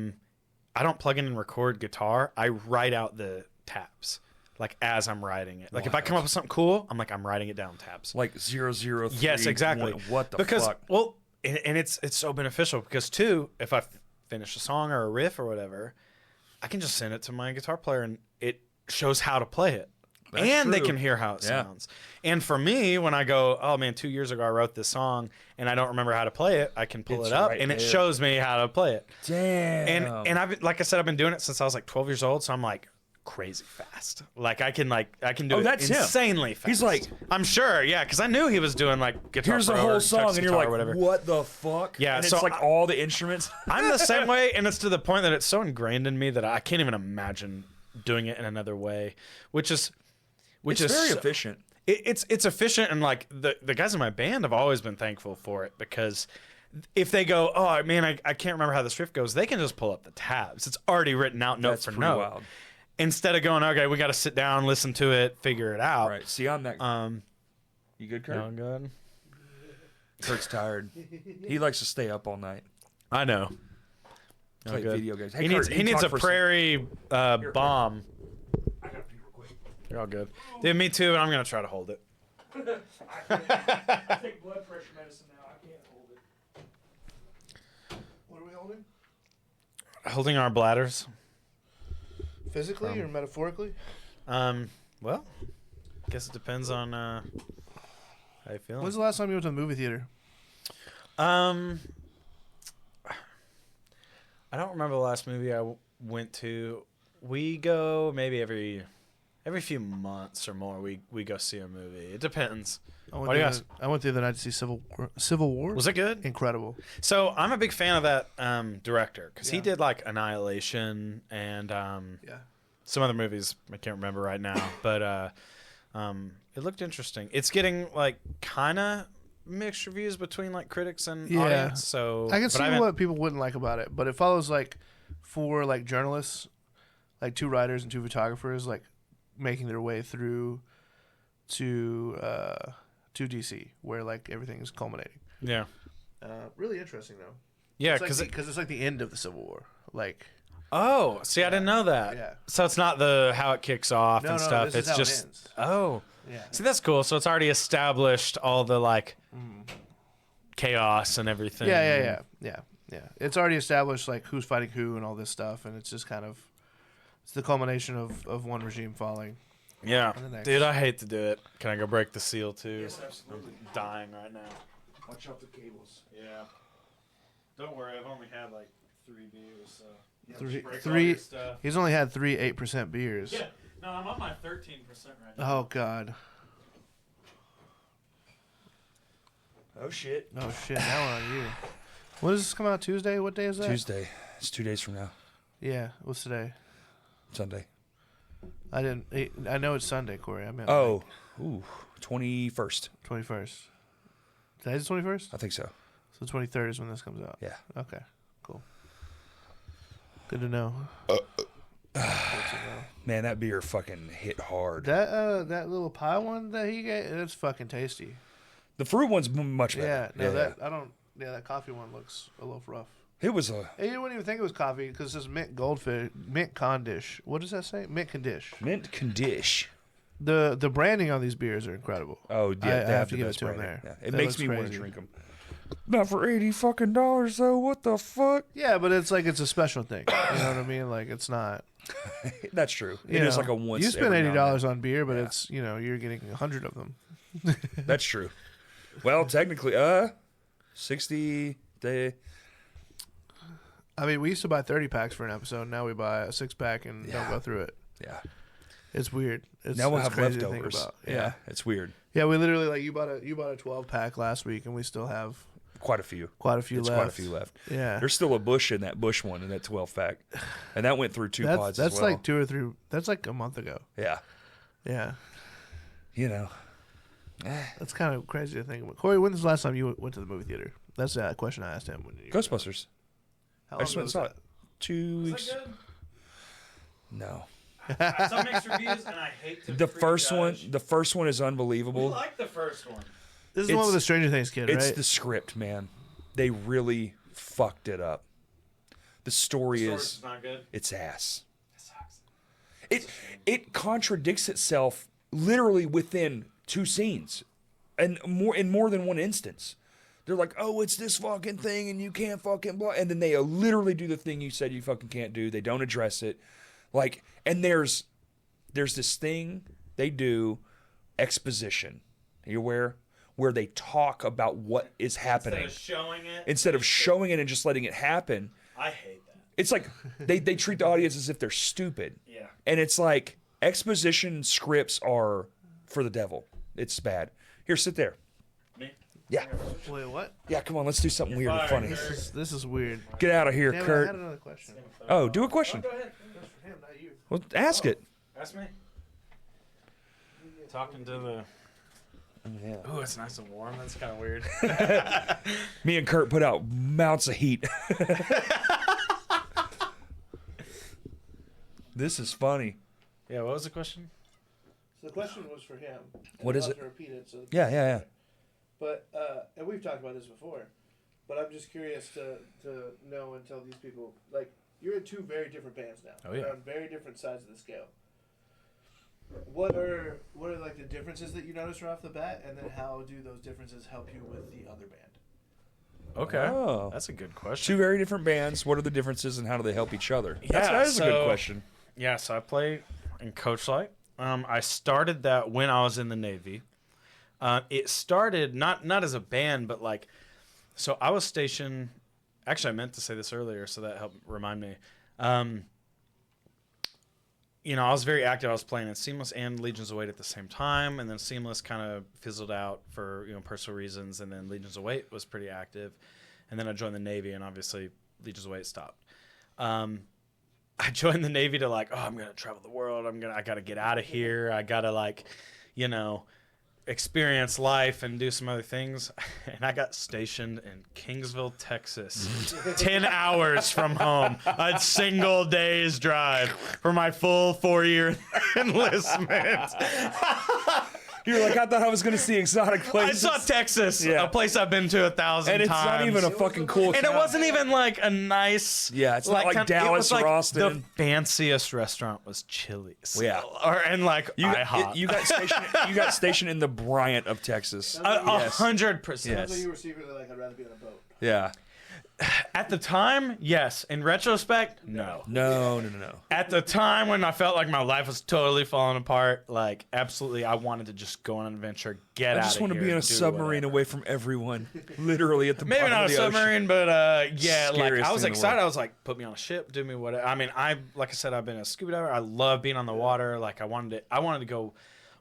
don't plug in and record guitar. I write out the tabs like as I'm writing it. Like if I come up with something cool, I'm writing it down tabs. Like 003. Yes, exactly. What the fuck? Well, and it's so beneficial because too, if I finish a song or a riff or whatever, I can just send it to my guitar player and it shows how to play it. That's true. They can hear how it sounds. And for me, when I go, oh man, 2 years ago I wrote this song and I don't remember how to play it, I can pull it up and it shows me how to play it. Damn. And I've like I said, I've been doing it since I was like 12 years old, so I'm like crazy fast. Like I can do it insanely fast. He's like, I'm sure, yeah, because I knew he was doing like Guitar here's Pro the whole song, and you're like, whatever. What the fuck? Yeah, and so it's like all the instruments. I'm the same way, and it's to the point that it's so ingrained in me that I can't even imagine doing it in another way, which is very efficient. It's efficient, and like the guys in my band have always been thankful for it because if they go, oh man, I can't remember how this riff goes, they can just pull up the tabs. It's already written out note for note. Wild. Instead of going, okay, we got to sit down, listen to it, figure it out. Right. See, I'm that. You good, Kurt? No, I'm good. Kurt's tired. He likes to stay up all night. I know. Play video games. Hey, he needs a prairie bomb. I gotta pee real quick. You're all good. Dude, me too, and I'm going to try to hold it. I take blood pressure medicine now. I can't hold it. What are we holding? Holding our bladders. Physically or metaphorically? Well, guess it depends on how you feel. When's the last time you went to the movie theater? I don't remember the last movie I went to. We go maybe every few months or more. We go see a movie. It depends. I went the other night to see Civil War. Was it good? Incredible. So I'm a big fan of that director because he did like Annihilation and some other movies I can't remember right now, but it looked interesting. It's getting like kind of mixed reviews between like critics and audience. So I can see what people wouldn't like about it, but it follows like 4 like journalists, like 2 writers and 2 photographers, like making their way through to DC, where like everything is culminating. Yeah. Really interesting though. Yeah, because it's like the end of the Civil War. Like. Oh, see, I didn't know that. Yeah. So it's not how it kicks off and stuff. This It's is how just it ends. oh. Yeah. See, that's cool. So it's already established all the like chaos and everything. Yeah. It's already established like who's fighting who and all this stuff, and it's just kind of it's the culmination of one regime falling. Yeah. And the next. Dude, I hate to do it. Can I go break the seal too? Yes, absolutely. I'm dying right now. Watch out the cables. Yeah. Don't worry, I've only had like 3 beers, so Three. He's only had 3 8% beers. Yeah. No, I'm on my 13% right now. Oh God. Oh shit. Oh shit. Now we're on you. When does this come out? Tuesday? What day is that? Tuesday. It's 2 days from now. Yeah. What's today? Sunday. I know it's Sunday, Corey. I meant. Oh. Ooh. 21st. 21st. Today's the 21st. I think so. So 23rd is when this comes out. Yeah. Okay. Cool. Good to know. Man, that beer fucking hit hard. That little pie one that he got, it's fucking tasty. The fruit one's much Yeah, better. that coffee one looks a little rough. It was a Hey, you wouldn't even think it was coffee because it says mint goldfish, mint condish. What does that say? Mint condish. mint condish. The branding on these beers are incredible. Oh, yeah, I have to the give it best to him branding. there. Yeah. It That makes looks me want to crazy. drink them. Not for $80 fucking though. What the fuck? Yeah, but it's like it's a special thing. You know what I mean? Like it's not. That's true. You It is know, like a once. You spend every now and $80 on beer, but it's you're getting 100 of them. then. That's true. Well, technically, 60 day. I mean, we used to buy 30 packs for an episode. Now we buy a 6-pack and don't go through it. Yeah. It's weird. Now we'll it's have crazy to think leftovers. about. Yeah, it's weird. Yeah, we literally like you bought a 12-pack last week, and we still have Quite a few. quite a few It's left. quite a few left. Yeah, There's still a bush in that bush one in that 12-pack, and that went through 2 pods that's as well. like 2 or 3. That's like a month ago. Yeah. Yeah, You know. that's kind of crazy to think about. Corey, when's the last time you went to the movie theater? That's a question I asked him. Ghostbusters. How I just went and saw it. 2 Was weeks. that good? No. Some mixed reviews, and I hate to The first one. prejudge. The first one is We unbelievable. like the first one. This is the one with the Stranger Things kid, It's right? the script, man. They really fucked it up. The story is not good. it's ass. That sucks. It contradicts itself literally within 2 scenes, and in more than one instance. They're like, oh, it's this fucking thing, and you can't fucking blah, and then they literally do the thing you said you fucking can't do. They don't address it, like, and there's this thing they do, exposition. Are you aware? Where they talk about what is happening instead of showing it and just letting it happen. I hate that. It's like they treat the audience as if they're stupid. Yeah. And it's like exposition scripts are for the devil. It's bad. Here, sit there. Me? Yeah. Wait, what? Yeah, come on, let's do something weird and fired, funny. This is weird. Get out of here, Damn it, I Kurt. had another question. Oh, do a question. Go ahead. That's for him, not you. Well, ask it. Ask me. Talking to the. Yeah. Oh, it's nice and warm. That's kind of weird. Me and Kurt put out mounts of heat. This is funny. Yeah, what was the question? So the question was for him. What I'd is love it? To repeat it. So Yeah. But and we've talked about this before, but I'm just curious to know and tell these people, like, you're in 2 very different bands now. Oh, yeah. You're on very different sides of the scale. What are like the differences that you notice right off the bat, and then how do those differences help you with the other band? Okay. Oh. That's a good question. 2 very different bands. What are the differences and how do they help each other? Yeah, that is a good so- question. Yeah, so I play in Coachlight. I started that when I was in the Navy. It started not as a band, but like, so I was stationed. Actually, I meant to say this earlier, so that helped remind me. You know, I was very active. I was playing in Seamless and Legions of Weight at the same time, and then Seamless kind of fizzled out for, you know, personal reasons, and then Legions of Weight was pretty active, and then I joined the Navy, and obviously Legions of Weight stopped. I joined the Navy to like, oh, I'm gonna travel the world. I gotta get out of here. I gotta like, you know, experience life and do some other things. And I got stationed in Kingsville, Texas, 10 hours from home, a single day's drive for my full 4-year enlistment. You're like, I thought I was going to see exotic places. I saw Texas, a place I've been to 1,000 times. And it's not even a fucking cool And it wasn't even like a nice... Yeah, it's not like Dallas or Austin. The fanciest restaurant was Chili's. Yeah. And like IHOP. You got stationed in the Bryant of Texas. 100%. Sounds like you were secretly like, I'd rather be on a boat. Yeah. At the time, yes. In retrospect, no. No. At the time when I felt like my life was totally falling apart, like absolutely, I wanted to just go on an adventure, get out of here. I just want to be in a submarine away from everyone, literally at the maybe bottom not of a the submarine, ocean. but yeah, like Scariest I was thing in the excited. world. I was like, put me on a ship, do me whatever. I mean, like I said, I've been a scuba diver. I love being on the water. Like I wanted to go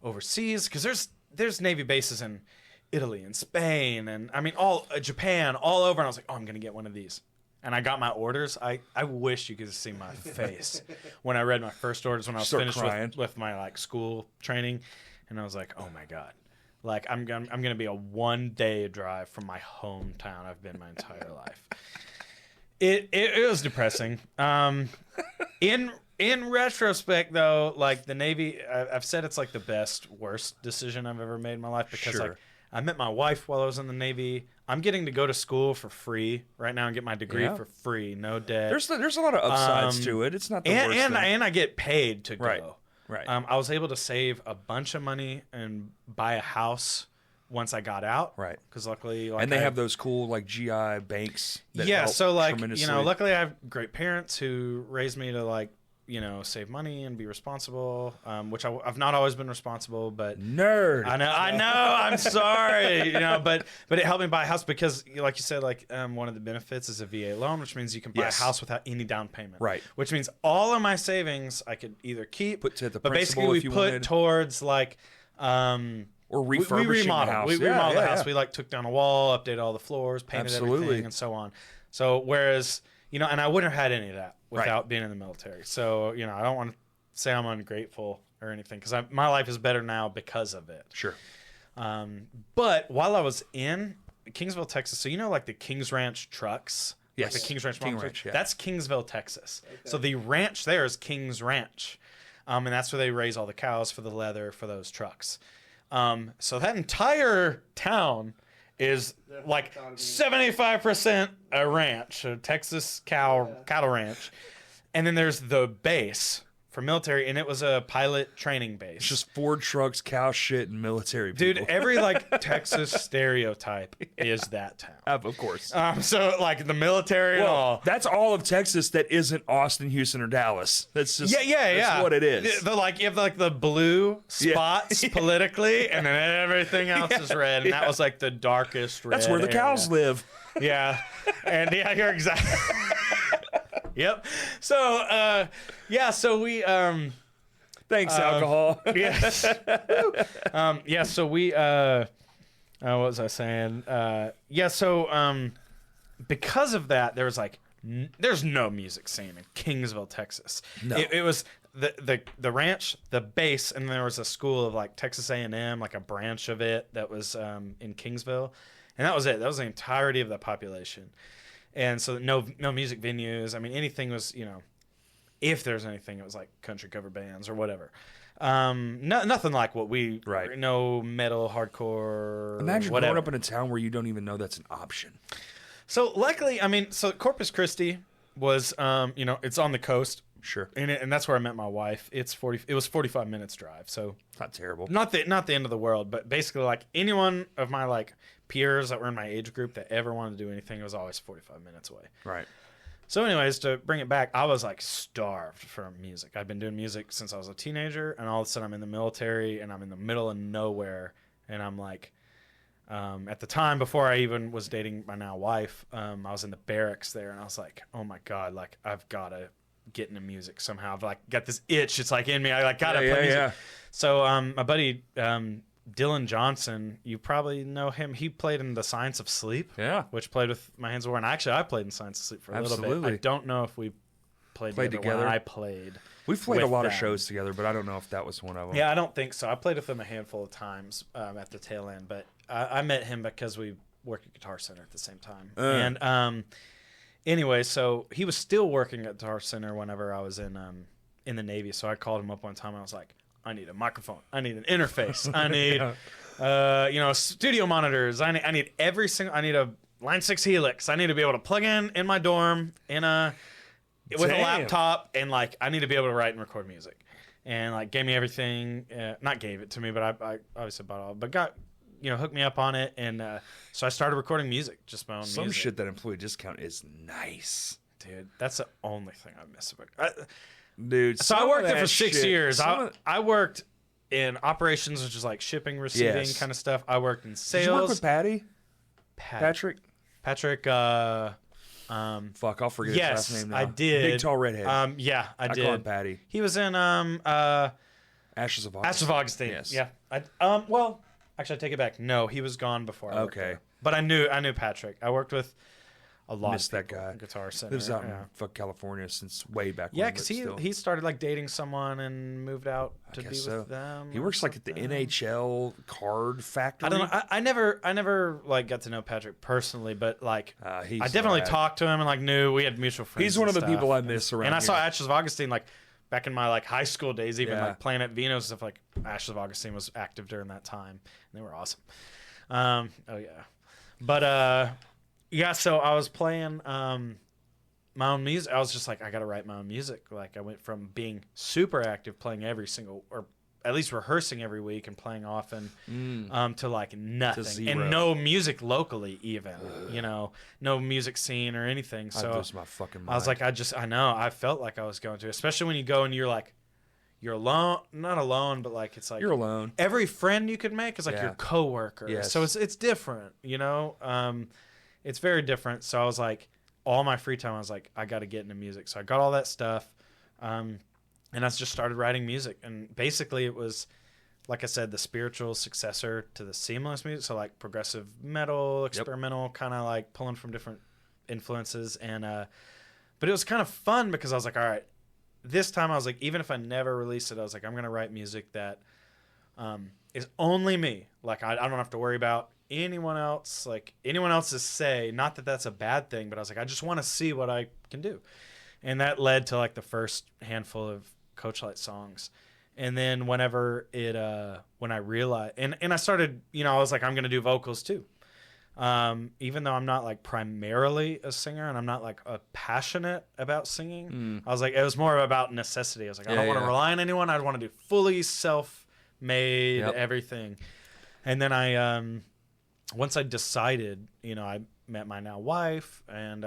overseas because there's Navy bases in Italy and Spain and I mean all Japan all over, and I was like, oh, I'm gonna get one of these. And I got my orders. I wish you could see my face when I read my first orders when I was finished with my like school training, and I was like, oh my god, like I'm gonna be a 1-day drive from my hometown I've been my entire life. It was depressing. In retrospect, though, like the Navy, I've said it's like the worst decision I've ever made in my life because like I met my wife while I was in the Navy. I'm getting to go to school for free right now and get my degree for free, no debt. There's a lot of upsides to it. It's not the worst thing. And I get paid to go. Right. I was able to save a bunch of money and buy a house once I got out. Right. Because luckily, like, and they have those cool like GI banks. That help so like tremendously. you know, luckily I have great parents who raised me to like, you know, save money and be responsible, which I've not always been responsible, but nerd. I know, I'm sorry, you know, but it helped me buy a house because, like you said, like one of the benefits is a VA loan, which means you can buy a house without any down payment. Right. Which means all of my savings I could either keep, put to the but basically we put towards like, or refurbishing we remodeled. the house. We remodeled the house. We like took down a wall, updated all the floors, painted everything, and so on. So whereas, you know, and I wouldn't have had any of that without being in the military. So, you know, I don't want to say I'm ungrateful or anything because my life is better now because of it. Sure. But while I was in Kingsville, Texas, so you know, like the Kings Ranch trucks? Yes. Like the Kings Ranch. Yeah. That's Kingsville, Texas. Okay. So the ranch there is Kings Ranch. And that's where they raise all the cows for the leather for those trucks. So that entire town is like 75% a ranch, a Texas cattle ranch. And then there's the base for military, and it was a pilot training base. It's just Ford trucks, cow shit, and military people. Dude, every like Texas stereotype is that town. Of course. So like the military and all. That's all of Texas that isn't Austin, Houston, or Dallas. That's just that's what it is. Like you have like the blue spots politically, and then everything else is red, and that was like the darkest red. That's where the cows live. Yeah, and you're exactly. Yep. So, so we, thanks, alcohol. Yes. So we, what was I saying? So, because of that, there was like, there's no music scene in Kingsville, Texas. No. It was the ranch, the base, and there was a school of like Texas A&M, like a branch of it that was in Kingsville. And that was it. That was the entirety of the population. And so no music venues. I mean, anything was, you know, if there's anything, it was like country cover bands or whatever. Nothing like what we, no metal, hardcore, Imagine whatever. growing up in a town where you don't even know that's an option. So luckily, I mean, so Corpus Christi was, you know, it's on the coast. Sure. And that's where I met my wife. It was 45 minutes drive. So not terrible. Not the end of the world, but basically like anyone of my like peers that were in my age group that ever wanted to do anything, it was always 45 minutes away. Right. So anyways, to bring it back, I was like starved for music. I'd been doing music since I was a teenager, and all of a sudden I'm in the military and I'm in the middle of nowhere. And I'm like, at the time before I even was dating my now wife, I was in the barracks there, and I was like, oh my God, like I've got to get into music somehow. I've like got this itch. It's like in me. I like got to play music. Yeah. So my buddy, Dylan Johnson, you probably know him. He played in The Science of Sleep, which played with My Hands War. And actually, I played in Science of Sleep for a little bit. I don't know if we played together. When I played. We've played a lot of shows together, but I don't know if that was one of them. Yeah, I don't think so. I played with him a handful of times at the tail end, but I met him because we worked at Guitar Center at the same time. And anyway, so he was still working at Guitar Center whenever I was in the Navy. So I called him up one time and I was like, I need a microphone. I need an interface. I need, studio monitors. I need I need a Line 6 Helix. I need to be able to plug in my dorm with a laptop, and like I need to be able to write and record music. And like gave me everything. Not gave it to me, but I obviously bought it all. But got hooked me up on it, and so I started recording music, just my own music. Some shit that employee discount is nice, dude. That's the only thing I miss about it. Dude, so I worked there for 6 years. I worked in operations, which is like shipping, receiving kind of stuff. I worked in sales. Did you work with Patty? Patrick? Fuck, I'll forget his last name now. I did. Big tall redhead. I did. I call him Patty. He was in Ashes of Augustine. Ashes of Augustine. Yes. Yeah. Well, actually, I take it back. No, he was gone before I worked there. But I knew Patrick. I worked with a lot of people that guy. Guitar Center. Lives out in California since way back when. Yeah, because he started like dating someone and moved out to be with them. He works like at the NHL card factory. I don't know. I never like got to know Patrick personally, but like I definitely talked to him and like knew we had mutual friends. He's one of the people I miss around. And I here. saw Ashes of Augustine like back in my like high school days, even like playing at Vino's and stuff. Like Ashes of Augustine was active during that time, and they were awesome. But yeah, so I was playing my own music. I was just like, I got to write my own music. Like I went from being super active, playing every single, or at least rehearsing every week and playing often, to like nothing and no music locally, even no music scene or anything. So I lose my fucking mind. I was like, I felt like I was going to, especially when you go and you're like, you're alone, not alone, but like it's like you're alone. Every friend you could make is like your coworker. Yes. So it's different, It's very different. So I was like, all my free time, I was like, I got to get into music. So I got all that stuff, and I just started writing music. And basically, it was, like I said, the spiritual successor to the seamless music. So like progressive metal, experimental, kind of like pulling from different influences. And but it was kind of fun because I was like, all right. This time I was like, even if I never release it, I was like, I'm going to write music that is only me. Like, I don't have to worry about anyone else, like anyone else's say. Not that that's a bad thing, but I was like, I just want to see what I can do. And that led to like the first handful of Coachlight songs. And then whenever when I realized, and I started, I was like, I'm going to do vocals too. Even though I'm not like primarily a singer and I'm not like passionate about singing, I was like, it was more about necessity. I was like, I don't want to rely on anyone. I want to do fully self-made everything. And then I, once I decided, I met my now wife and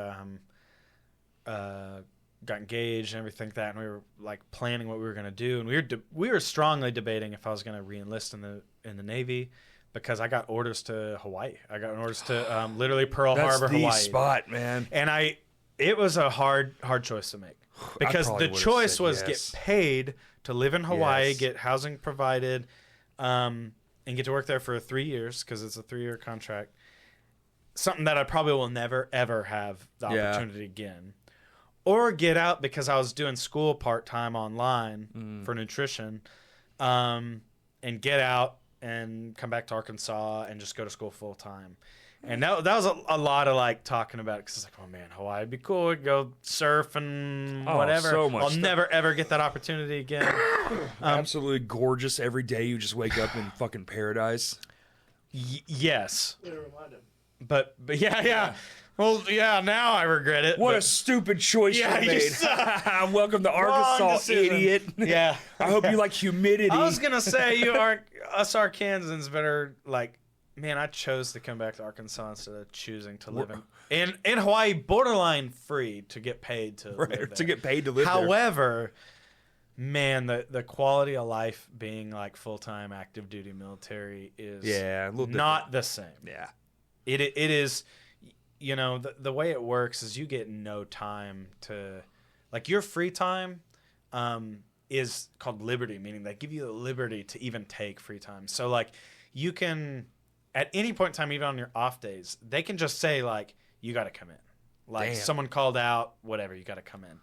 got engaged and everything like that, and we were like planning what we were gonna do, and we were strongly debating if I was gonna re-enlist in the Navy. Because I got orders to Hawaii. I got orders to literally Pearl Harbor, Hawaii. That's the spot, man. And it was a hard choice to make. Because the choice was get paid to live in Hawaii, get housing provided, and get to work there for 3 years because it's a 3-year contract. Something that I probably will never, ever have the opportunity again. Or get out because I was doing school part-time online for nutrition, and get out and come back to Arkansas and just go to school full time. And that was a lot of like talking about it because it's like, oh man, Hawaii would be cool. We'd go surf and whatever. So much I'll stuff. never ever get that opportunity again. Absolutely gorgeous every day. You just wake up in fucking paradise. Yes. It'll remind him. But yeah. Well, yeah, now I regret it. What a stupid choice you made. Welcome to Arkansas, idiot. Yeah. I hope you like humidity. I was going to say us Arkansans better like man, I chose to come back to Arkansas instead of choosing to live in Hawaii, borderline free to get paid to live there. To get paid to live there. However, man, the quality of life being like full-time active duty military is not the same. Yeah. It is, you know, the way it works is you get no time to, like, your free time is called liberty, meaning they give you the liberty to even take free time. So, like, you can, at any point in time, even on your off days, they can just say, like, you got to come in. Like, someone called out, whatever, you got to come in.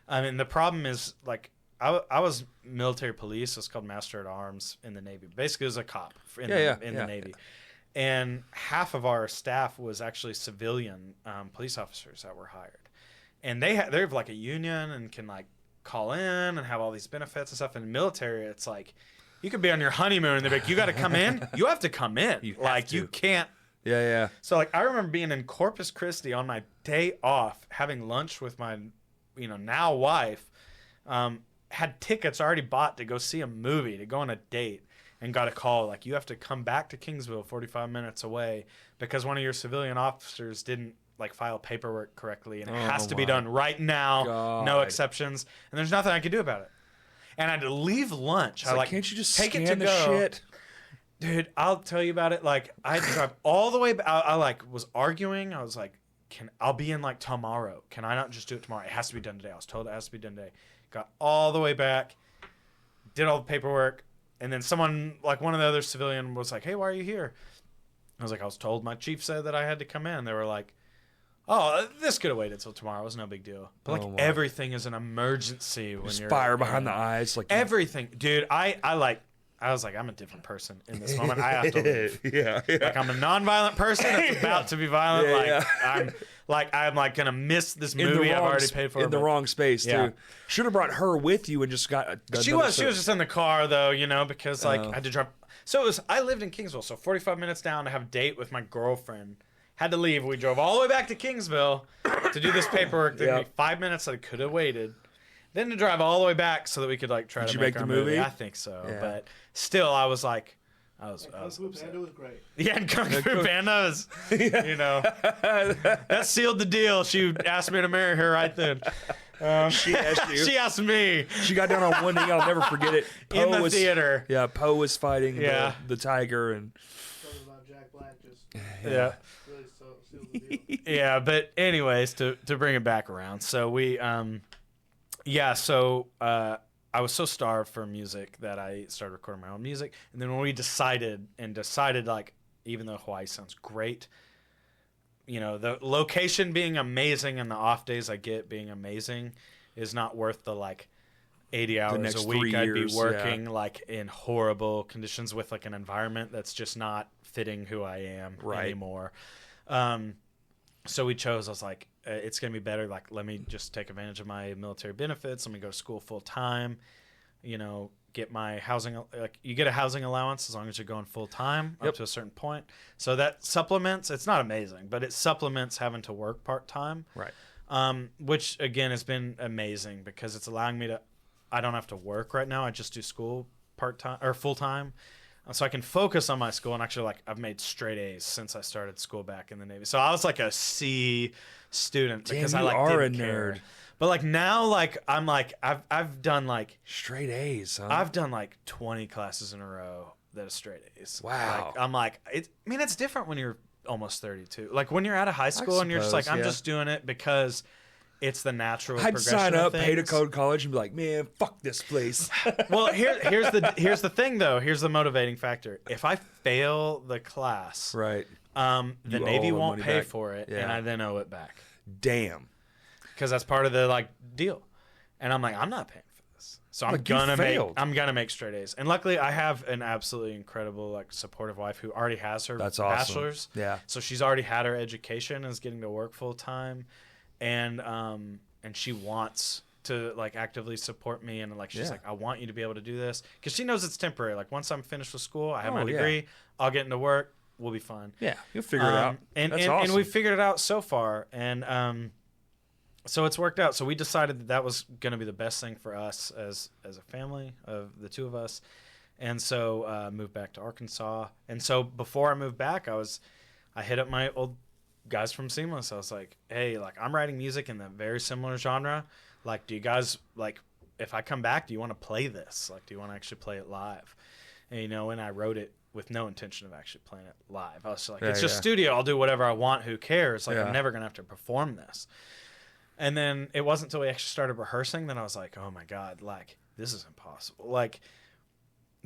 I mean, the problem is, like, I was military police. It was called Master at Arms in the Navy. Basically, it was a cop in the Navy. And half of our staff was actually civilian police officers that were hired. And they have like a union and can like call in and have all these benefits and stuff. In the military, it's like you could be on your honeymoon and they're like, you got to come in. You have to come in. You can't. Yeah. So like I remember being in Corpus Christi on my day off, having lunch with my, now wife. Had tickets already bought to go see a movie, to go on a date, and got a call like, you have to come back to Kingsville 45 minutes away because one of your civilian officers didn't like file paperwork correctly, and it has to be done right now, no exceptions, and there's nothing I could do about it. And I had to leave lunch. I like, can't you just take scan it to the go? Shit? Dude, I'll tell you about it. Like I had to drive all the way back. I like was arguing. I was like, I'll be in like tomorrow. Can I not just do it tomorrow? It has to be done today. I was told it has to be done today. Got all the way back, did all the paperwork, and then someone, like one of the other civilian was like, hey, why are you here? I was like, I was told my chief said that I had to come in. They were like, oh, this could have waited till tomorrow. It was no big deal. But like everything is an emergency when you're fire behind the eyes. Like everything. Dude, I was like, I'm a different person in this moment. I have to leave. Yeah. Like I'm a nonviolent person that's about to be violent. I'm gonna miss this movie I've already paid for. In the wrong space too. Should have brought her with you and just got. She was just in the car though, because like I had to drive. So I lived in Kingsville, so 45 minutes down to have a date with my girlfriend. Had to leave. We drove all the way back to Kingsville to do this paperwork. There were 5 minutes that I could have waited. Then to drive all the way back so that we could like try to make the our movie. I think so, but still, I was like, I was Kung Fu Panda was great. Yeah, and Kung Fu Panda was, that sealed the deal. She asked me to marry her right then. She asked you. She asked me. She got down on one knee. I'll never forget it. In the theater. Yeah, Poe was fighting the tiger and. Something about Jack Black just really sealed the deal. Yeah, but anyways, to bring it back around, so we I was so starved for music that I started recording my own music. And then when we decided like, even though Hawaii sounds great, the location being amazing and the off days I get being amazing is not worth the like 80 hours a week I'd be working like in horrible conditions with like an environment that's just not fitting who I am anymore. So we chose, I was like, it's going to be better. Like, let me just take advantage of my military benefits. Let me go to school full time, get my housing. Like, you get a housing allowance as long as you're going full time up to a certain point. So that supplements, it's not amazing, but it supplements having to work part time. Right. Which again has been amazing because it's allowing me to, I don't have to work right now. I just do school part time or full time. So I can focus on my school, and actually, like, I've made straight A's since I started school back in the Navy. So I was like a C student because I like didn't care. Nerd. But like now, like I'm like I've done like straight A's. Huh? I've done like 20 classes in a row that are straight A's. Wow. Like, I'm like it's different when you're almost 32. Like when you're out of high school and you're just like I'm just doing it because it's the natural progression I'd sign up, of pay to code college, and be like, man, fuck this place. Well, here's the thing though. Here's the motivating factor. If I fail the class, right, the Navy won't pay for it, and I then owe it back. Damn. Because that's part of the like deal. And I'm like, I'm not paying for this. So I'm gonna make straight A's. And luckily I have an absolutely incredible, like, supportive wife who already has her bachelor's. Yeah. So she's already had her education and is getting to work full time. And she wants to like actively support me, and like she's like, I want you to be able to do this, because she knows it's temporary. Like once I'm finished with school, I have my degree, I'll get into work, we'll be fine. Yeah, you'll figure it out. And That's awesome. And we figured it out so far, and so it's worked out. So we decided that was going to be the best thing for us as a family of the two of us, And so moved back to Arkansas. And so before I moved back, I hit up my old guys from Seamless. I was like, hey, like I'm writing music in the very similar genre. Like, do you guys like, if I come back, do you want to play this? Like, do you want to actually play it live? And, and I wrote it with no intention of actually playing it live. I was like, it's just studio. I'll do whatever I want. Who cares? Like, I'm never going to have to perform this. And then it wasn't until we actually started rehearsing that I was like, oh my God, like, this is impossible. Like,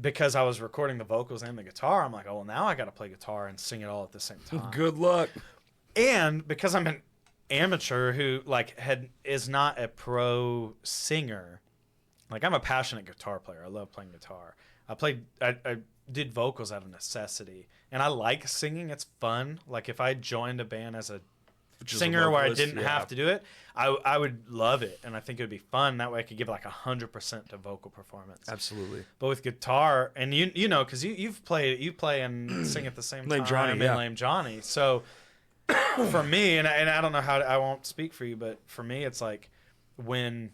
because I was recording the vocals and the guitar, I'm like, oh, well, now I got to play guitar and sing it all at the same time. Good luck. And because I'm an amateur who is not a pro singer, like I'm a passionate guitar player. I love playing guitar. I did vocals out of necessity, and I like singing. It's fun. Like if I joined a band as a singer where I didn't have to do it, I would love it, and I think it would be fun. That way I could give like 100% to vocal performance. Absolutely. But with guitar, and you know, because you play and sing at the same Lame time. Johnny, yeah. Lame Johnny. So for me, and I don't know I won't speak for you, but for me, it's like when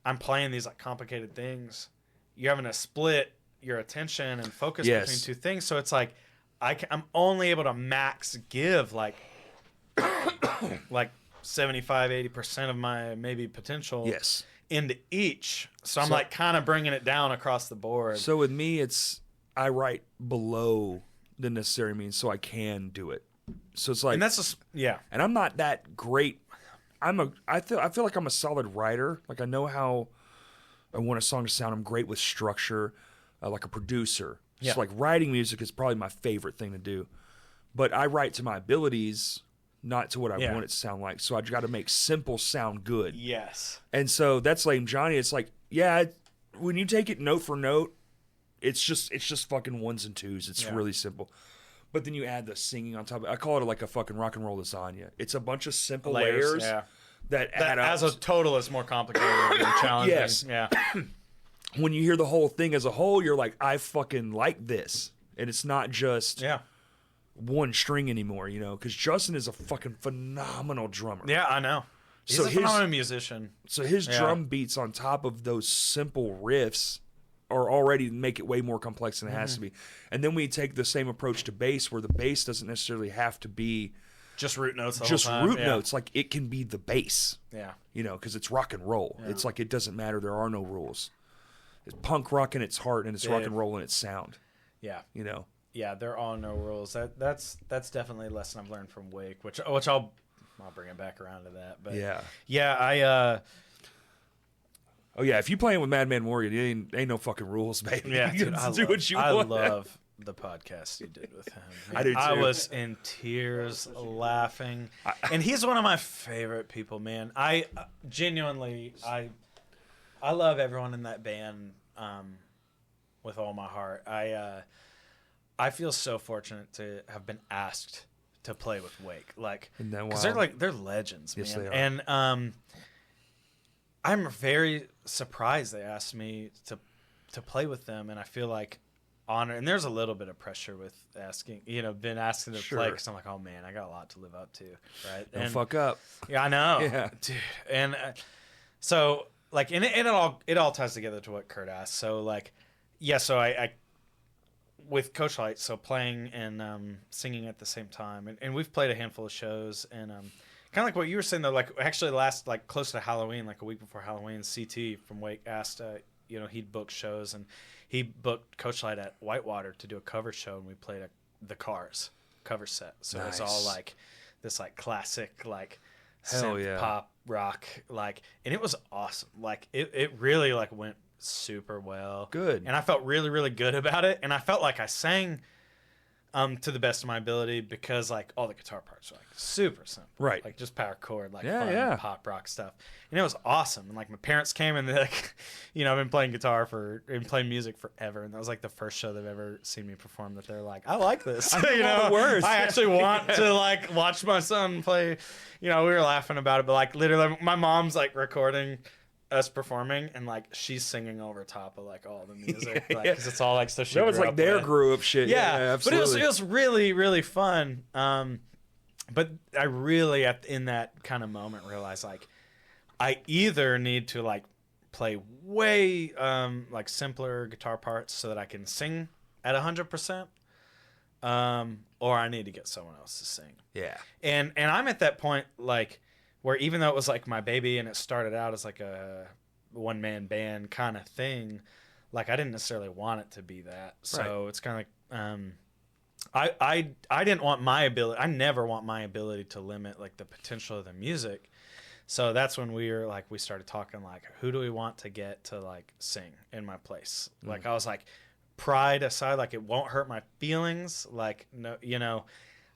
I'm playing these like complicated things, you're having to split your attention and focus between two things. So it's like I'm only able to max give like 75-80% of my maybe potential into each. So I'm like kind of bringing it down across the board. So with me, I write below the necessary means so I can do it. So it's like, and that's just, and I'm not that great. I feel like I'm a solid writer. Like I know how I want a song to sound. I'm great with structure, like a producer. Yeah. So like writing music is probably my favorite thing to do. But I write to my abilities, not to what I want it to sound like. So I got to make simple sound good. Yes. And so that's Lame Johnny. It's like, when you take it note for note, it's just fucking ones and twos. It's really simple. But then you add the singing on top of it. I call it like a fucking rock and roll lasagna. It's a bunch of simple layers that add up. As a total, it's more complicated and challenging. Yes. Yeah. When you hear the whole thing as a whole, you're like, I fucking like this. And it's not just one string anymore, because Justin is a fucking phenomenal drummer. Yeah, I know. He's a phenomenal musician. So his drum beats on top of those simple riffs are already make it way more complex than it has to be. And then we take the same approach to bass, where the bass doesn't necessarily have to be just root notes. Notes. Like it can be the bass. Yeah. Because it's rock and roll. Yeah. It's like it doesn't matter. There are no rules. It's punk rock in its heart, and it's rock and roll in its sound. Yeah. Yeah, there are no rules. That's definitely a lesson I've learned from Wake, which I'll bring it back around to that. But oh yeah, if you playing with Madman Morgan, ain't no fucking rules, baby. Yeah, you can do what you want. I love the podcast you did with him. I do too. I was in tears laughing, and he's one of my favorite people, man. I genuinely, I love everyone in that band with all my heart. I feel so fortunate to have been asked to play with Wake, like, because they're legends, man. Yes, they are. And I'm very surprised they asked me to play with them, and I feel like honored. And there's a little bit of pressure with asking, been asking to play, because I'm like, oh man, I got a lot to live up to, right? Don't fuck up. Yeah, I know, dude. And so like, and it all ties together to what Kurt asked. So like, so I with Coachlight, so playing and singing at the same time, and we've played a handful of shows, and kind of like what you were saying though, like actually last, like close to Halloween, like a week before Halloween, CT from Wake asked, he'd book shows, and he booked Coachlight at Whitewater to do a cover show, and we played the Cars cover set. So It's all like this like classic like synth pop rock, like, and it was awesome. Like it really like went super well. Good. And I felt really, really good about it, and I felt like I sang to the best of my ability, because like all the guitar parts were like super simple, right? Like just power chord, like fun pop rock stuff, and it was awesome. And like my parents came, and they like, I've been playing playing music forever, and that was like the first show they've ever seen me perform that they're like, I like this. I actually want to like watch my son play. We were laughing about it, but like literally, my mom's like recording us performing, and like she's singing over top of like all the music, like, because it's all like stuff she was like their grew up shit. Yeah, absolutely. But it was really, really fun. But I really in that kind of moment realized like I either need to like play way like simpler guitar parts so that I can sing at 100%, or I need to get someone else to sing. Yeah. And I'm at that point like where even though it was like my baby and it started out as like a one-man band kind of thing, like I didn't necessarily want it to be that. So it's kind of like I didn't want my ability. I never want my ability to limit like the potential of the music. So that's when we started talking like, who do we want to get to like sing in my place? Like I was like, pride aside, like it won't hurt my feelings. Like no, you know,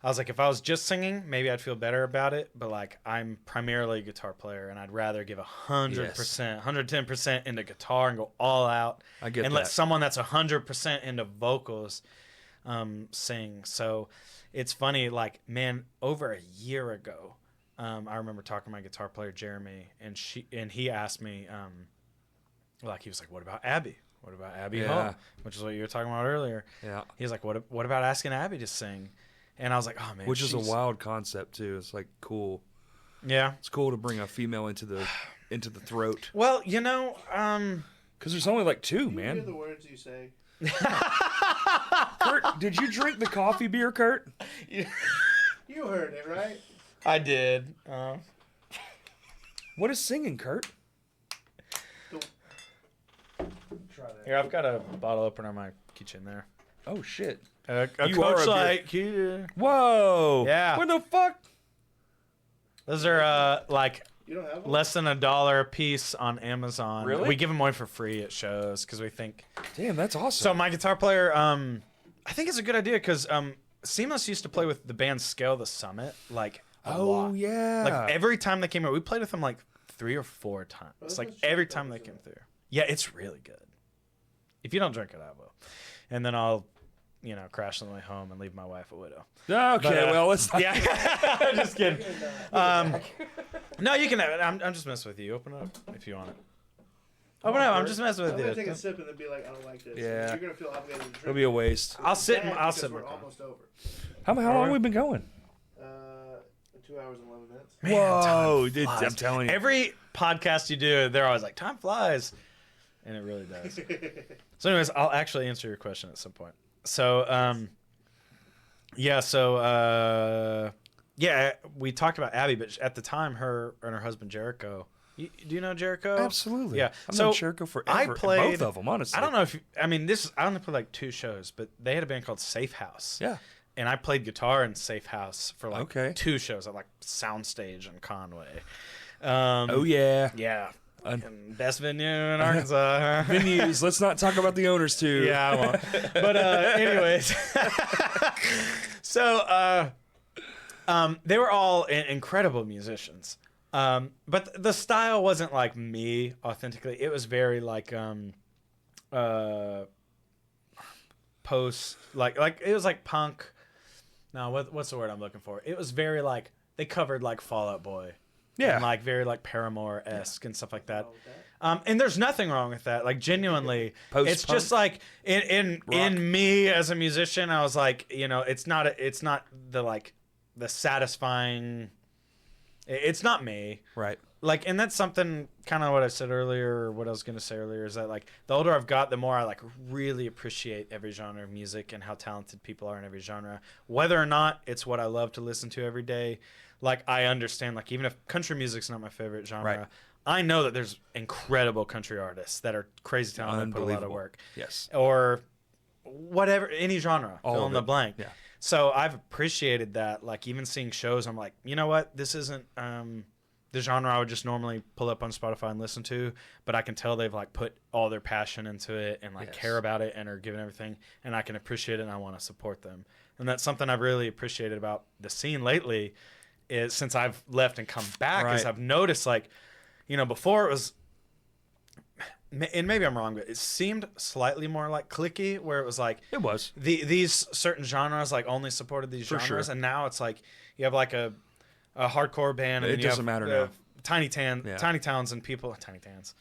I was like, if I was just singing, maybe I'd feel better about it. But like I'm primarily a guitar player, and I'd rather give 100%, 110% into guitar and go all out. I get and that. let someone that's 100% into vocals sing. So it's funny, like man, over a year ago. I remember talking to my guitar player Jeremy, and he asked me, like he was like, "What about Abby? What about Abby Hall?" Which is what you were talking about earlier. Yeah. He was like, "What about asking Abby to sing?" And I was like, "Oh man," which is a wild concept too. It's like cool. Yeah, it's cool to bring a female into the throat. Well, you know, because there's only like two, man. Hear the words you say. Kurt, did you drink the coffee beer, Kurt? You heard it, right? I did. What is singing, Kurt? Try that. Here, I've got a bottle opener in my keychain there. Oh shit! A Coachlight. Whoa! Yeah. What the fuck? Those are like You don't have one? less than $1 a piece on Amazon. Really? We give them away for free at shows because we think. Damn, that's awesome. So my guitar player, I think it's a good idea because Seamless used to play with the band Scale the Summit like a lot. Yeah. Like every time they came out, we played with them like 3 or 4 times. Well, Like let's every check time that they out. came through. Yeah, it's really good. If you don't drink it, I will. And then I'll, crash on the way home and leave my wife a widow. Okay, But, well, let's not. Yeah, I'm just kidding. No, you can have it. I'm just messing with you. Open it up if you want it. Open it up. I'm just messing with I'm you. gonna take a sip and then be like, I don't like this. Yeah. You're gonna feel obligated to drink. It'll be a waste. I'll sit. Bad I'll because sit. We're almost over. How long have we been going? 2 hours and 11 minutes. Man, Whoa, time dude! flies. I'm telling you. Every podcast you do, they're always like, time flies. And it really does. So anyways, I'll actually answer your question at some point. So, we talked about Abby, but at the time, her and her husband, Jericho. Do you know Jericho? Absolutely. Yeah. I've So known Jericho forever. I played both of them, honestly. I don't know if I only played like 2 shows, but they had a band called Safe House. Yeah. And I played guitar in Safe House for like Okay. 2 shows at like Soundstage in Conway. Oh yeah. Yeah. Fucking best venue in Arkansas. Venues. Let's not talk about the owners too. Yeah, I won't. But anyways, so they were all incredible musicians. But the style wasn't like me authentically. It was very like post like it was like punk. No, what's the word I'm looking for? It was very like they covered like Fall Out Boy. Yeah. And like very like Paramore-esque and stuff like that. And there's nothing wrong with that. Like genuinely, it's just like in me as a musician, I was like, it's not the satisfying. It's not me. Right. Like, and that's something kind of what I said earlier, or what I was going to say earlier, is that like the older I've got, the more I like really appreciate every genre of music and how talented people are in every genre, whether or not it's what I love to listen to every day. Like, I understand, like, even if country music's not my favorite genre, Right. I know that there's incredible country artists that are crazy talented and put a lot of Unbelievable. work. Yes. Or whatever, any genre, All fill of in the it. blank. Yeah. So I've appreciated that. Like, even seeing shows, I'm like, you know what? This isn't the genre I would just normally pull up on Spotify and listen to, but I can tell they've, like, put all their passion into it and, like, Yes. care about it and are giving everything, and I can appreciate it and I want to support them. And that's something I've really appreciated about the scene lately, is since I've left and come back, is Right. I've noticed, like, before it was, and maybe I'm wrong, but it seemed slightly more like cliquey, where it was like It was. these certain genres like only supported these For genres, sure. and now it's like you have like a hardcore band, and It you doesn't have, matter now. Tiny Towns and people, Tiny Towns.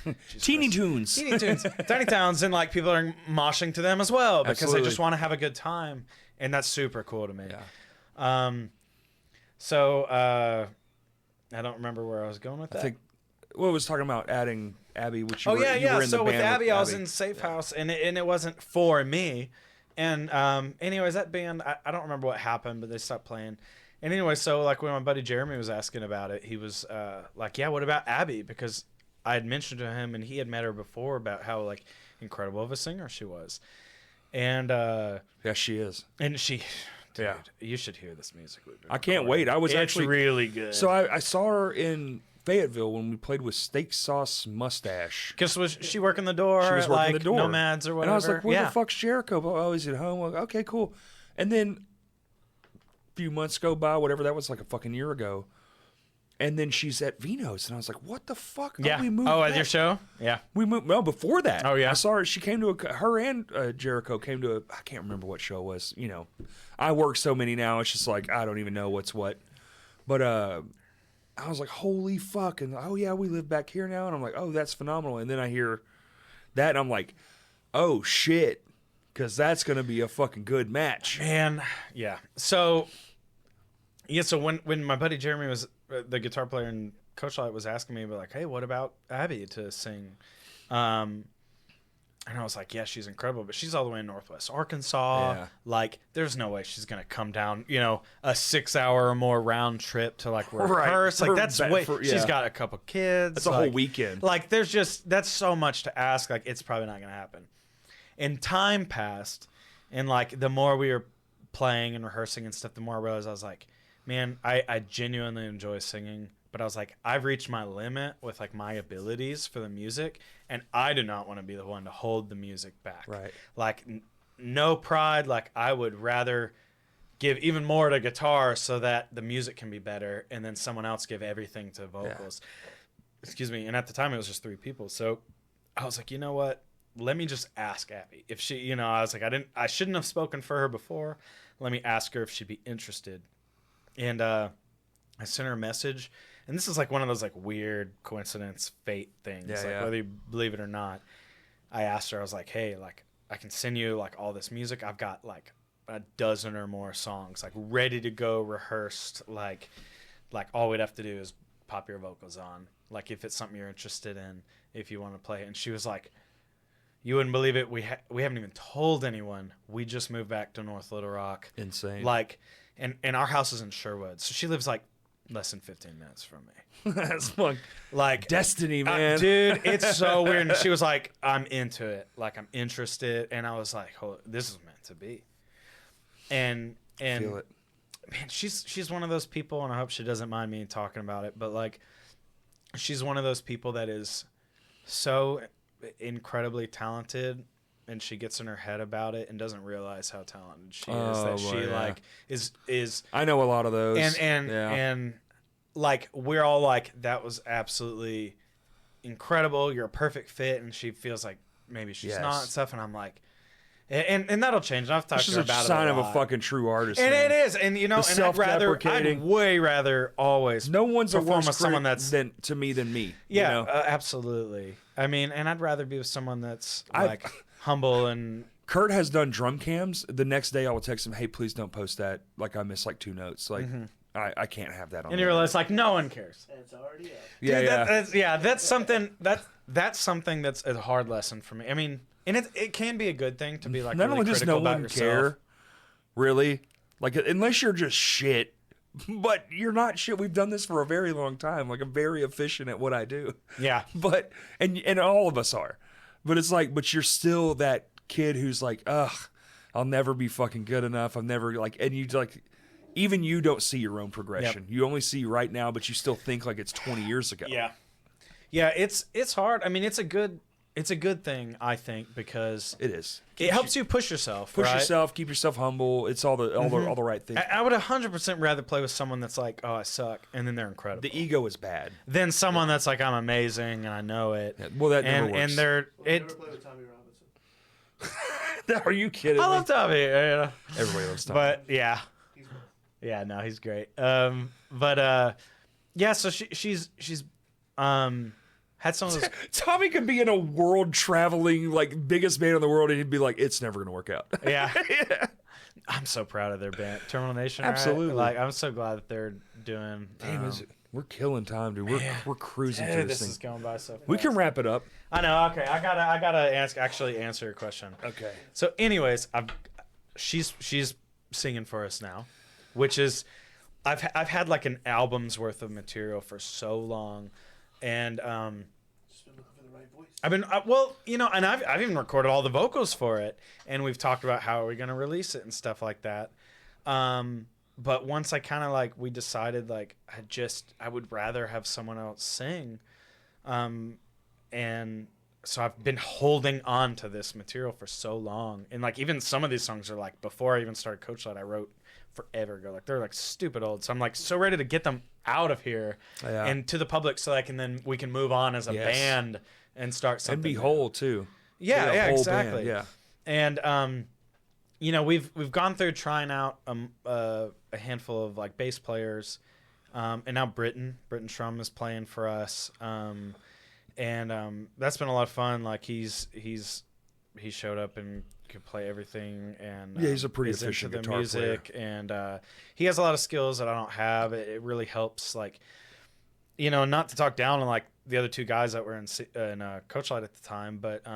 Jesus Teeny Christ. Tunes. Teeny Tunes, Tiny Towns, and like people are moshing to them as well because Absolutely. they just want to have a good time, and that's super cool to me. Yeah. So I don't remember where I was going with that. I think was talking about adding Abby, which you Oh were, yeah, you yeah. were in So the with band Abby, I was in Safe House, and it wasn't for me. And anyways, that band, I don't remember what happened, but they stopped playing. And anyway, so like when my buddy Jeremy was asking about it, he was like, "Yeah, what about Abby?" Because I had mentioned to him, and he had met her before, about how like incredible of a singer she was. And yeah, she is. And she, dude, you should hear this music. I can't wait. I was it's actually really good. So I saw her in Fayetteville when we played with Steak Sauce Mustache. Because was she working the door? She was at, working like, the door. Nomads or whatever. And I was like, where the fuck's Jericho? Oh, he's at home. Like, okay, cool. And then a few months go by, whatever that was, like a fucking year ago. And then she's at Vino's, and I was like, "What the fuck?" Yeah. We moved at back. your show? Yeah. We moved. No, before that. Oh, yeah? I saw her. She came to her and Jericho came to I can't remember what show it was. You know, I work so many now. It's just like I don't even know what's what. But I was like, "Holy fuck!" And oh yeah, we live back here now. And I'm like, "Oh, that's phenomenal." And then I hear that, and I'm like, "Oh shit," because that's gonna be a fucking good match. Man, yeah. So, yeah. So when my buddy Jeremy was the guitar player in Coachlight was asking me about like, hey, what about Abby to sing? And I was like, yeah, she's incredible, but she's all the way in Northwest Arkansas. Yeah. Like, there's no way she's gonna come down, you know, a 6-hour or more round trip to like rehearse. Right. Like that's way. yeah. She's got a couple kids. That's a like, whole weekend. Like, that's so much to ask. Like, it's probably not gonna happen. And time passed, and like the more we were playing and rehearsing and stuff, the more I realized I was like, man, I genuinely enjoy singing, but I was like, I've reached my limit with like my abilities for the music, and I do not want to be the one to hold the music back. Right. Like, no pride. Like, I would rather give even more to guitar so that the music can be better, and then someone else give everything to vocals. Yeah. Excuse me. And at the time, it was just 3 people. So I was like, you know what? Let me just ask Abby if she, you know, I was like, I shouldn't have spoken for her before. Let me ask her if she'd be interested. And I sent her a message, and this is like one of those like weird coincidence fate things, whether you believe it or not. I asked her, I was like, hey, like I can send you like all this music. I've got like a dozen or more songs like ready to go, rehearsed. Like all we'd have to do is pop your vocals on. Like if it's something you're interested in, if you want to play it. And she was like, you wouldn't believe it. We haven't even told anyone. We just moved back to North Little Rock. Insane. Like. And our house is in Sherwood, so she lives like less than 15 minutes from me. That's like destiny, man. Dude, it's so weird. And she was like, I'm into it. Like, I'm interested. And I was like, oh, this is meant to be. And feel it. Man, she's one of those people, and I hope she doesn't mind me talking about it, but like, she's one of those people that is so incredibly talented, and she gets in her head about it and doesn't realize how talented she is. That she like is. I know a lot of those. And like we're all like, that was absolutely incredible. You're a perfect fit, and she feels like maybe she's not and stuff. And I'm like, and that'll change. I've talked to her about it. It's a sign of a fucking true artist. And man. it is, and you know, and I'd way rather always. No one's a worse with someone that's to me than me. Yeah, you know? Absolutely. I mean, and I'd rather be with someone that's like humble. And Kurt has done drum cams. The next day I will text him, hey, please don't post that. Like I missed like 2 notes. Like I can't have that on. And you realize like no one cares. And it's already up. Yeah, Dude, that's something that's something that's a hard lesson for me. I mean, and it can be a good thing to be like not really only does critical no about one yourself. care, really, like unless you're just shit. But you're not shit. We've done this for a very long time. Like I'm very efficient at what I do. Yeah. But and all of us are. But it's like, but you're still that kid who's like, ugh, I'll never be fucking good enough. I'm never like, and you like, even you don't see your own progression. Yep. You only see right now, but you still think like it's 20 years ago. Yeah. Yeah, it's hard. I mean, it's a good thing, I think, because it is. It helps you push yourself. Push yourself, keep yourself humble. It's all the right things. I would 100% rather play with someone that's like, oh, I suck, and then they're incredible. The ego is bad. Than someone that's like, I'm amazing and I know it. Yeah, well, that never works. Never play with Tommy Robinson. Are you kidding? I love Tommy. Yeah. Everybody loves Tommy. But yeah, no, he's great. Yeah. So she's had some of those. Tommy could be in a world traveling like biggest band in the world, and he'd be like, "It's never gonna work out." Yeah. I'm so proud of their band, Terminal Nation. Absolutely. Right? Like I'm so glad that they're doing. Damn, we're killing time, dude. We're cruising through this thing. Is going by so fast. We can wrap it up. I know. Okay, I gotta answer your question. Okay. So, anyways, she's singing for us now, which is I've had like an album's worth of material for so long, and I've been and I've even recorded all the vocals for it, and we've talked about how are we gonna release it and stuff like that. But once I kind of we decided I would rather have someone else sing, and so I've been holding on to this material for so long, and even some of these songs are before I even started Coachlight, I wrote forever ago. They're stupid old, so I'm so ready to get them out of here and to the public, so we can move on as a band and start something. And be whole too. Yeah, exactly. Band, and we've gone through trying out a handful of bass players, and now Britton Shrum is playing for us, and that's been a lot of fun. He showed up and could play everything, and he's a pretty efficient into the guitar music player. And he has a lot of skills that I don't have. It really helps, not to talk down on the other two guys that were in Coachlight at the time, but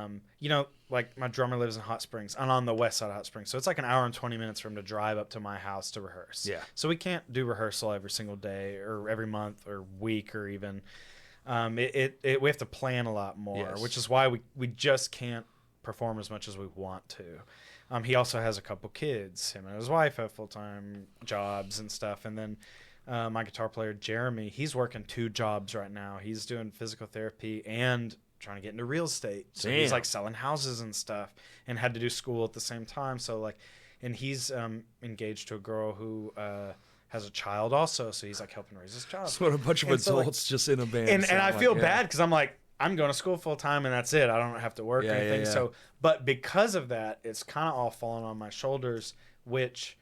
my drummer lives in Hot Springs. I'm on the west side of Hot Springs, so it's an hour and 20 minutes for him to drive up to my house to rehearse. Yeah. So we can't do rehearsal every single day or every month or week or even. We have to plan a lot more, which is why we just can't perform as much as we want to. He also has a couple kids. Him and his wife have full-time jobs and stuff, and then my guitar player Jeremy, he's working 2 jobs right now. He's doing physical therapy and trying to get into real estate. So he's selling houses and stuff, and had to do school at the same time. So and he's engaged to a girl who has a child also. So he's helping raise his child. So what a bunch of adults just in a band. And I feel bad because I'm going to school full time and that's it. I don't have to work or anything. Yeah. So, but because of that, it's kind of all falling on my shoulders, which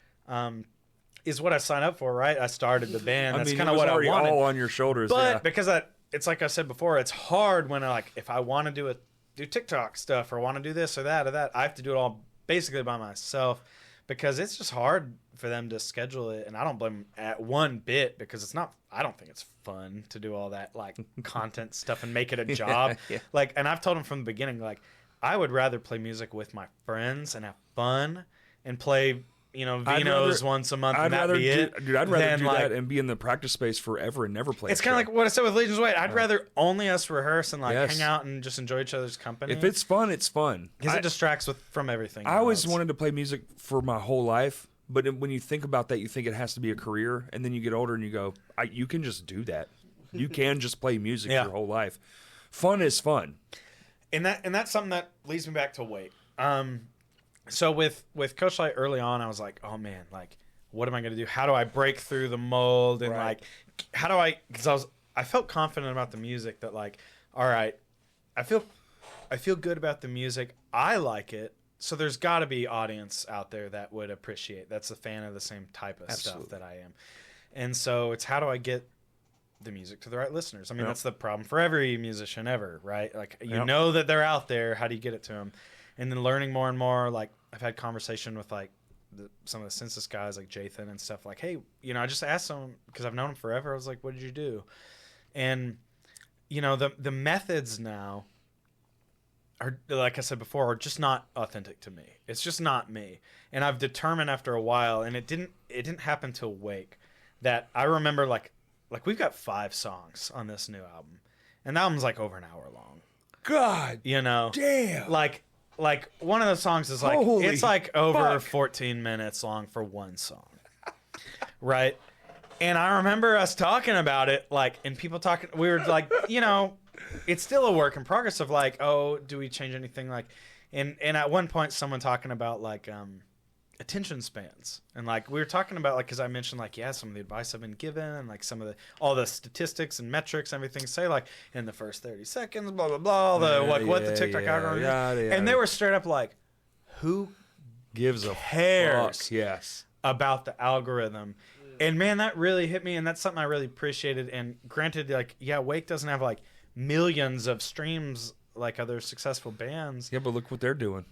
is what I signed up for, right? I started the band. That's kind of what I wanted. All on your shoulders, but because it's like I said before, it's hard when if I want to do TikTok stuff or want to do this or that, I have to do it all basically by myself, because it's just hard for them to schedule it, and I don't blame them at one bit, because it's not. I don't think it's fun to do all that content stuff and make it a job. And I've told them from the beginning, I would rather play music with my friends and have fun and play. Vino's once a month, and that'd be it. Dude, I'd rather do that and be in the practice space forever and never play. It's kind of like what I said with Legion's Weight. I'd rather only us rehearse and hang out and just enjoy each other's company. If it's fun, it's fun. Because it distracts from everything. I always wanted to play music for my whole life, but when you think about that, you think it has to be a career, and then you get older and you go, you can just do that. You can just play music your whole life. Fun is fun. And that's something that leads me back to weight. So with Coachlight early on, I was like, oh man, what am I going to do? How do I break through the mold? And how do because I felt confident about the music that all right, I feel good about the music. I like it. So there's got to be audience out there that would appreciate. That's a fan of the same type of stuff that I am. And so it's how do I get the music to the right listeners? I mean, that's the problem for every musician ever, right? You know that they're out there. How do you get it to them? And then learning more and more, I've had conversation with some of the census guys like Jathan and stuff, hey, I just asked them because I've known him forever. I was like, what did you do? And the methods now are, like I said before, are just not authentic to me. It's just not me. And I've determined after a while, and it didn't happen till Wake, that I remember we've got 5 songs on this new album, and the album's over an hour long. God, damn. One of the songs is it's over 14 minutes long for one song, right? And I remember us talking about it, and people talking. We were it's still a work in progress of oh, do we change anything? And at one point, someone talking about attention spans, and we were talking about because I mentioned some of the advice I've been given, and some of all the statistics and metrics, everything say in the first 30 seconds, blah blah blah, what the TikTok algorithm is. And they were straight up who gives a cares fuck? About the algorithm. And man, that really hit me, and that's something I really appreciated. And granted, Wake doesn't have millions of streams like other successful bands. Yeah, but look what they're doing.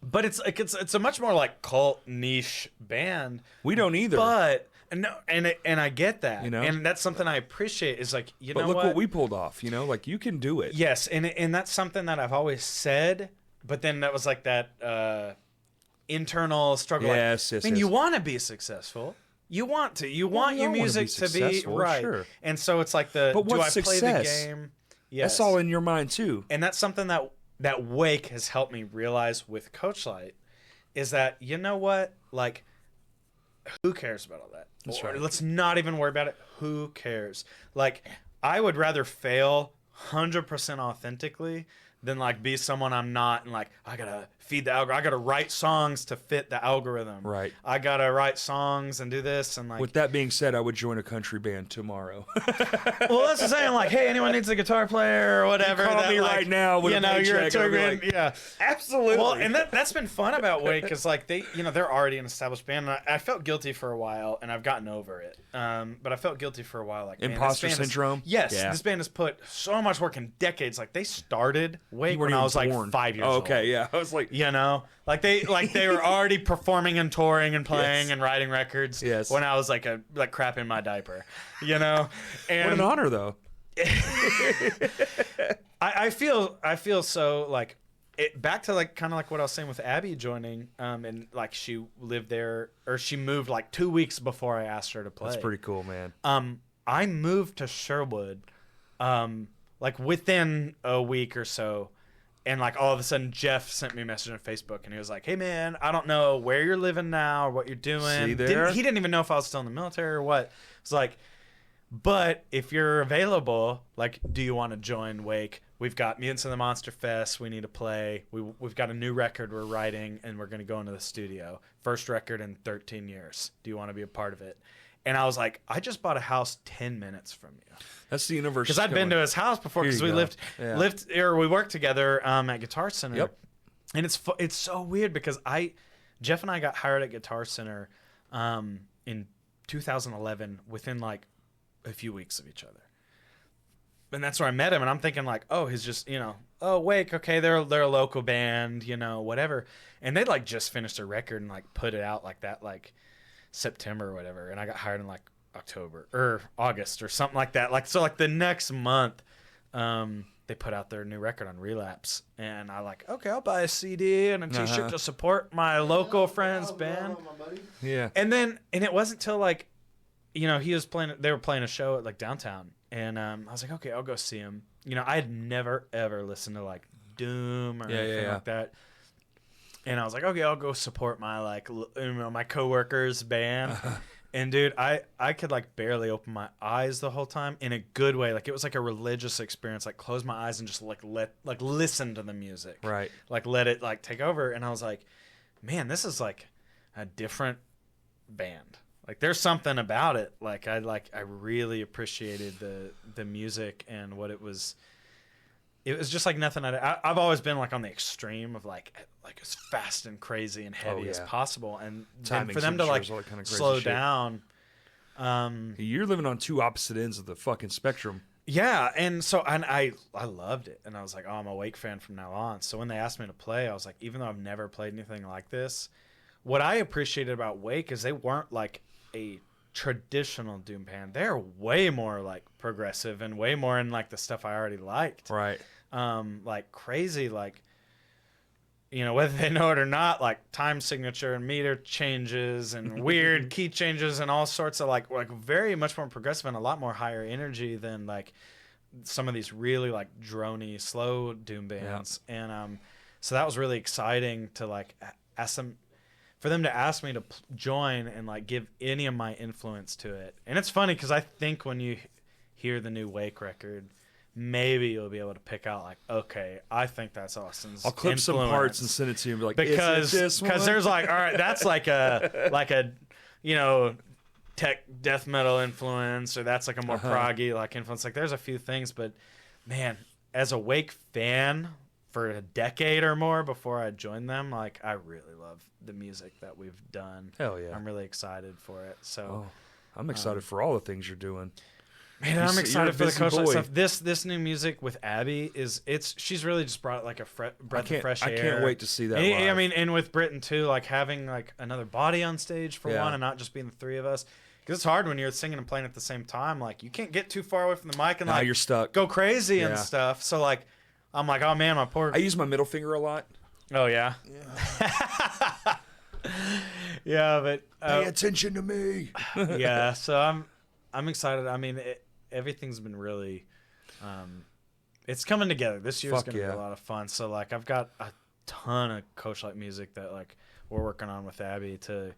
But it's a much more like cult niche band. We don't either. But no, and I get that, you know, and that's something I appreciate. Is like you but know look what we pulled off. You know, like you can do it. Yes, and that's something that I've always said. But then that was like that internal struggle. Yes, like, I mean, you want to be successful. You want your music to be right. Sure. And so it's like do I play the game? Yes. That's all in your mind too. And that's something that Wake has helped me realize with Coachlight is that, you know what? Like, who cares about all that? That's right. Let's not even worry about it. Who cares? Like, I would rather fail 100% authentically than like be someone I'm not and like I gotta feed the algorithm. I gotta write songs to fit the algorithm. Right. I gotta write songs and do this and like. With that being said, I would join a country band tomorrow. Well, that's the saying. Like, hey, anyone needs a guitar player or whatever? You call me like, right now. With you know, you're a tour band. like, yeah, absolutely. Well, and that's been fun about Wake because like they're already an established band. And I felt guilty for a while, and I've gotten over it. But I felt guilty for a while. Like imposter syndrome. Yes, this band has put so much work in decades. Like they started Wake when I was born. like 5 years old. Okay, yeah, I was like, you know, like they were already performing and touring and playing and writing records. Yes. When I was like crap in my diaper, you know. And what an honor, though. I feel so like back to like kind of like what I was saying with Abby joining, and like she lived there or she moved like 2 weeks before I asked her to play. That's pretty cool, man. I moved to Sherwood, like within a week or so. And like all of a sudden, Jeff sent me a message on Facebook, and he was like, "Hey man, I don't know where you're living now or what you're doing." See there? He didn't even know if I was still in the military or what. It's like, but if you're available, like, do you want to join Wake? We've got Mutants in the Monster Fest. We need to play. We've got a new record we're writing, and we're gonna go into the studio. First record in 13 years. Do you want to be a part of it? And I was like, I just bought a house 10 minutes from you. That's the universe. Because I'd been to his house before because we we worked together at Guitar Center. Yep. And it's so weird because Jeff and I got hired at Guitar Center in 2011 within like a few weeks of each other. And that's where I met him, and I'm thinking like, oh, he's just, you know, oh, Wake, okay, they're a local band, you know, whatever. And they'd like just finished a record and like put it out like that, like September or whatever, and I got hired in like October or August or something like that. Like so, like the next month, they put out their new record on Relapse, and I like, okay, I'll buy a CD and a T-shirt to support my local friends band. Yeah, and it wasn't till like, you know, they were playing a show at like downtown, and I was like, okay, I'll go see him. You know, I had never ever listened to like Doom or anything like that. And I was like, okay, I'll go support my like, you know, my coworkers' band. And dude, I could like barely open my eyes the whole time in a good way. Like it was like a religious experience. Like close my eyes and just like listen to the music. Right. Like let it like take over. And I was like, man, this is like a different band. Like there's something about it. Like I really appreciated the music and what it was. It was just like nothing. I've always been like on the extreme of like as fast and crazy and heavy as possible, and for them to like kind of slow down. You're living on two opposite ends of the fucking spectrum. Yeah, and so I loved it, and I was like, oh, I'm a Wake fan from now on. So when they asked me to play, I was like, even though I've never played anything like this, what I appreciated about Wake is they weren't like a traditional doom band. They're way more like progressive and way more in like the stuff I already liked. Right. Like crazy, like, you know, whether they know it or not, like time signature and meter changes and weird key changes and all sorts of like very much more progressive and a lot more higher energy than like some of these really like drony, slow doom bands. Yeah. And so that was really exciting to like ask them, for them to ask me to join and like give any of my influence to it. And it's funny because I think when you hear the new Wake record, maybe you'll be able to pick out like, okay, I think that's Austin's. I'll clip influence. some parts and send it to you and be like, because because there's like, all right, that's like a you know, tech death metal influence, or that's like a more proggy like influence. Like there's a few things, but man, as a Wake fan for a decade or more before I joined them, like I really love the music that we've done. Hell yeah. I'm really excited for it. So I'm excited for all the things you're doing. Man, I'm excited for the Coachlight stuff. This new music with Abby she's really just brought like a breath of fresh air. I can't wait to see that. I mean, and with Britton too, like having like another body on stage for one, and not just being the three of us. Because it's hard when you're singing and playing at the same time. Like you can't get too far away from the mic and like you're stuck. Go crazy and stuff. So like, I'm like, oh man, my poor. I use my middle finger a lot. Oh yeah. Yeah, but pay attention to me. Yeah, so I'm excited. I mean, everything's been really, it's coming together. This year's gonna be a lot of fun. So like, I've got a ton of Coachlight music that like we're working on with Abby to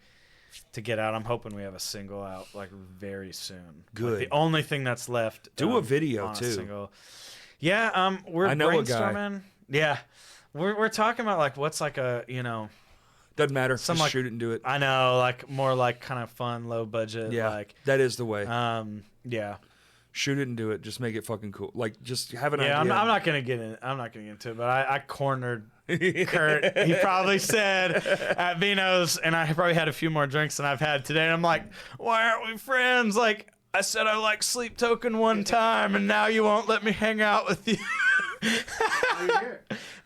get out. I'm hoping we have a single out like very soon. Good. Like, the only thing that's left. Do a video too. Single. Yeah. We're brainstorming. Yeah. We're talking about like what's like a doesn't matter. Some just like, shoot it and do it. I know, like more like kind of fun, low budget. Yeah, like that is the way. Yeah. Shoot it and do it. Just make it fucking cool. Like just have an idea. Yeah, I'm not gonna get into it, but I cornered Kurt. He probably said at Vino's, and I probably had a few more drinks than I've had today. And I'm like, why aren't we friends? Like I said, I like Sleep Token one time, and now you won't let me hang out with you.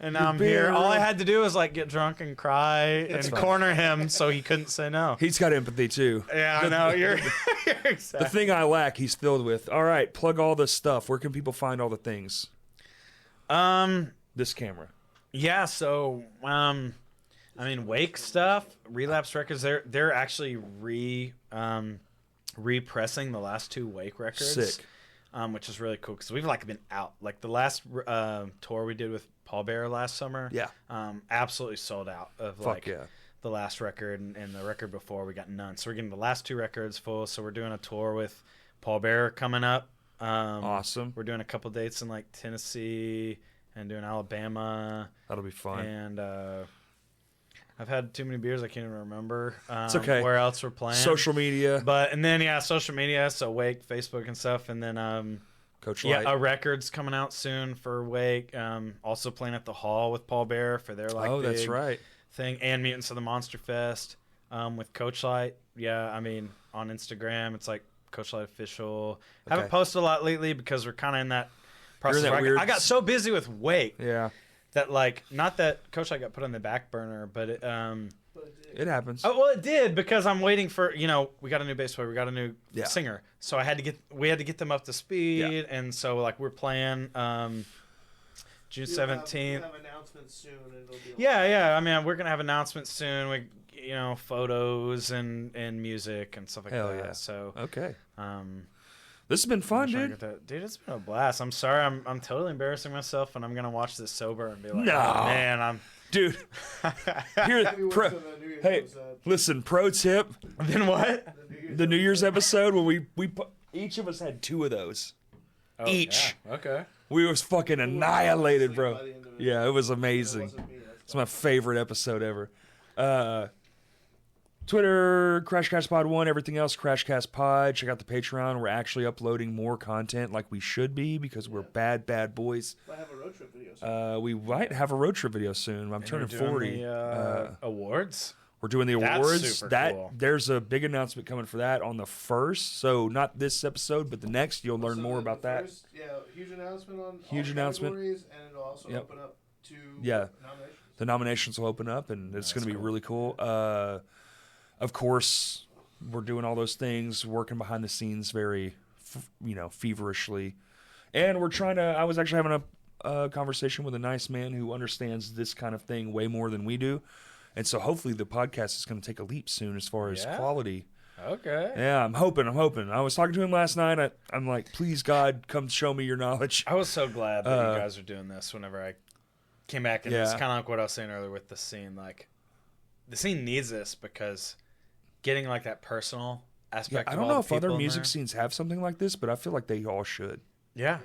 And now I'm here. All I had to do was like get drunk and cry and corner him so he couldn't say no. He's got empathy too. Yeah, I know. You're exactly. The thing I lack, he's filled with. All right, plug all this stuff. Where can people find all the things? This camera. Yeah, so I mean Wake stuff, Relapse Records, they're actually repressing the last two Wake records. Sick. Which is really cool because we've like been out. Like the last tour we did with Paul Bearer last summer, absolutely sold out of the last record and the record before we got none. So we're getting the last two records full. So we're doing a tour with Paul Bearer coming up. Awesome. We're doing a couple dates in like Tennessee and doing Alabama. That'll be fun. And I've had too many beers. I can't even remember. It's okay. Where else we're playing? Social media. And then social media. So Wake, Facebook, and stuff. And then Coachlight. Yeah, a record's coming out soon for Wake. Also playing at the Hall with Paul Bearer for their that's right thing, and Mutants of the Monster Fest with Coachlight. Yeah, I mean on Instagram it's like Coachlight Official. Okay. Haven't posted a lot lately because we're kind of in that process. I got so busy with Wake. Yeah. That like not that Coachlight got put on the back burner, but it happens. Oh well, it did because I'm waiting for we got a new bass player, we got a new singer, so we had to get them up to speed, and so like we're playing June 17th. We'll have announcements soon, and it'll be yeah. I mean, we're gonna have announcements soon. We photos and music and stuff like Hell that. Yeah. So okay. This has been fun, dude. Dude, it's been a blast. I'm sorry, I'm totally embarrassing myself, and I'm gonna watch this sober and be like, no, oh, man, dude. Hey, listen. Pro tip. Then what? The New Year's episode when we each of us had two of those. Oh, each. Yeah. Okay. We was fucking annihilated, bro. Yeah, it was amazing. It's my favorite episode ever. Twitter, Crashcast Pod 1, everything else, Crashcast Pod. Check out the Patreon. We're actually uploading more content like we should be because we're bad boys. Might have a road trip video soon. We might have a road trip video soon. I'm turning 40. The, awards? We're doing the awards. That's super cool. There's a big announcement coming for that on the 1st. So not this episode, but the next. You'll learn more about that. Huge announcement on huge all announcement. Categories, and it'll also open up to nominations. The nominations will open up, and it's going to be really cool. Of course, we're doing all those things, working behind the scenes very, feverishly. And we're trying to, I was actually having a conversation with a nice man who understands this kind of thing way more than we do. And so hopefully the podcast is going to take a leap soon as far as quality. Okay. Yeah, I'm hoping. I was talking to him last night. I'm like, please, God, come show me your knowledge. I was so glad that you guys are doing this whenever I came back. And it's kind of like what I was saying earlier with the scene. Like, the scene needs this because getting like that personal aspect. I don't know if other music scenes have something like this, but I feel like they all should. Yeah.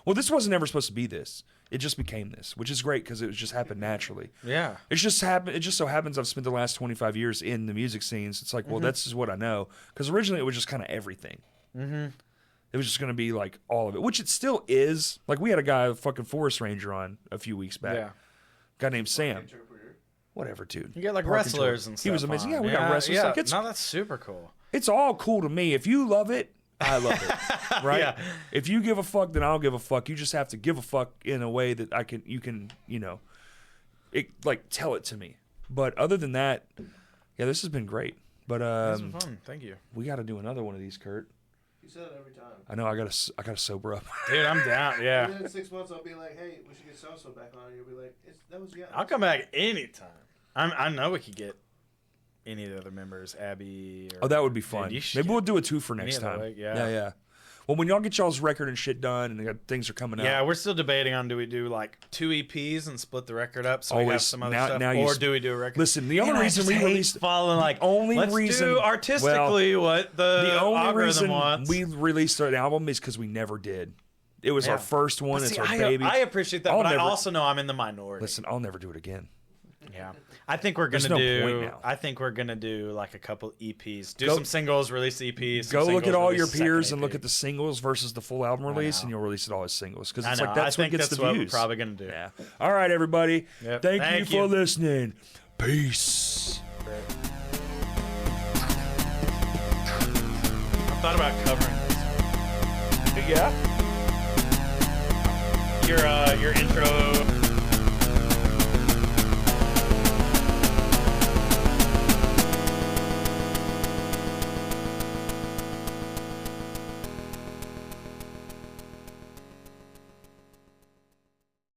Well, this wasn't ever supposed to be this. It just became this, which is great because it just happened naturally. Yeah. It just happened. It just so happens I've spent the last 25 years in the music scenes. It's like, well, that's just what I know. Because originally it was just kind of everything. Mm-hmm. It was just going to be like all of it, which it still is. Like we had a guy, a fucking forest ranger, on a few weeks back. Yeah. A guy named Sam. Whatever, dude. You get like wrestlers and stuff. He was amazing. Yeah, we got wrestlers. Yeah. Like, No, that's super cool. It's all cool to me. If you love it, I love it. Right? Yeah. If you give a fuck, then I'll give a fuck. You just have to give a fuck in a way that you can, tell it to me. But other than that, yeah, this has been great. But This was fun. Thank you. we got to do another one of these, Kurt. You said it every time. I know. I gotta sober up. Dude, I'm down. Yeah. And then in 6 months, I'll be like, hey, we should get so-so back on. And you'll be like, that was I'll come back anytime. I know we could get any of the other members, Abby. Or, Oh, that would be fun. Dude, Maybe we'll do a 2 for next other time. way, yeah. Yeah. Well, when y'all get y'all's record and shit done and things are coming Yeah, out. we're still debating on do we do like 2 EPs and split the record up so we have Always. some other Now- stuff, now you or s- do we do a record? Listen, the only Man, I reason just we hate released following like only let's reason do artistically what the only algorithm reason wants. we released an album is because we never did. It was our Yeah. first one. But It's see, our baby. I appreciate that, I'll but I never- also know I'm in the minority. Listen, I'll never do it again. Yeah, I think we're gonna There's no do. point now. I think we're gonna do like a couple EPs, do Go- some singles, release EPs. some Go look at singles, all release your a second peers and EP. look at the singles versus the full album release, know. and you'll release it all as singles because I it's know. like that's I what think gets that's the what views. we're probably gonna do. Yeah. All right, everybody. Yep. Thank you Thank for you. listening. Peace. I thought about covering this. Yeah. Your intro.